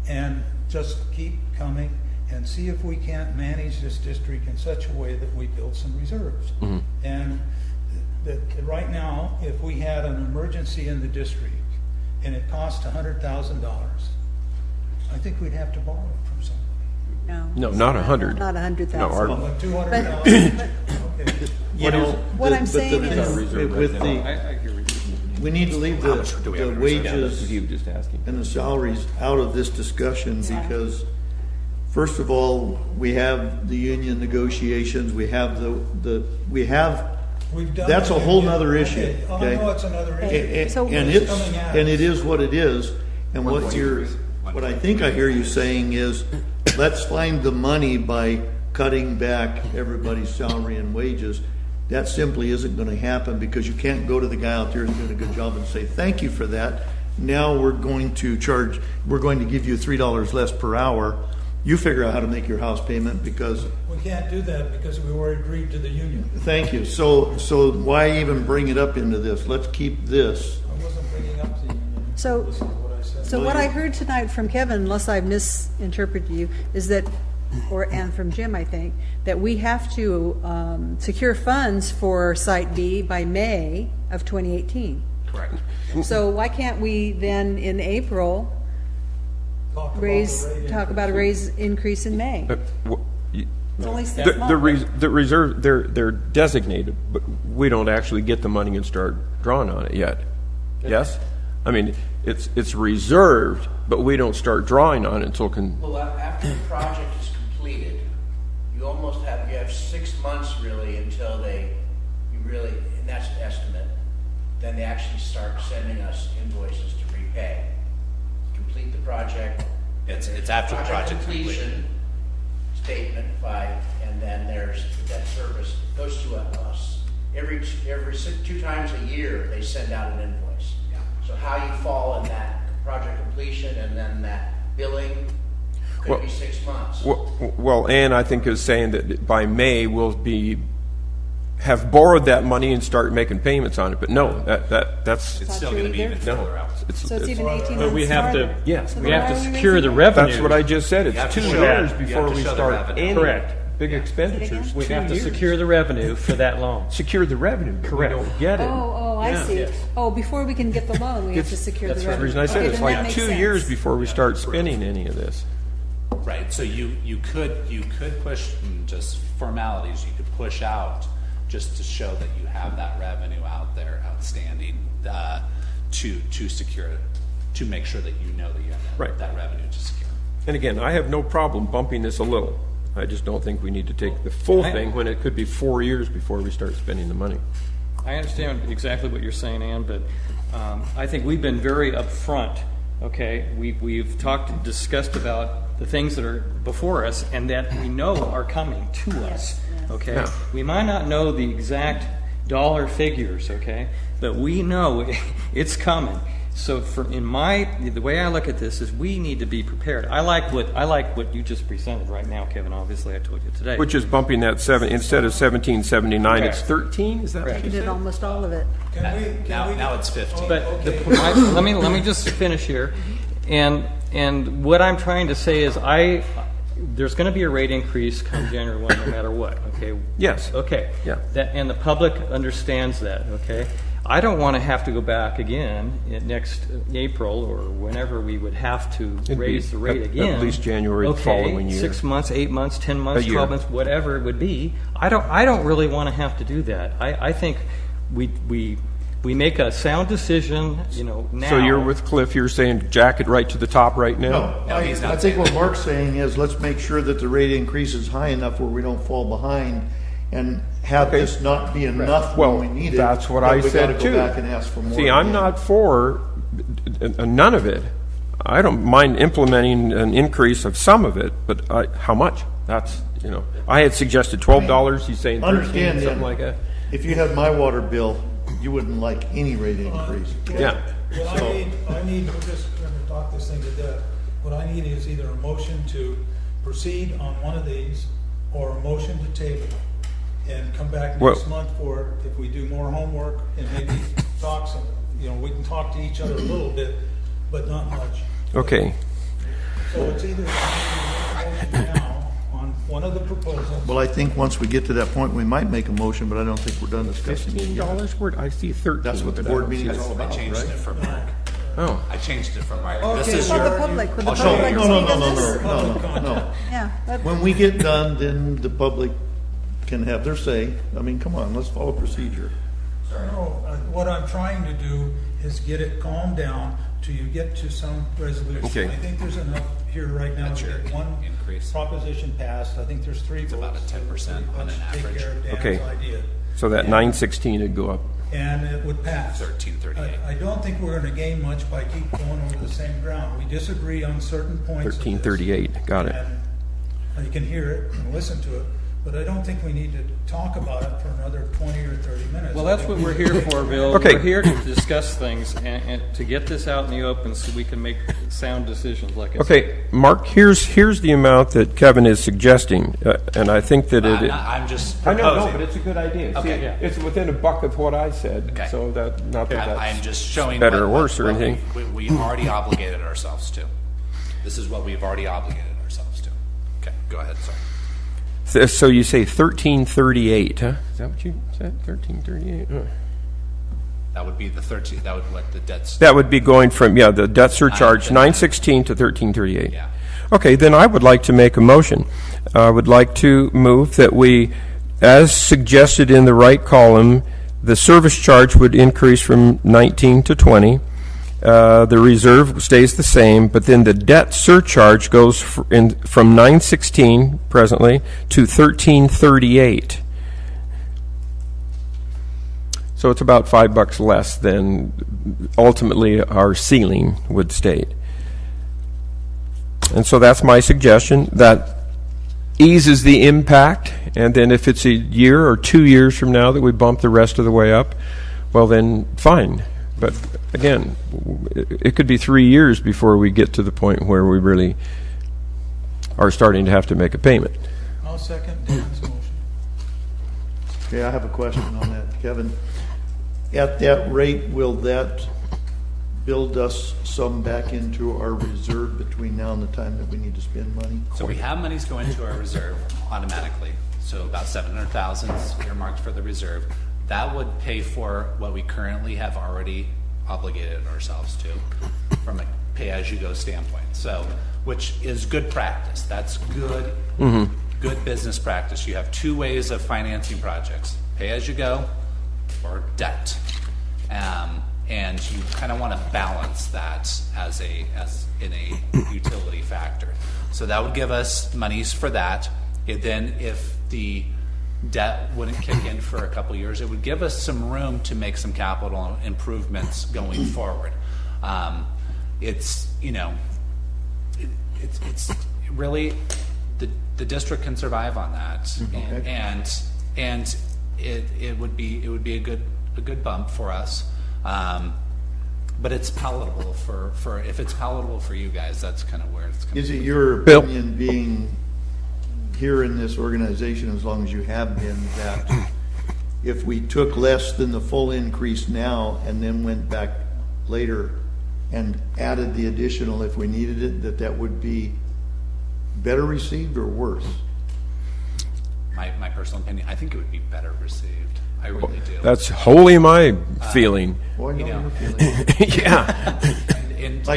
S2: and just keep coming and see if we can't manage this district in such a way that we build some reserves. Mm-hmm. And that right now, if we had an emergency in the district and it cost $100,000, I think we'd have to borrow it from somebody.
S5: No,
S1: not 100.
S5: Not 100,000.
S1: No, our-
S2: But $200,000. Okay.
S5: What I'm saying is,
S3: with the, we need to leave
S8: How much do we have
S3: the
S8: in reserve?
S3: wages
S1: You were just asking.
S3: and the salaries out of this discussion because, first of all, we have the union negotiations, we have
S2: We've done
S3: that's
S2: the
S3: a whole
S2: union.
S3: nother issue.
S2: Okay. I
S3: Okay?
S2: know it's another issue.
S3: And
S5: So-
S2: It's coming at
S3: and
S2: us.
S3: it is what it is. And what I think I hear you saying is, let's find the money by cutting back everybody's salary and wages. That simply isn't going to happen because you can't go to the guy out there who's doing a good job and say, thank you for that. Now we're going to give you $3 less per hour. You figure out how to make your house payment because,
S2: We can't do that because we already agreed to the union.
S3: thank you. So why even bring it up into this? Let's keep this.
S2: I wasn't bringing up the union.
S5: So-
S2: Listen to what I said.
S5: So what I heard tonight from Kevin, unless I misinterpreted you, is that, and from Jim, I think, that we have to secure funds for Site B by May of 2018.
S8: Correct.
S5: So why can't we then, in April,
S2: Talk about the rate
S5: talk about a raise increase in May? It's only 6 months.
S1: The reserve, they're designated, but we don't actually get the money and start drawing on it yet. Yes? I mean, it's reserved, but we don't start drawing on it until
S11: Well, after the project is completed, you have 6 months really until and that's an estimate, then they actually start sending us invoices to repay. Complete the project.
S6: It's after the project
S11: completion statement and then there's the debt service goes to us. Every 2 times a year, they send out an invoice.
S6: Yeah.
S11: So how you fall in that project completion and then that billing could be 6 months.
S1: Well, Ann, I think, is saying that by May we'll have borrowed that money and start making payments on it. But no, that's
S6: It's still
S5: true
S6: going to be
S5: either.
S6: even further out.
S5: So it's even 18 months
S12: But we have to,
S5: farther.
S1: Yes.
S5: So
S12: we
S5: then
S12: have
S5: why
S12: to
S5: are we
S12: secure
S5: raising
S12: the
S5: it?
S12: revenue.
S1: that's what I just said.
S6: You have
S1: It's
S6: to
S1: 2
S6: show-
S1: years
S6: you
S1: before
S6: have to
S1: we
S6: show the
S1: start
S6: revenue.
S1: any
S12: Correct.
S1: big expenditures.
S12: We
S1: 2
S12: have to
S1: years.
S12: secure the revenue for that loan.
S1: Secure the revenue. but
S12: Correct.
S1: We don't get it.
S5: I see.
S12: Yes.
S5: Oh, before we can get the loan, we have to secure the
S1: That's the
S5: revenue.
S1: reason I said
S5: Okay,
S1: it's
S5: then that
S1: like
S5: makes
S1: 2
S5: sense.
S1: years before we start spending any of this.
S6: Right, so you could push, just formalities, you could push out just to show that you have that revenue out there outstanding to secure it, to make sure that you know that you have
S1: Right.
S6: that revenue to secure.
S1: And again, I have no problem bumping this a little. I just don't think we need to take the full thing when it could be 4 years before we start spending the money.
S12: I understand exactly what you're saying, Ann, but I think we've been very upfront, okay? We've discussed about the things that are before us and that we know are coming to us, okay?
S1: Yeah.
S12: We might not know the exact dollar figures, okay? But we know it's coming. So the way I look at this is we need to be prepared. I like what you just presented right now, Kevin. Obviously, I told you today.
S1: Which is bumping that instead of 1779, it's
S12: Correct.
S1: 13. Is that what
S12: Correct.
S1: you
S5: We did
S1: said?
S5: almost all of it.
S6: Now it's 15.
S12: But
S2: Okay.
S12: let me just finish here, and what I'm trying to say is there's going to be a rate increase come January 1, no matter what. Okay.
S1: Yes.
S12: Okay.
S1: Yeah.
S12: And the public understands that. Okay. I don't want to have to go back again next April or whenever we would have to
S1: It'd
S12: raise
S1: be
S12: the rate
S1: at
S12: again.
S1: least January the following year.
S12: 6 months, 8 months, 10 months,
S1: A year.
S12: 12 months, whatever it would be. I don't really want to have to do that. I think we make a sound decision, now.
S1: So you're with Cliff, you're saying jack it right to the top right now?
S3: No,
S6: No, he's not
S3: I think
S6: saying
S3: what
S6: that.
S3: Mark's saying is let's make sure that the rate increase is high enough where we don't fall behind and have
S1: Okay.
S3: this not be enough
S1: Well,
S3: when we need it.
S1: that's what
S3: but
S1: I
S3: we
S1: said
S3: gotta
S1: too.
S3: go back and ask for more.
S1: See, I'm
S3: again.
S1: not for none of it. I don't mind implementing an increase of some of it, but how much? That's, I had suggested $12, he's saying 13,
S3: Understand,
S1: something
S3: then,
S1: like that.
S3: if you had my water bill, you wouldn't like any rate increase.
S1: Yeah.
S2: What I need, we're just going to talk this thing to death. What I need is either a motion to proceed on one of these or a motion to table and come back
S1: Well-
S2: next month for it if we do more homework and maybe talk some, we can talk to each other a little bit, but not much.
S1: Okay.
S2: So it's either make a motion now on one of the proposals.
S3: Well, I think once we get to that point, we might make a motion, but I don't think we're done discussing it yet.
S1: $15 word? I see 13.
S3: That's what the
S1: but I
S3: board
S1: don't
S3: meeting
S1: see-
S3: is all
S6: I
S3: about,
S6: changed
S3: right?
S6: it from Mark.
S1: Oh.
S6: I changed it from Mark.
S2: Okay.
S6: This is
S5: What about
S6: your.
S5: the public? Would the
S6: I'll show you.
S5: public
S3: No,
S5: speak
S3: no,
S5: on
S3: no,
S5: this?
S3: no.
S5: Yeah.
S3: When we get done, then the public can have their say. I mean, come on, let's follow procedure.
S2: No, what I'm trying to do is get it calmed down till you get to some resolution.
S1: Okay.
S2: I think there's enough here right now
S6: That's
S2: to
S6: your
S2: get one
S6: increase.
S2: proposition passed. I think there's 3 votes.
S6: about a 10% on an
S2: Let's
S6: average.
S2: Take care of Dan's
S1: Okay.
S2: idea.
S1: So that
S2: And-
S1: 916 would go up.
S2: And it would pass.
S6: 1338.
S2: I don't think we're going to gain much by keep going over the same ground. We disagree on certain points of this.
S1: 1338, got it.
S2: And you can hear it and listen to it, but I don't think we need to talk about it for another 20 or 30 minutes.
S12: Well, that's what we're here for, Bill.
S1: Okay.
S12: We're here to discuss things and to get this out in the open so we can make sound decisions like I said.
S1: Okay, Mark, here's the amount that Kevin is suggesting, and I think that it.
S6: I'm just
S1: I
S6: proposing.
S1: know, no, but it's a good idea.
S6: Okay.
S1: See,
S6: Yeah.
S1: it's within a buck of what I said,
S6: Okay.
S1: so that not that that's
S6: I'm just showing
S1: better or
S6: what-
S1: worse or
S6: what
S1: anything.
S6: we already obligated ourselves to. This is what we've already obligated ourselves to. Okay, go ahead. Sorry.
S1: So you say 1338, huh? Is that what you said? 1338.
S6: That would be the 13. That would what the debts.
S1: That would be going from the debt surcharge
S6: 9
S1: 916 to 1338.
S6: Yeah.
S1: Okay, then I would like to make a motion. I would like to move that we, as suggested in the right column, the service charge would increase from 19 to 20. The reserve stays the same, but then the debt surcharge goes from 916 presently to 1338. So it's about $5 less than ultimately our ceiling would state. And so that's my suggestion. That eases the impact, and then if it's a year or 2 years from now that we bump the rest of the way up, well then, fine. But again, it could be 3 years before we get to the point where we really are starting to have to make a payment.
S2: I'll second Dan's motion.
S3: Okay, I have a question on that, Kevin. At that rate, will that build us some back into our reserve between now and the time that we need to spend money?
S6: So we have monies going to our reserve automatically. So about 700,000 is earmarked for the reserve. That would pay for what we currently have already obligated ourselves to from a pay-as-you-go standpoint. So, which is good practice. That's good, good business practice. You have 2 ways of financing projects: pay-as-you-go or debt. And you kind of want to balance that as in a utility factor. So that would give us monies for that. Then if the debt wouldn't kick in for a couple years, it would give us some room to make some capital improvements going forward. It's really the district can survive on that, and it would be a good bump for us. But it's palatable for if it's palatable for you guys, that's kind of where it's coming.
S3: Is it your
S1: Bill?
S3: opinion, being here in this organization as long as you have been, that if we took less than the full increase now and then went back later and added the additional if we needed it, that would be better received or worse?
S6: My personal opinion, I think it would be better received. I really do.
S1: That's wholly my feeling.
S3: Boy, I know
S6: You know.
S3: your feeling.
S1: Yeah.
S6: And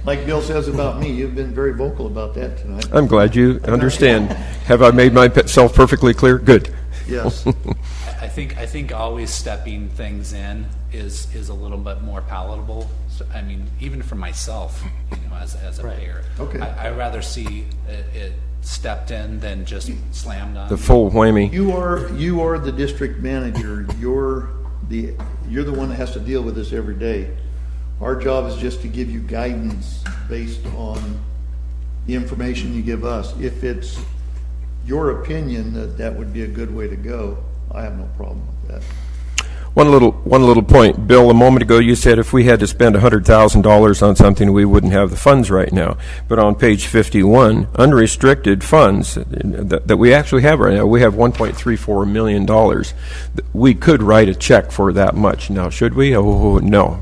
S3: Like Bill says about me, you've been very vocal about that tonight.
S1: I'm glad you understand. Have I made myself perfectly clear? Good.
S3: Yes.
S6: I think always stepping things in is a little bit more palatable. So, I mean, even for myself, as a payer,
S3: Okay.
S6: I'd rather see it stepped in than just slammed on.
S1: The full whammy.
S3: You are the district manager. You're the one that has to deal with this every day. Our job is just to give you guidance based on the information you give us. If it's your opinion that would be a good way to go, I have no problem with that.
S1: One little point, Bill. A moment ago, you said if we had to spend $100,000 on something, we wouldn't have the funds right now. But on page 51, unrestricted funds that we actually have right now, we have $1.34 million. We could write a check for that much. Now, should we? Oh, no.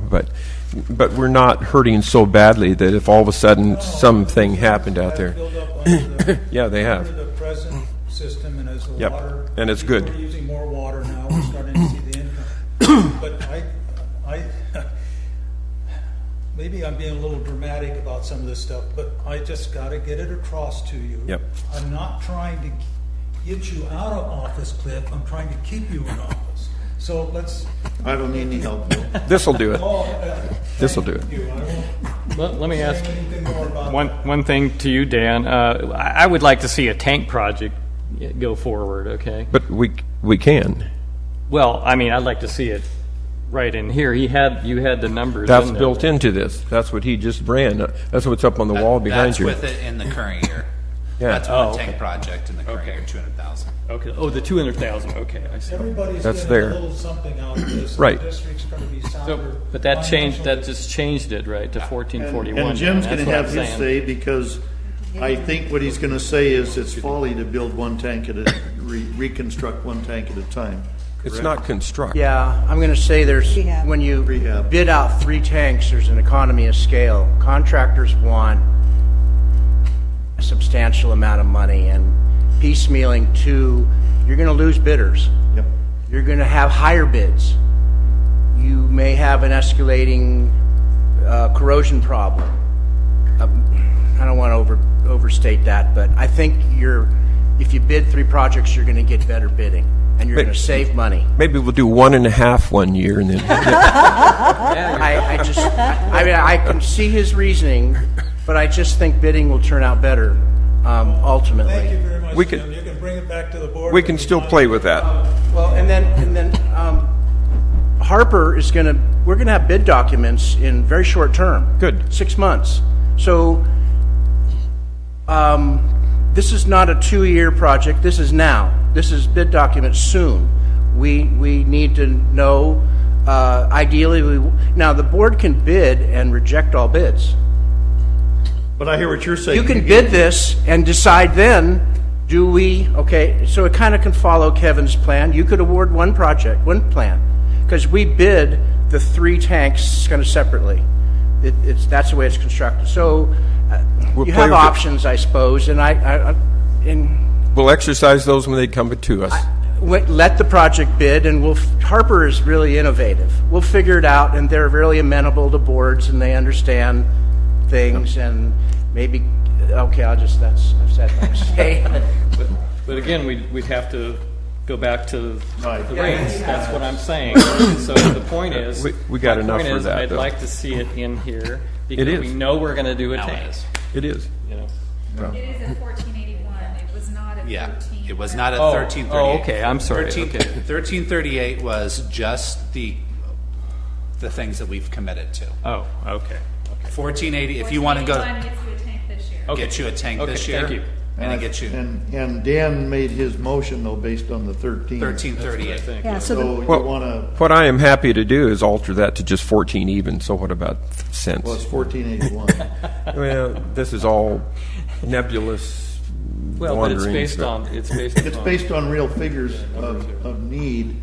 S1: But we're not hurting so badly that if all of a sudden something happened out there.
S2: Build up under
S1: Yeah, they have.
S2: Under the present system, and as the
S1: Yep,
S2: water.
S1: and it's good.
S2: We're using more water now, we're starting to see the income. But I maybe I'm being a little dramatic about some of this stuff, but I just gotta get it across to you.
S1: Yep.
S2: I'm not trying to get you out of office, Cliff, I'm trying to keep you in office. So let's.
S3: I don't need any help, Bill.
S1: This'll do it. This'll do it.
S2: Thank you. I won't
S12: Let me ask
S2: say anything more about
S12: one thing to you, Dan. I would like to see a tank project go forward, okay?
S1: But we can.
S12: Well, I mean, I'd like to see it right in here. You had the numbers
S1: That's
S12: in there.
S1: built into this. That's what he just ran. That's what's up on the wall behind
S8: That's
S1: you.
S8: with it in the current year.
S1: Yeah.
S8: That's
S12: Oh,
S8: one tank
S12: okay.
S8: project in the current
S12: Okay.
S8: year, 200,000.
S12: Okay. Oh, the 200,000. Okay, I see.
S2: Everybody's
S1: That's
S2: getting
S1: there.
S2: a little something out of this.
S1: Right.
S2: The district's going to be sounder.
S12: So, but that changed. That just changed it, right, to 1441.
S3: And Jim's
S12: That's
S3: going to
S12: what I'm
S3: have his
S12: saying.
S3: say, because I think what he's going to say is it's folly to build one tank at a, reconstruct one tank at a time.
S1: It's not construct.
S11: Yeah, I'm going to say there's,
S5: Rehab.
S11: when you
S3: Rehab.
S11: bid out 3 tanks, there's an economy of scale. Contractors want a substantial amount of money, and piecemealing 2, you're going to lose bidders.
S3: Yep.
S11: You're going to have higher bids. You may have an escalating corrosion problem. I don't want to overstate that, but I think if you bid 3 projects, you're going to get better bidding, and you're
S1: But-
S11: going to save money.
S1: Maybe we'll do 1.5 one year and then.
S11: I can see his reasoning, but I just think bidding will turn out better ultimately.
S2: Thank you very much,
S1: We
S2: Jim.
S1: can-
S2: You can bring it back to the board.
S1: We can still play with that.
S11: Well, and then Harper is going to. We're going to have bid documents in very short term.
S1: Good.
S11: 6 months. So this is not a 2-year project. This is now. This is bid documents soon. We need to know. Ideally, now the board can bid and reject all bids.
S3: But I hear what you're saying.
S11: You can bid this and decide then, do we, okay, so it kind of can follow Kevin's plan. You could award one project, one plan, because we bid the 3 tanks kind of separately. That's the way it's constructed. So
S1: We'll
S11: you
S1: play
S11: have
S1: with it.
S11: options, I suppose, and
S1: We'll exercise those when they come to us.
S11: let the project bid, and Harper is really innovative. We'll figure it out, and they're really amenable to boards, and they understand things, and maybe, okay, I've said what I'm saying.
S12: But again, we'd have to go back to
S3: Right.
S12: the rates. That's what I'm saying. So the point is,
S1: We got
S12: my
S1: enough
S12: point
S1: for
S12: is,
S1: that,
S12: I'd
S1: though.
S12: like to see it in here because
S1: is.
S12: we know we're going to do a
S8: Now
S12: tank.
S8: it is.
S1: It is.
S12: You know.
S4: It is at 1481. It was not at 13.
S8: Yeah, it was not at
S12: Oh,
S8: 1338.
S12: oh, okay, I'm sorry, okay.
S8: 1338 was just the things that we've committed to.
S12: Oh, okay.
S8: 1480, if you want to go,
S4: 1481 gets you a tank this year.
S12: Okay.
S8: get you a tank
S12: Okay,
S8: this year.
S12: thank you.
S8: And then get you
S3: And Dan made his motion, though, based on the 13.
S8: 1338.
S5: Yeah, so
S3: So you
S1: Well-
S3: want to,
S1: What I am happy to do is alter that to just 14 even. So what about cents?
S3: well, it's 1481.
S1: Well, this is all nebulous
S12: Well, but it's
S1: wandering
S12: based
S1: stuff.
S12: on, it's based
S3: It's
S12: on.
S3: based on real figures of need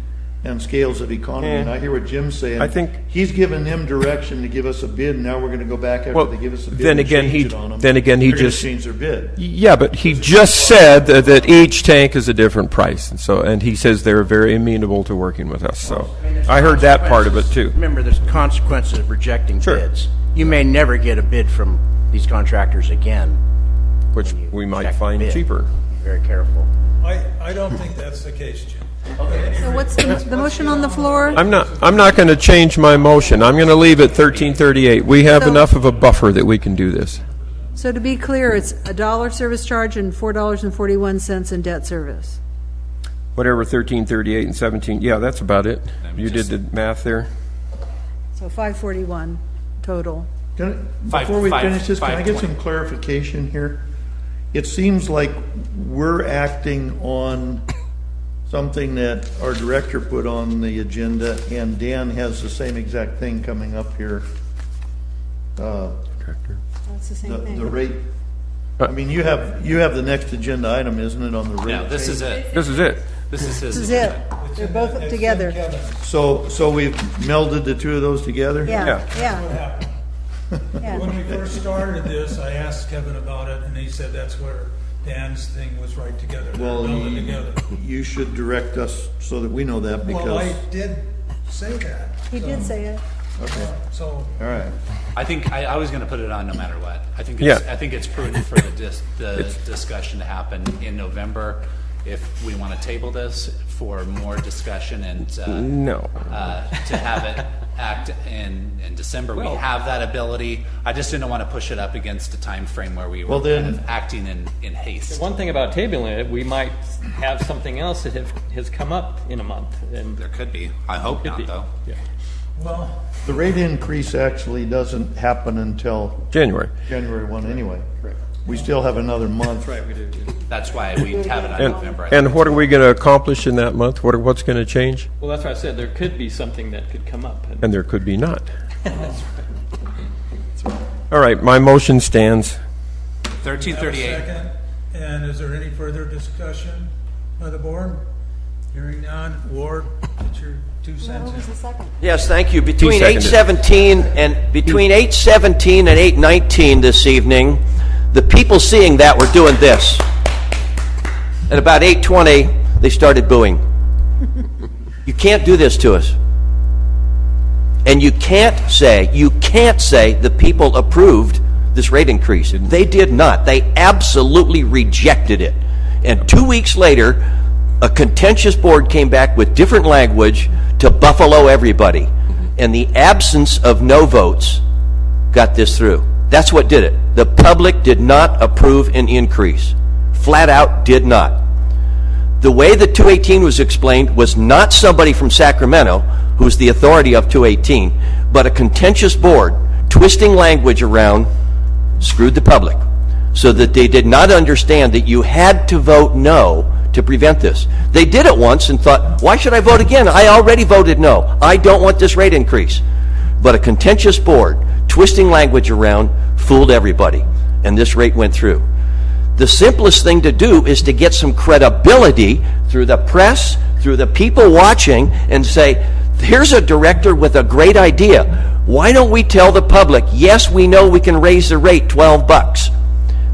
S3: and scales of economy. And I hear what Jim's saying.
S1: I think-
S3: he's given them direction to give us a bid. Now we're going to go back after
S1: Well,
S3: they give us a bid
S1: then
S3: and
S1: again,
S3: change
S1: he-
S3: it on them.
S1: then again, he
S3: They're gonna
S1: just-
S3: change their bid.
S1: Yeah, but he just said that each tank is a different price, and he says they're very amenable to working with us. So I heard that part of it too.
S11: Remember, there's consequences of rejecting
S1: Sure.
S11: bids. You may never get a bid from these contractors again.
S1: Which
S11: when you
S1: we might
S11: reject the
S1: find
S11: bid.
S1: cheaper.
S11: Be very careful.
S2: I don't think that's the case, Jim.
S5: So what's the motion on the floor?
S1: I'm not going to change my motion. I'm going to leave it 1338. We have
S5: So-
S1: enough of a buffer that we can do this.
S5: So to be clear, it's $1 service charge and $4.41 in debt service.
S1: Whatever 1338 and 17. Yeah, that's about it. You did the math there.
S5: So $541 total.
S3: Before we finish this, can I get some clarification here? It seems like we're acting on something that our director put on the agenda, and Dan has the same exact thing coming up here.
S5: That's the same
S3: The
S5: thing.
S3: rate, I mean, you have the next agenda item, isn't it, on the rate?
S8: No, this is it.
S1: This is it.
S8: This is his.
S5: This is it. They're both
S2: It's in
S5: together.
S2: Kevin.
S3: So we've melded the two of those together?
S5: Yeah,
S2: What
S5: yeah,
S2: happened?
S5: yeah.
S2: When we first started this, I asked Kevin about it, and he said that's where Dan's thing was right together. They
S3: Well,
S2: melded together.
S3: you should direct us so that we know that,
S2: Well, I
S3: because,
S2: did say that.
S5: He did say it.
S2: So,
S3: all right.
S8: I think I was going to put it on no matter what. I think
S1: Yeah.
S8: I think it's prudent for the discussion to happen in November.
S6: if we want to table this for more discussion and
S1: No.
S6: to have it act in December. We have that ability. I just didn't want to push it up against a time frame where we were
S3: Well, then-
S6: kind of acting in haste.
S12: One thing about tabling it, we might have something else that has come up in a month, and
S6: There could be. I hope not, though.
S12: yeah.
S2: Well,
S3: The rate increase actually doesn't happen until
S1: January.
S3: January 1 anyway. We still have another month.
S12: Right, we do. Yeah.
S6: That's why we have it on
S1: And,
S6: November. I
S1: and
S6: think.
S1: what are we going to accomplish in that month? What's going to change?
S12: Well, that's why I said there could be something that could come up.
S1: And there could be not. All right, my motion stands.
S2: have a
S6: 1338.
S2: second. And is there any further discussion by the board? Hearing none. Ward, get your 2 cents in.
S10: Yes, thank you. Between
S1: seconded.
S10: 8:17 and 8:19 this evening, the people seeing that were doing this. At about 8:20, they started booing. You can't do this to us. And you can't say the people approved this rate increase. They did not. They absolutely rejected it. And 2 weeks later, a contentious board came back with different language to buffalo everybody. And the absence of no votes got this through. That's what did it. The public did not approve an increase. Flat out did not. The way that 218 was explained was not somebody from Sacramento, who's the authority of 218, but a contentious board twisting language around screwed the public so that they did not understand that you had to vote no to prevent this. They did it once and thought, why should I vote again? I already voted no. I don't want this rate increase. But a contentious board twisting language around fooled everybody, and this rate went through. The simplest thing to do is to get some credibility through the press, through the people watching, and say, here's a director with a great idea. Why don't we tell the public, yes, we know we can raise the rate $12,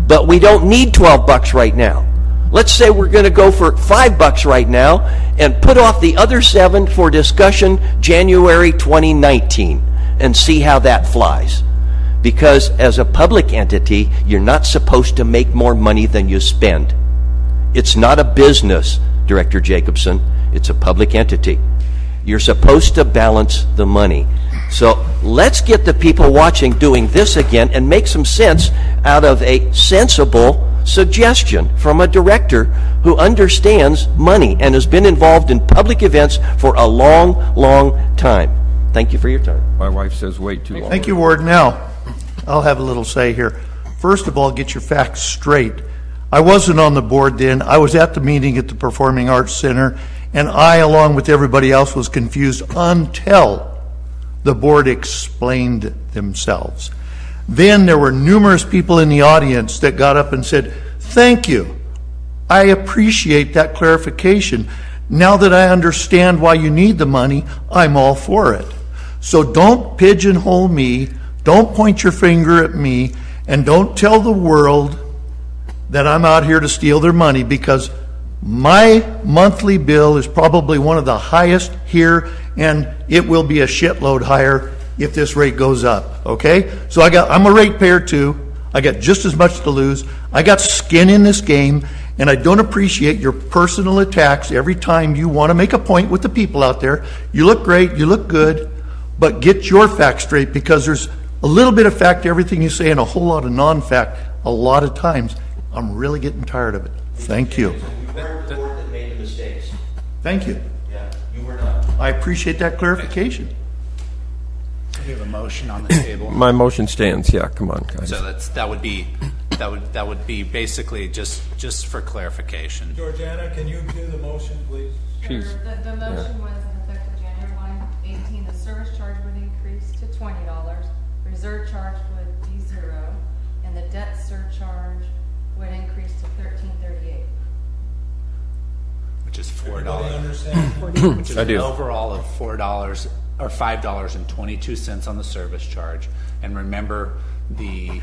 S10: but we don't need $12 right now. Let's say we're going to go for $5 right now and put off the other 7 for discussion January 2019 and see how that flies. Because as a public entity, you're not supposed to make more money than you spend. It's not a business, Director Jacobson. It's a public entity. You're supposed to balance the money. So let's get the people watching doing this again and make some sense out of a sensible suggestion from a director who understands money and has been involved in public events for a long, long time. Thank you for your time.
S1: My wife says wait too long.
S3: Thank you, Ward. Now, I'll have a little say here. First of all, get your facts straight. I wasn't on the board then. I was at the meeting at the Performing Arts Center, and I, along with everybody else, was confused until the board explained themselves. Then there were numerous people in the audience that got up and said, thank you. I appreciate that clarification. Now that I understand why you need the money, I'm all for it. So don't pigeonhole me, don't point your finger at me, and don't tell the world that I'm out here to steal their money, because my monthly bill is probably one of the highest here, and it will be a shitload higher if this rate goes up, okay? So I'm a ratepayer too. I got just as much to lose. I got skin in this game, and I don't appreciate your personal attacks every time you want to make a point with the people out there. You look great, you look good, but get your facts straight, because there's a little bit of fact to everything you say and a whole lot of non-fact a lot of times. I'm really getting tired of it. Thank you.
S10: You weren't the board that made the mistakes.
S3: Thank you.
S10: Yeah, you were not.
S3: I appreciate that clarification.
S6: We have a motion on the table.
S1: My motion stands. Yeah, come on, guys.
S6: So that would be basically just for clarification.
S2: Georgiana, can you do the motion, please?
S13: Sure. The motion was in effect of January 1, 18. The service charge would increase to $20. Reserve charge would be 0, and the debt surcharge would increase to $13.38.
S6: Which is
S2: Everybody
S6: $4.
S2: understand?
S6: Which is
S1: I
S6: an
S1: do.
S6: overall of $4 or $5.22 on the service charge. And remember the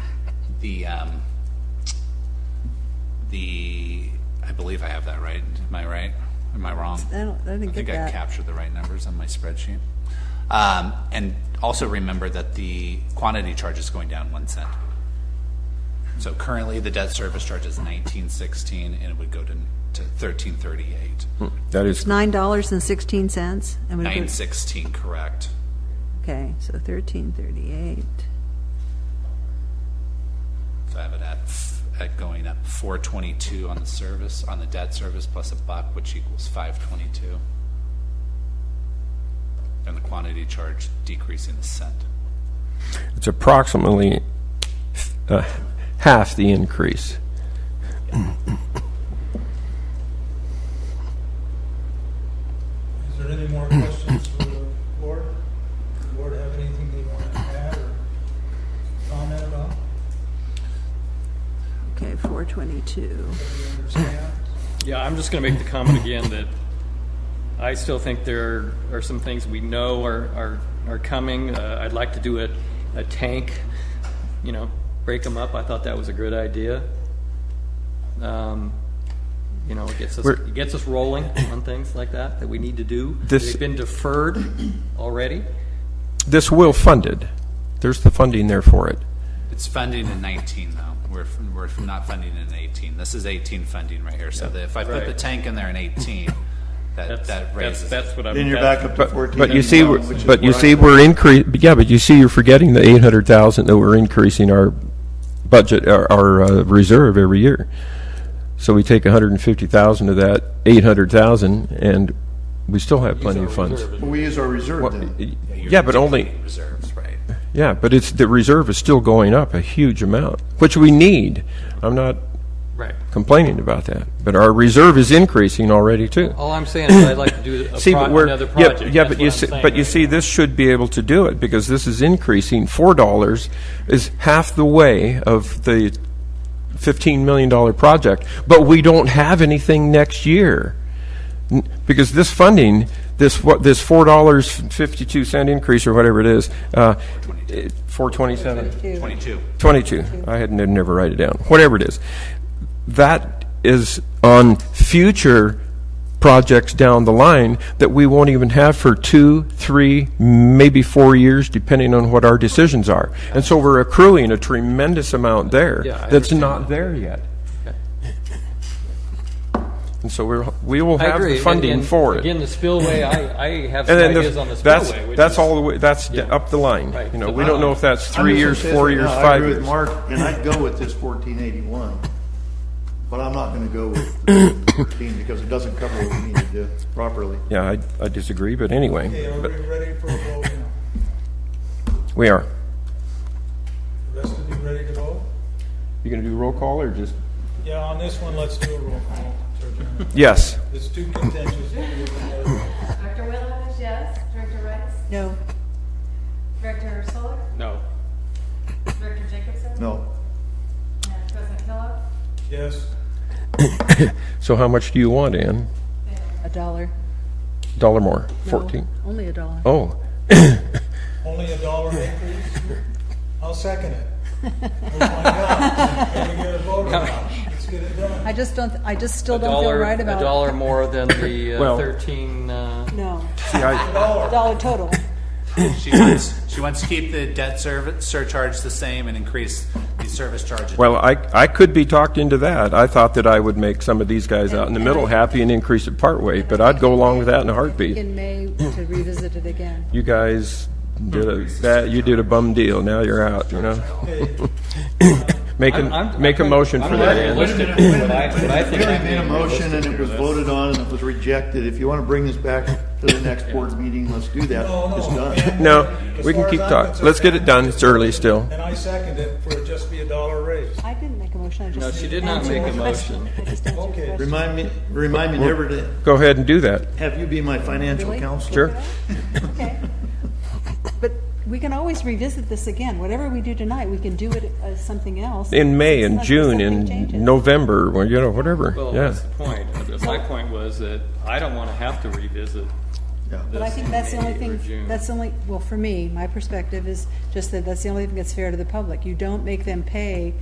S6: I believe I have that right. Am I right? Am I wrong?
S5: I didn't
S6: think
S5: get
S6: I
S5: that.
S6: captured the right numbers on my spreadsheet. And also remember that the quantity charge is going down 1 cent. So currently, the debt service charge is $19.16, and it would go to $13.38.
S1: That is
S5: It's $9.16, and we go,
S6: $9.16, correct.
S5: okay, so $13.38.
S6: So I have it at going up $4.22 on the service, on the debt service, plus $1, which equals $5.22. And the quantity charge decreasing the cent.
S1: it's approximately half the increase.
S2: Is there any more questions for the board? Does the board have anything they want to add or comment about?
S5: Okay, 422.
S2: Everybody understand?
S12: Yeah, I'm just going to make the comment again that I still think there are some things we know are coming. I'd like to do a tank, break them up. I thought that was a good idea. It gets us rolling on things like that we need to do. They've been deferred already.
S1: This will funded. There's the funding there for it.
S6: It's funding in 19, though. We're not funding in 18. This is 18 funding right here. So that if I put the tank in there in 18, that raises
S12: that's what I'm.
S3: Then you're back up to 14.
S1: But you see, we're increasing. Yeah, but you see, you're forgetting the 800,000 that we're increasing our budget, our reserve every year. So we take 150,000 of that 800,000, and we still have plenty of funds.
S3: We use our reserve then.
S1: Yeah, but only.
S6: Reserves, right?
S1: Yeah, but the reserve is still going up a huge amount, which we need. I'm not complaining about that, but our reserve is increasing already too.
S12: All I'm saying is I'd like to do another project.
S1: Yeah, but you see, this should be able to do it because this is increasing. $4 is half the way of the $15 million project, but we don't have anything next year because this funding, this $4.52 increase or whatever it is, 427. 22. I had never write it down. Whatever it is, that is on future projects down the line that we won't even have for 2, 3, maybe 4 years, depending on what our decisions are. And so we're accruing a tremendous amount there that's not there yet. And so we will have the funding for it.
S12: Again, the spillway, I have some ideas on the spillway.
S1: That's all the way. That's up the line.
S12: Right.
S1: We don't know if that's 3 years, 4 years, 5
S3: I agree
S1: years.
S3: with Mark, and I'd go with this 1481, but I'm not going to go with 13 because it doesn't cover what we need to do properly.
S1: Yeah, I disagree, but anyway.
S2: Okay, are we ready for a vote now?
S1: We are.
S2: The rest of you ready to vote?
S1: You going to do roll call or just?
S2: Yeah, on this one, let's do a roll call.
S1: Yes.
S2: It's too contentious.
S13: Director Wetlands, yes. Director Rice?
S5: No.
S13: Director Soler?
S12: No.
S13: Director Jacobson?
S3: No.
S13: And President Kellogg?
S2: Yes.
S1: So how much do you want, Ann?
S5: $1.
S1: $1 more.
S5: No,
S1: 14.
S5: only $1.
S1: Oh.
S2: Only $1 increase? I'll second it. Oh my God. Can we get a vote on that? Let's get it done.
S5: I just still don't feel right about
S12: $1 more than the
S1: Well-
S12: 13.
S5: No.
S1: See,
S5: $1 total.
S6: She wants to keep the debt surcharge the same and increase the service charge.
S1: well, I could be talked into that. I thought that I would make some of these guys out in the middle happy and increase it part way, but I'd go along with that in a heartbeat.
S5: In May to revisit it again.
S1: You guys you did a bum deal. Now you're out, Make a motion for that, Ann.
S3: We already made a motion and it was voted on and it was rejected. If you want to bring this back to the next board meeting, let's do that. It's done.
S1: No, we can keep talking. Let's get it done. It's early still.
S2: And I second it for it just be $1 raise.
S5: I didn't make a motion. I just
S12: No, she did not make a motion.
S5: I just answered
S2: Okay.
S5: the question.
S3: Remind me never to
S1: Go ahead and do that.
S3: have you be my financial
S5: Really?
S3: counselor.
S1: Sure.
S5: Okay. But we can always revisit this again. Whatever we do tonight, we can do it as something else.
S1: In May, in
S5: Unless
S1: June,
S5: something
S1: in
S5: changes.
S1: November, whatever.
S12: Well,
S1: Yeah.
S12: that's the point. My point was that I don't want to have to revisit
S5: But I think that's the only thing, well, for me, my perspective is just that that's the only thing that's fair to the public. You don't make them pay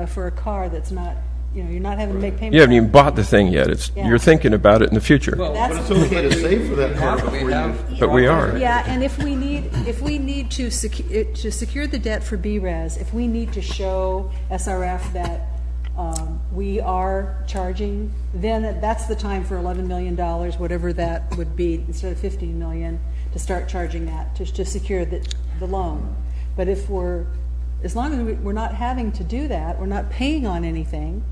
S5: for a car that's not you're not having to make payments.
S1: You haven't even bought the thing yet.
S5: Yeah.
S1: You're thinking about it in the future.
S5: That's-
S3: But it's okay to save for that part before you.
S1: But we are.
S5: Yeah, and if we need to secure the debt for BRES, if we need to show SRF that we are charging, then that's the time for $11 million, whatever that would be, instead of $15 million, to start charging that, to secure the loan. But as long as we're not having to do that, we're not paying on anything,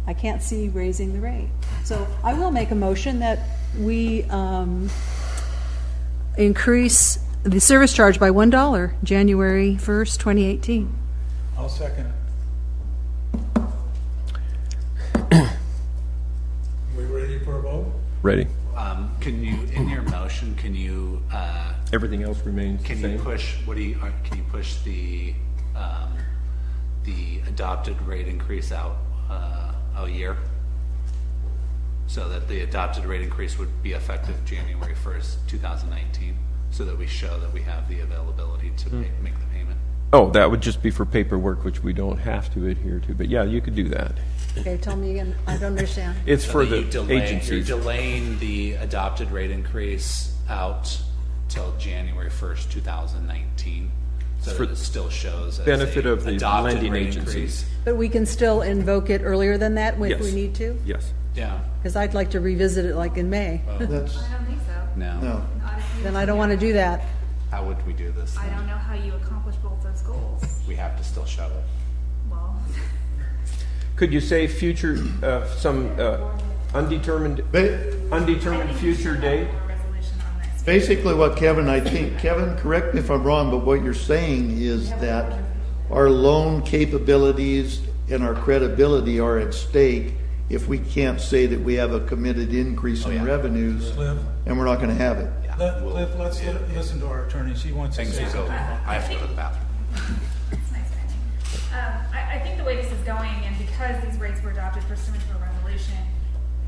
S5: I can't see raising the rate. So I will make a motion that we increase the service charge by $1, January 1st, 2018.
S2: I'll second it. We ready for a vote?
S1: Ready.
S6: Can you, in your motion, can you
S1: Everything else remains the
S6: can
S1: same.
S6: you push can you push the adopted rate increase out a year, so that the adopted rate increase would be effective January 1st, 2019, so that we show that we have the availability to make the payment.
S1: Oh, that would just be for paperwork, which we don't have to adhere to. But yeah, you could do that.
S5: Okay, tell me again, I don't understand.
S1: It's for
S6: So
S1: the
S6: that
S1: agencies.
S6: You're delaying the adopted rate increase out till January 1st, 2019, so
S1: For
S6: that it still shows as
S1: benefit
S6: a
S1: of the
S6: adopted
S1: lending
S6: rate
S1: agencies.
S6: increase.
S5: But we can still invoke it earlier than that if
S1: Yes.
S5: we need to?
S1: Yes.
S6: Yeah.
S5: Because I'd like to revisit it like in May.
S3: That's,
S4: I don't think so.
S6: No.
S3: no.
S4: Not if you-
S5: Then I don't want to do that.
S6: How would we do this?
S4: I don't know how you accomplish both those goals.
S6: We have to still show it.
S4: Well,
S1: Could you say future, some undetermined future date?
S4: resolution on this.
S3: Basically, what Kevin, I think, Kevin, correct me if I'm wrong, but what you're saying is that our loan capabilities and our credibility are at stake if we can't say that we have a committed increase in revenues,
S2: Cliff,
S3: and we're not going to have it.
S2: Cliff, let's listen to our attorney. She wants to
S6: Things
S2: say
S6: will go.
S2: something.
S6: I have to go to the bathroom.
S4: It's nice timing. I think the way this is going, and because these rates were adopted pursuant to a resolution,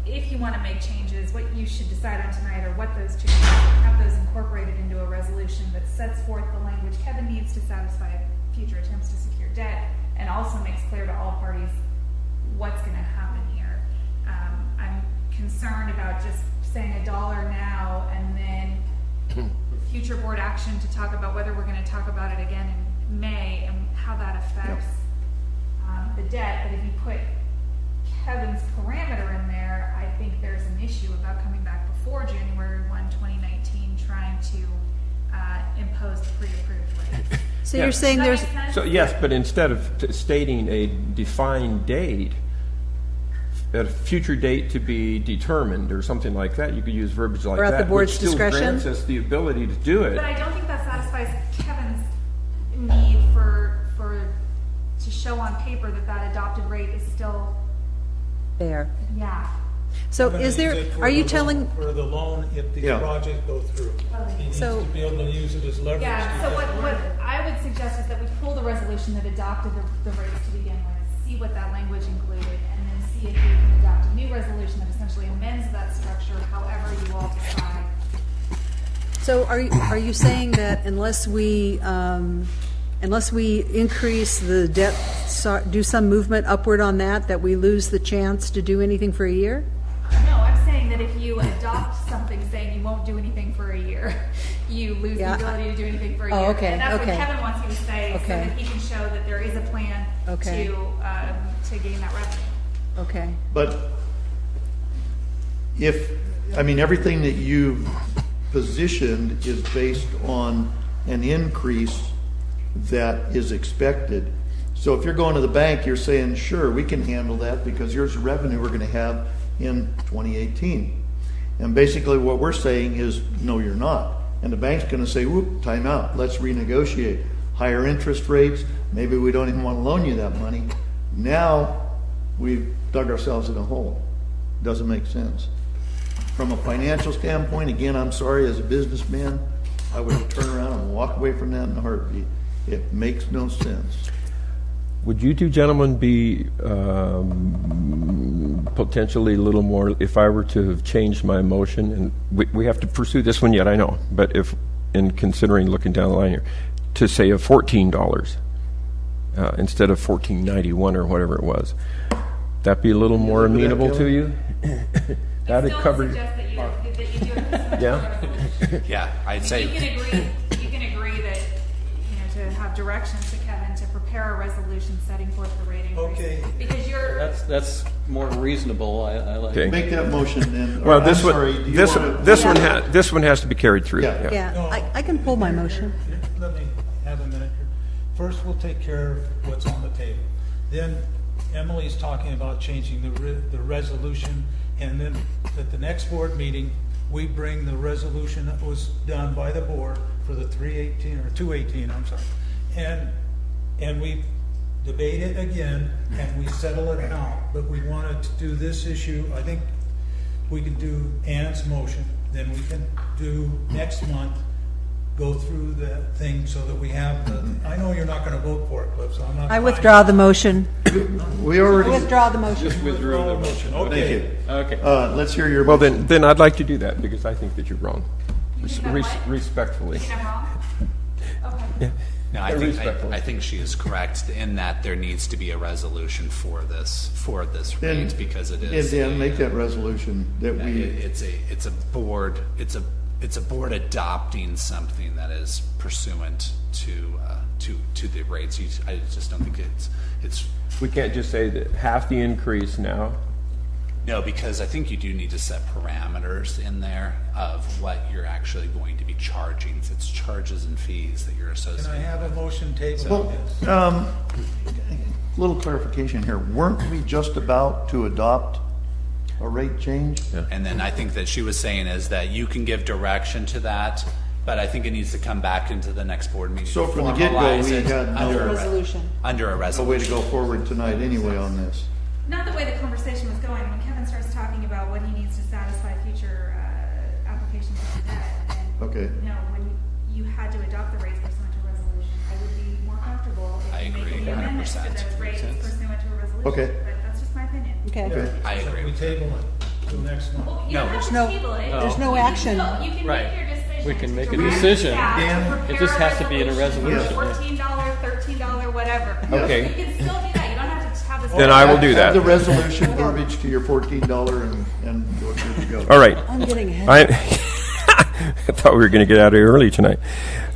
S4: if you want to make changes, what you should decide on tonight are what those changes are, have those incorporated into a resolution that sets forth the language Kevin needs to satisfy future attempts to secure debt, and also makes clear to all parties what's going to happen here. I'm concerned about just saying $1 now and then future board action to talk about whether we're going to talk about it again in May and how that affects the debt. But if you put Kevin's parameter in there, I think there's an issue about coming back before January 1, 2019, trying to impose the pre-approved rate.
S5: So
S1: Yeah.
S5: you're saying
S4: Does
S5: there's,
S4: that make sense?
S1: So yes, but instead of stating a defined date, a future date to be determined or something like that, you could use verbiage like
S5: Or at
S1: that.
S5: the board's
S1: which still
S5: discretion?
S1: grants us the ability to do it.
S4: But I don't think that satisfies Kevin's need to show on paper that adopted rate is still,
S5: there.
S4: yeah.
S5: So
S2: Kevin
S5: is
S2: needs
S5: there,
S2: it for
S5: are you
S2: the
S5: telling,
S2: loan- For the loan, if the
S3: Yeah.
S2: project goes through. He needs
S5: So-
S2: to be able to use it as leverage.
S4: Yeah, so what I would suggest is that we pull the resolution that adopted the rates to begin with, see what that language included, and then see if we can adopt a new resolution that essentially amends that structure, however you all decide.
S5: so are you saying that unless we increase the debt, do some movement upward on that we lose the chance to do anything for a year?
S4: No, I'm saying that if you adopt something saying you won't do anything for a year, you lose
S5: Yeah.
S4: the ability to do anything for a
S5: Oh,
S4: year.
S5: okay,
S4: And that's
S5: okay.
S4: what Kevin wants you to say, so
S5: Okay.
S4: that he can show that there is a plan
S5: Okay.
S4: to gain that revenue.
S5: Okay.
S3: But everything that you've positioned is based on an increase that is expected. So if you're going to the bank, you're saying, sure, we can handle that because here's the revenue we're going to have in 2018. And basically what we're saying is, no, you're not. And the bank's going to say, whoop, time out, let's renegotiate. Higher interest rates, maybe we don't even want to loan you that money. Now we've dug ourselves in a hole. Doesn't make sense. From a financial standpoint, again, I'm sorry, as a businessman, I would turn around and walk away from that in a heartbeat. It makes no sense.
S1: Would you two gentlemen be potentially a little more, if I were to have changed my motion, and we have to pursue this one yet, I know, but if, in considering looking down the line here, to say of $14 instead of $14.91 or whatever it was, that be a little more amenable to you? That
S4: Still
S1: it covers.
S4: suggest that you do it as
S1: Yeah.
S6: Yeah, I'd
S4: You
S6: say,
S4: can agree that, to have directions to Kevin to prepare a resolution setting forth the rate increase.
S2: Okay.
S4: Because you're,
S12: That's more reasonable. I like.
S1: Okay.
S3: Make that motion then.
S1: Well,
S3: I'm
S1: this
S3: sorry,
S1: one,
S3: do you
S1: this
S3: wanna-
S1: this one has to be carried through.
S3: Yeah.
S5: Yeah, I can pull my motion.
S2: Let me have a minute here. First, we'll take care of what's on the table. Then Emily's talking about changing the resolution, and then at the next board meeting, we bring the resolution that was done by the board for the 318, or 218, I'm sorry. And we debate it again, and we settle it out. But we wanted to do this issue, I think we can do Ann's motion, then we can do next month, go through the thing so that we have the, I know you're not gonna vote for it, Cliff, so I'm not.
S5: I withdraw the motion.
S3: We already,
S5: Withdraw the motion.
S12: Just withdrew the motion.
S3: thank
S2: Okay.
S3: you.
S12: Okay.
S3: Let's hear your.
S1: Well,
S3: motion.
S1: then I'd like to do that because I think that you're wrong.
S4: think I'm what?
S1: Respectfully.
S4: I'm wrong? Okay.
S6: no,
S1: Respectfully.
S6: I think she is correct in that there needs to be a resolution for this
S3: Then-
S6: rate because it
S3: And
S6: is.
S3: Dan, make that resolution that we,
S6: It's a board adopting something that is pursuant to the rates. I just don't think it's
S1: We can't just say that half the increase now.
S6: no, because I think you do need to set parameters in there of what you're actually going to be charging. It's charges and fees that you're
S2: Can I
S6: associating.
S2: have a motion table
S3: well,
S2: on this?
S3: little clarification here. Weren't we just about to adopt a rate change?
S6: And then I think that she was saying is that you can give direction to that, but I think it needs to come back into the next board meeting.
S3: So
S6: to
S3: from the get-go,
S6: formalize
S3: we
S6: it
S3: had no-
S6: under
S5: Resolution.
S6: Under a
S3: A way to
S6: resolution.
S3: go forward tonight anyway on this.
S4: Not the way the conversation was going. When Kevin starts talking about what he needs to satisfy future applications of debt, and
S3: Okay.
S4: when you had to adopt the rates pursuant to resolution, I would be more comfortable
S6: I
S4: if you
S6: agree,
S4: make the amendments to
S6: 100%.
S4: those rates
S6: Makes sense.
S4: pursuant to a resolution.
S3: Okay.
S4: But that's just my opinion.
S5: Okay.
S6: I agree.
S2: We
S6: with
S2: table it till next month.
S4: Well, you
S6: No,
S4: don't have
S5: there's
S4: to
S5: no-
S4: table it.
S5: there's no
S4: You can
S5: action.
S4: still- You can
S12: Right.
S4: make your decision.
S12: We can make a
S4: Direct
S12: decision.
S4: staff to
S3: Dan,
S12: it
S4: prepare
S12: just has to be in a resolution.
S4: $14, $13, whatever.
S1: Okay.
S4: You can still do that. You don't have to have this.
S1: Then I will do
S3: Add the
S1: that.
S3: resolution verbiage to your $14 and we're good to go.
S1: All right.
S5: I'm getting ahead.
S1: I thought we were going to get out of here early tonight.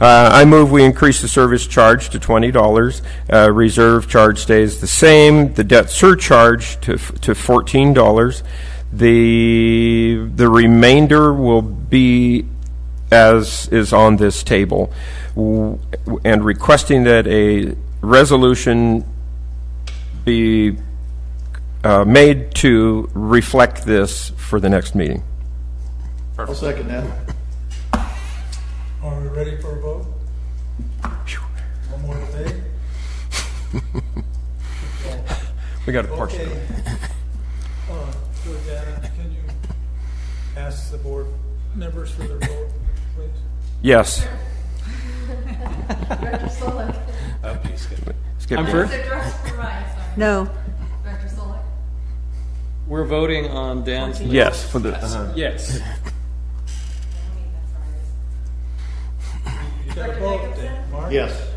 S1: I move we increase the service charge to $20. Reserve charge stays the same. The debt surcharge to $14. The remainder will be as is on this table, and requesting that a resolution be made to reflect this for the next meeting.
S3: I'll second that.
S2: Are we ready for a vote? One more debate?
S1: We got a porch.
S2: Okay. Jordana, can you ask the board members for their vote, please?
S1: Yes.
S13: Director Solik.
S6: Okay, skip.
S1: Skip
S12: I'm
S1: it.
S12: first.
S13: Director Ryan, sorry.
S5: No.
S13: Director Solik.
S12: We're voting on Dan's.
S1: Yes, for the,
S12: Yes.
S2: You got a vote then, Mark?
S3: Yes.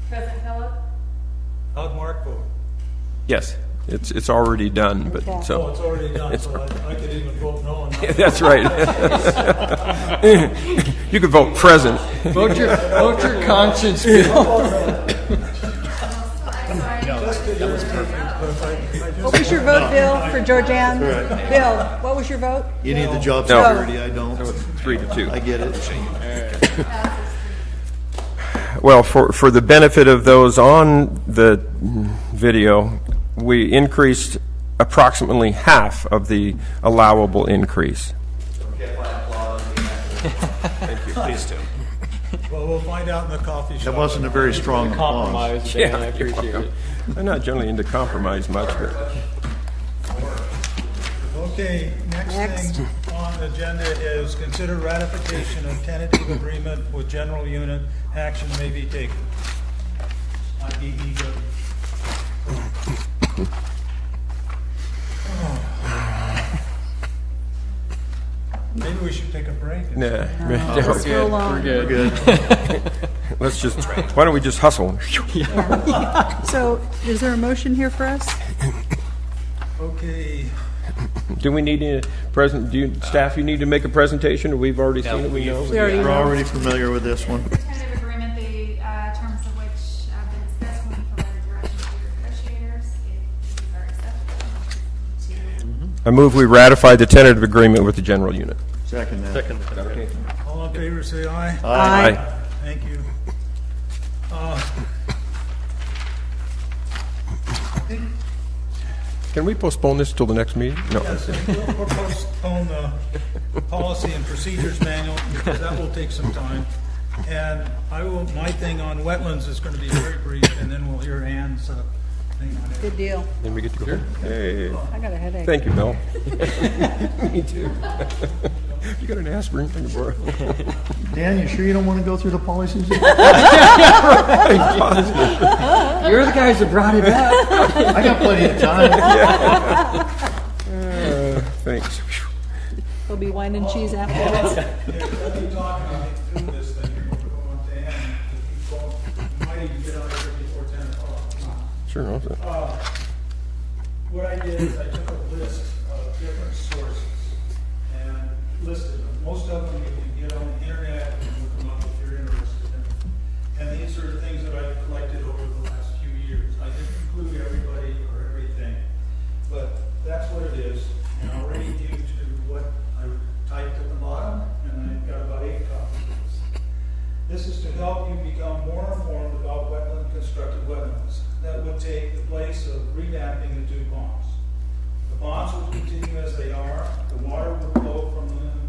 S13: President Phillip.
S2: How'd Mark vote?
S1: yes, it's already done, but,
S5: Okay.
S2: Oh,
S1: so,
S2: it's already done, so I could even vote no. and not-
S1: that's right. You could vote present.
S12: Vote your conscience, Bill.
S5: What was your vote, Bill, for Georgianne? Bill, what was your vote?
S3: You need the job
S1: No.
S3: security, I don't.
S1: 3-2.
S3: I get it.
S1: Well, for the benefit of those on the video, we increased approximately half of the allowable increase.
S6: Thank you. Please do.
S2: Well, we'll find out in the coffee shop.
S3: That wasn't a very strong applause.
S12: Compromise, Dan, I
S1: you're
S12: appreciate
S1: welcome.
S12: it.
S1: I'm not generally into compromise much, but
S2: Okay, next thing on the agenda is consider ratification of tentative agreement with general unit. Action may be taken. IDEW. Maybe we should take a break.
S1: nah.
S5: Let's go along.
S12: We're good.
S1: Let's just, why don't we just hustle?
S5: So, is there a motion here for us?
S2: Okay,
S1: Do we need a staff, you need to make a presentation, or we've already seen it, we know?
S5: We already
S3: We're
S5: know.
S3: already familiar with this one.
S4: Tentative agreement, the terms of which have been discussed when you provided direction to your negotiators. If these are acceptable, to
S1: I move we ratify the tentative agreement with the general unit.
S3: Second that.
S9: Second.
S2: all in favor, say aye.
S5: Aye.
S2: Thank you.
S1: Can we postpone this till the next meeting? No.
S2: Yes, we'll postpone the policy and procedures manual, because that will take some time. And my thing on wetlands is going to be very brief, and then we'll hear Ann's thing on it.
S5: Good deal.
S1: Then we get to go home? Hey,
S5: I got a headache.
S1: thank you, Mel. Me too. You got an aspirin? I can borrow.
S3: Dan, you sure you don't want to go through the policies?
S11: You're the guys that brought it up.
S3: I got plenty of time.
S1: Thanks.
S5: There'll be wine and cheese afterwards.
S2: Let me talk and do this thing. We're going to end. You might even get out of here before 10 o'clock.
S1: Sure. no, sir.
S2: What I did is I took a list of different sources and listed them. Most of them you can get on the internet and look them up if you're interested in them. And these are things that I've collected over the last few years. I didn't include everybody or everything, but that's what it is. And I'll read you to what I typed at the bottom, and I've got about 8 copies of this. This is to help you become more informed about wetland constructed wetlands that would take the place of revamping the 2 ponds. The ponds will continue as they are. The water will flow from them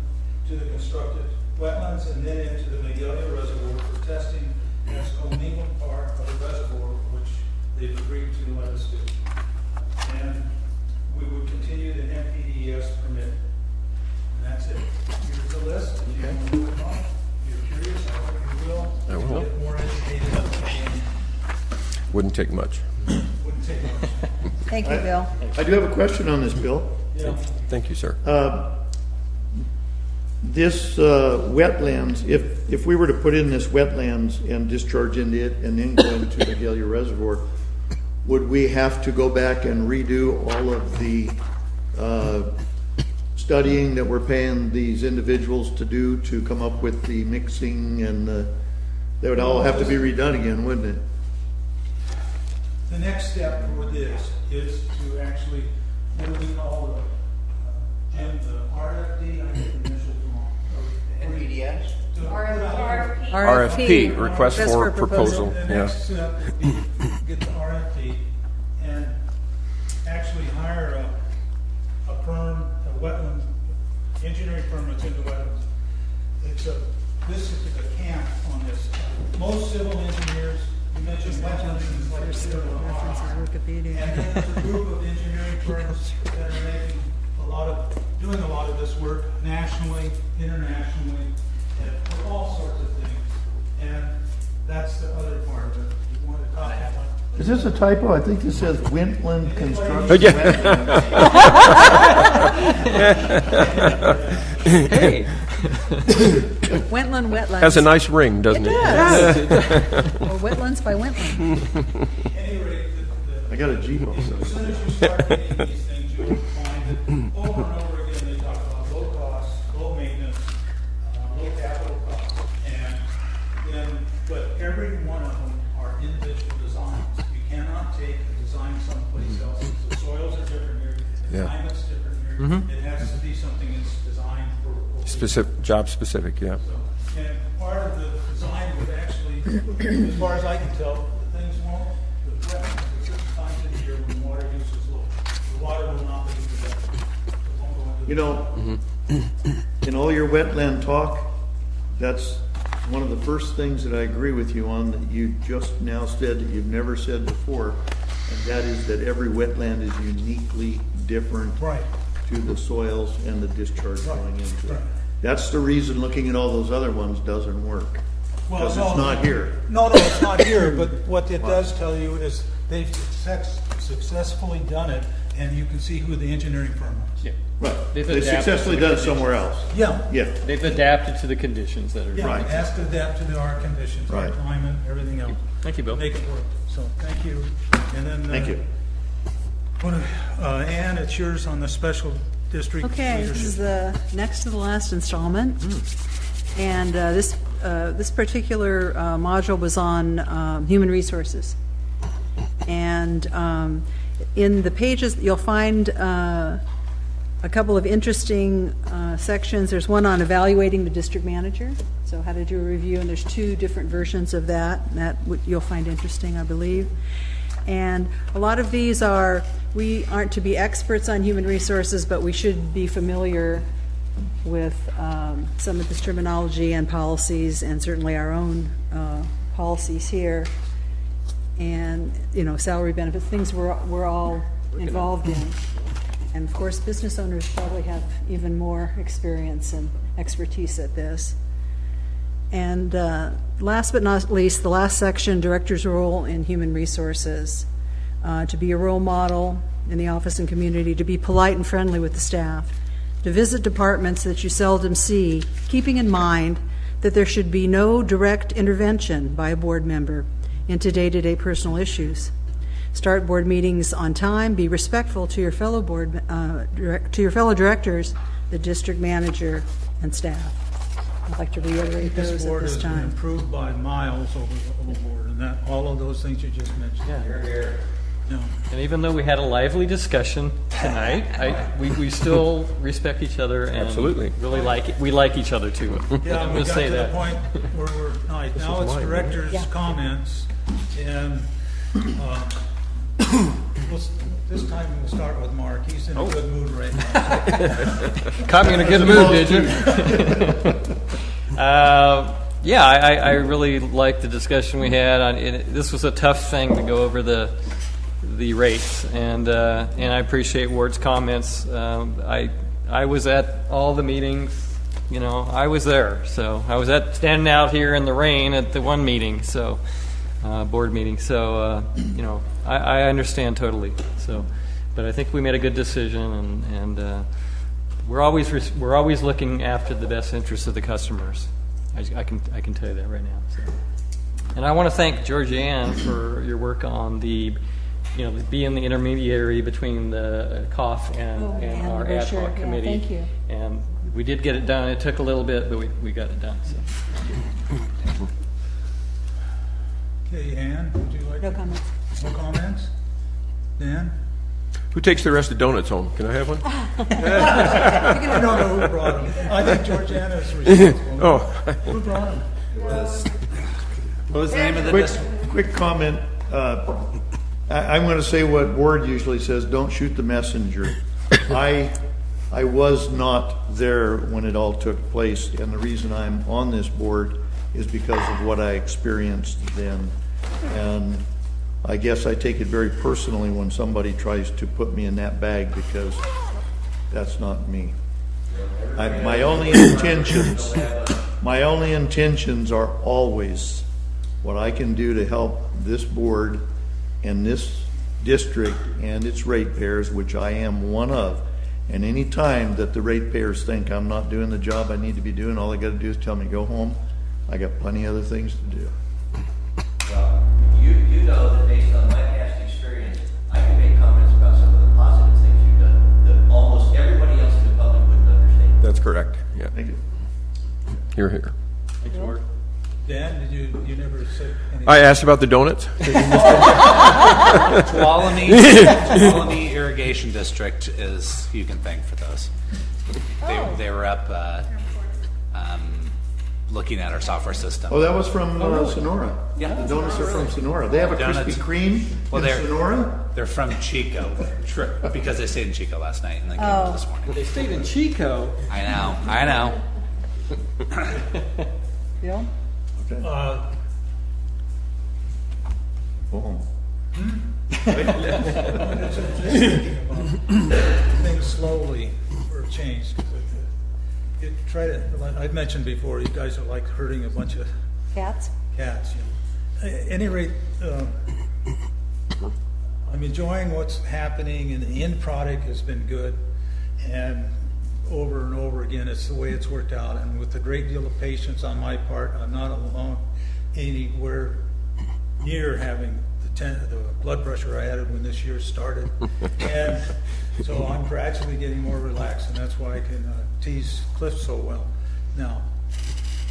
S2: to the constructed wetlands and then into the Magalia Reservoir for testing as commingled part of the reservoir, which they've agreed to let us do. And we would continue the NPDES permit. And that's it. Here's the list. If you want to move on, if you're curious, I hope you will.
S1: I will.
S2: Get more educated.
S1: Wouldn't take much.
S2: Wouldn't take much.
S5: Thank you, Bill.
S3: I do have a question on this, Bill.
S2: Yeah.
S1: Thank you, sir.
S3: This wetlands, if we were to put in this wetlands and discharge into it and then go into the Magalia Reservoir, would we have to go back and redo all of the studying that we're paying these individuals to do to come up with the mixing and that would all have to be redone again, wouldn't it?
S2: The next step for this is to actually, what do we call Jim, the RFD, I get the initials wrong.
S11: NPDS?
S4: RFP.
S1: RFP, request for proposal.
S2: The
S1: Yeah.
S2: next step would be get the RFP and actually hire a firm, a wetland engineering firm that's into wetlands. This is a camp on this. Most civil engineers, you mentioned wetlands, it's like zero to R.
S5: Wikipedia.
S2: And then there's a group of engineering firms that are doing a lot of this work nationally, internationally, and for all sorts of things. And that's the other part of it. You want to talk about
S3: Is this a typo? I think this says Wetland Construction.
S1: Hey.
S5: Wetlands.
S1: Has a nice ring, doesn't it?
S5: does. Or wetlands by Wetland.
S2: any rate,
S3: I got a G.
S2: as soon as you start getting these things, you'll find that over and over again, they talk about low cost, low maintenance, low capital cost. And then, but every one of them are individual designs. You cannot take a design someplace else. The soils are different here, the
S1: Yeah.
S2: climate's different here. It has to be something that's designed for.
S1: Job specific, yeah.
S2: And part of the design would actually, as far as I can tell, the things won't, the wetlands, at certain times of the year when water use is low, the water will not be used. It won't go into the.
S3: You know, in all your wetland talk, that's one of the first things that I agree with you on that you just now said that you've never said before, and that is that every wetland is uniquely different
S2: Right.
S3: to the soils and the discharge
S2: Right.
S3: going into it.
S2: Right.
S3: That's the reason looking at all those other ones doesn't work,
S2: Well,
S3: because it's
S2: no,
S3: not here.
S2: No, it's not here, but what it does tell you is they've successfully done it, and you can see who the engineering firm is.
S9: Yeah.
S3: Right,
S9: They've
S3: they
S9: adapted
S3: successfully
S9: to the
S3: done it somewhere else.
S2: Yeah.
S3: Yeah,
S9: They've adapted to the conditions that are.
S2: Yeah, it has to adapt to our conditions, our
S3: Right.
S2: climate, everything else.
S9: Thank you, Bill.
S2: Make it work. So, thank you. And then.
S3: thank you.
S2: Ann, it's yours on the special district.
S5: Okay, this is the next to the last installment. And this particular module was on human resources. And in the pages, you'll find a couple of interesting sections. There's one on evaluating the district manager, so how to do a review, and there's 2 different versions of that you'll find interesting, I believe. And a lot of these we aren't to be experts on human resources, but we should be familiar with some of this terminology and policies, and certainly our own policies here. And, salary benefits, things we're all involved in. And of course, business owners probably have even more experience and expertise at this. And last but not least, the last section, director's role in human resources. To be a role model in the office and community, to be polite and friendly with the staff, to visit departments that you seldom see, keeping in mind that there should be no direct intervention by a board member into day-to-day personal issues. Start board meetings on time. Be respectful to your fellow directors, the district manager, and staff. I'd like to reiterate those at this time.
S2: This board has been improved by miles over the board, and all of those things you just mentioned.
S12: Yeah. And even though we had a lively discussion tonight, we still respect each other and
S1: Absolutely.
S12: really we like each other too.
S2: Yeah, we got to the point where we're now it's director's comments, and this time we'll start with Mark. He's in a good mood right now.
S12: Caught me in a good mood, did you? I really liked the discussion we had on it. This was a tough thing to go over the rates, and I appreciate Ward's comments. I was at all the meetings. I was there, so I was standing out here in the rain at the one meeting, so board meeting. So I understand totally. So, but I think we made a good decision, and we're always looking after the best interests of the customers. I can tell you that right now. So. And I want to thank Georgianne for your work on being the intermediary between the COF and our ad hoc committee.
S5: Yeah, thank you.
S12: And we did get it done. It took a little bit, but we got it done. So.
S2: Okay, Ann, would you like?
S5: No comments.
S2: No comments? Dan?
S1: Who takes the rest of donuts home? Can I have one?
S2: I don't know who brought them. I think Georgiana is responsible.
S1: Oh.
S2: Who brought them?
S3: What was the name of the quick comment. I'm going to say what Ward usually says, don't shoot the messenger. I was not there when it all took place, and the reason I'm on this board is because of what I experienced then. And I guess I take it very personally when somebody tries to put me in that bag, because that's not me. My only intentions are always what I can do to help this board and this district and its ratepayers, which I am one of. And any time that the ratepayers think I'm not doing the job I need to be doing, all they got to do is tell me, go home. I got plenty of other things to do.
S10: Well, you know that based on my past experience, I can make comments about some of the positive things you've done that almost everybody else in the public wouldn't understand.
S1: That's correct. Yeah.
S3: Thank you.
S1: You're here.
S2: Thanks, Mark. Dan, did you never say anything?
S1: I asked about the donuts.
S6: Tuolumne Irrigation District is you can thank for those. They were up looking at our software system.
S3: Oh, that was from Sonora.
S6: Yeah.
S3: The donuts are from Sonora. They have a
S6: Donuts.
S3: Krispy Kreme in Sonora?
S6: They're from Chico because they stayed in Chico last night and then came over this morning.
S12: They stayed in Chico.
S6: I know.
S5: Bill?
S3: Okay. Go home.
S2: Things slowly for a change. I've mentioned before, you guys are like herding a bunch of
S5: Cats?
S2: cats. At any rate, I'm enjoying what's happening, and the end product has been good. And over again, it's the way it's worked out. And with a great deal of patience on my part, I'm not alone anywhere near having the the blood pressure I had when this year started. And so I'm gradually getting more relaxed, and that's why I can tease Cliff so well now.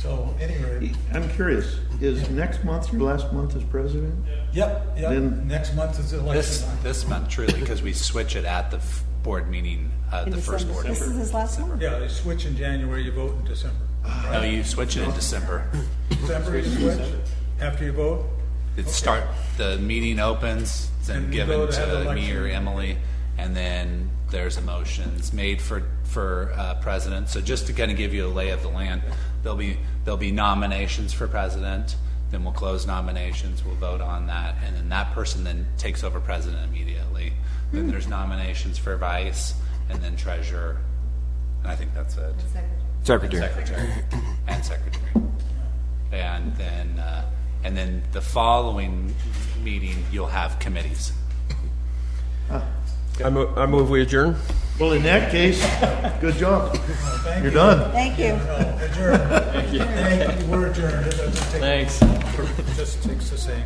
S2: So anyway,
S3: I'm curious, is next month your last month as president?
S2: yep.
S3: Then-
S2: Next month is election time.
S6: This month, truly, because we switch it at the board meeting,
S5: In
S6: the first
S5: December.
S6: board
S5: This is
S6: meeting.
S5: his last one?
S2: Yeah, they switch in January, you vote in December.
S6: No, you switch it in December.
S2: December you switch after you vote?
S6: The meeting opens, it's then
S2: And we
S6: given
S2: go to have
S6: to me
S2: election.
S6: or Emily, and then there's a motions made for president. So just to kind of give you a lay of the land, there'll be nominations for president, then we'll close nominations, we'll vote on that, and then that person then takes over president immediately. Then there's nominations for vice, and then treasurer, and I think that's it.
S1: Secretary.
S6: And secretary. And then the following meeting, you'll have committees.
S1: I move we adjourn.
S3: Well, in that case, good job.
S2: Thank
S3: You're
S2: you.
S3: done.
S5: Thank you.
S2: Adjourned. Thank you. We're adjourned. It doesn't take-
S12: Thanks.
S2: It just takes the same.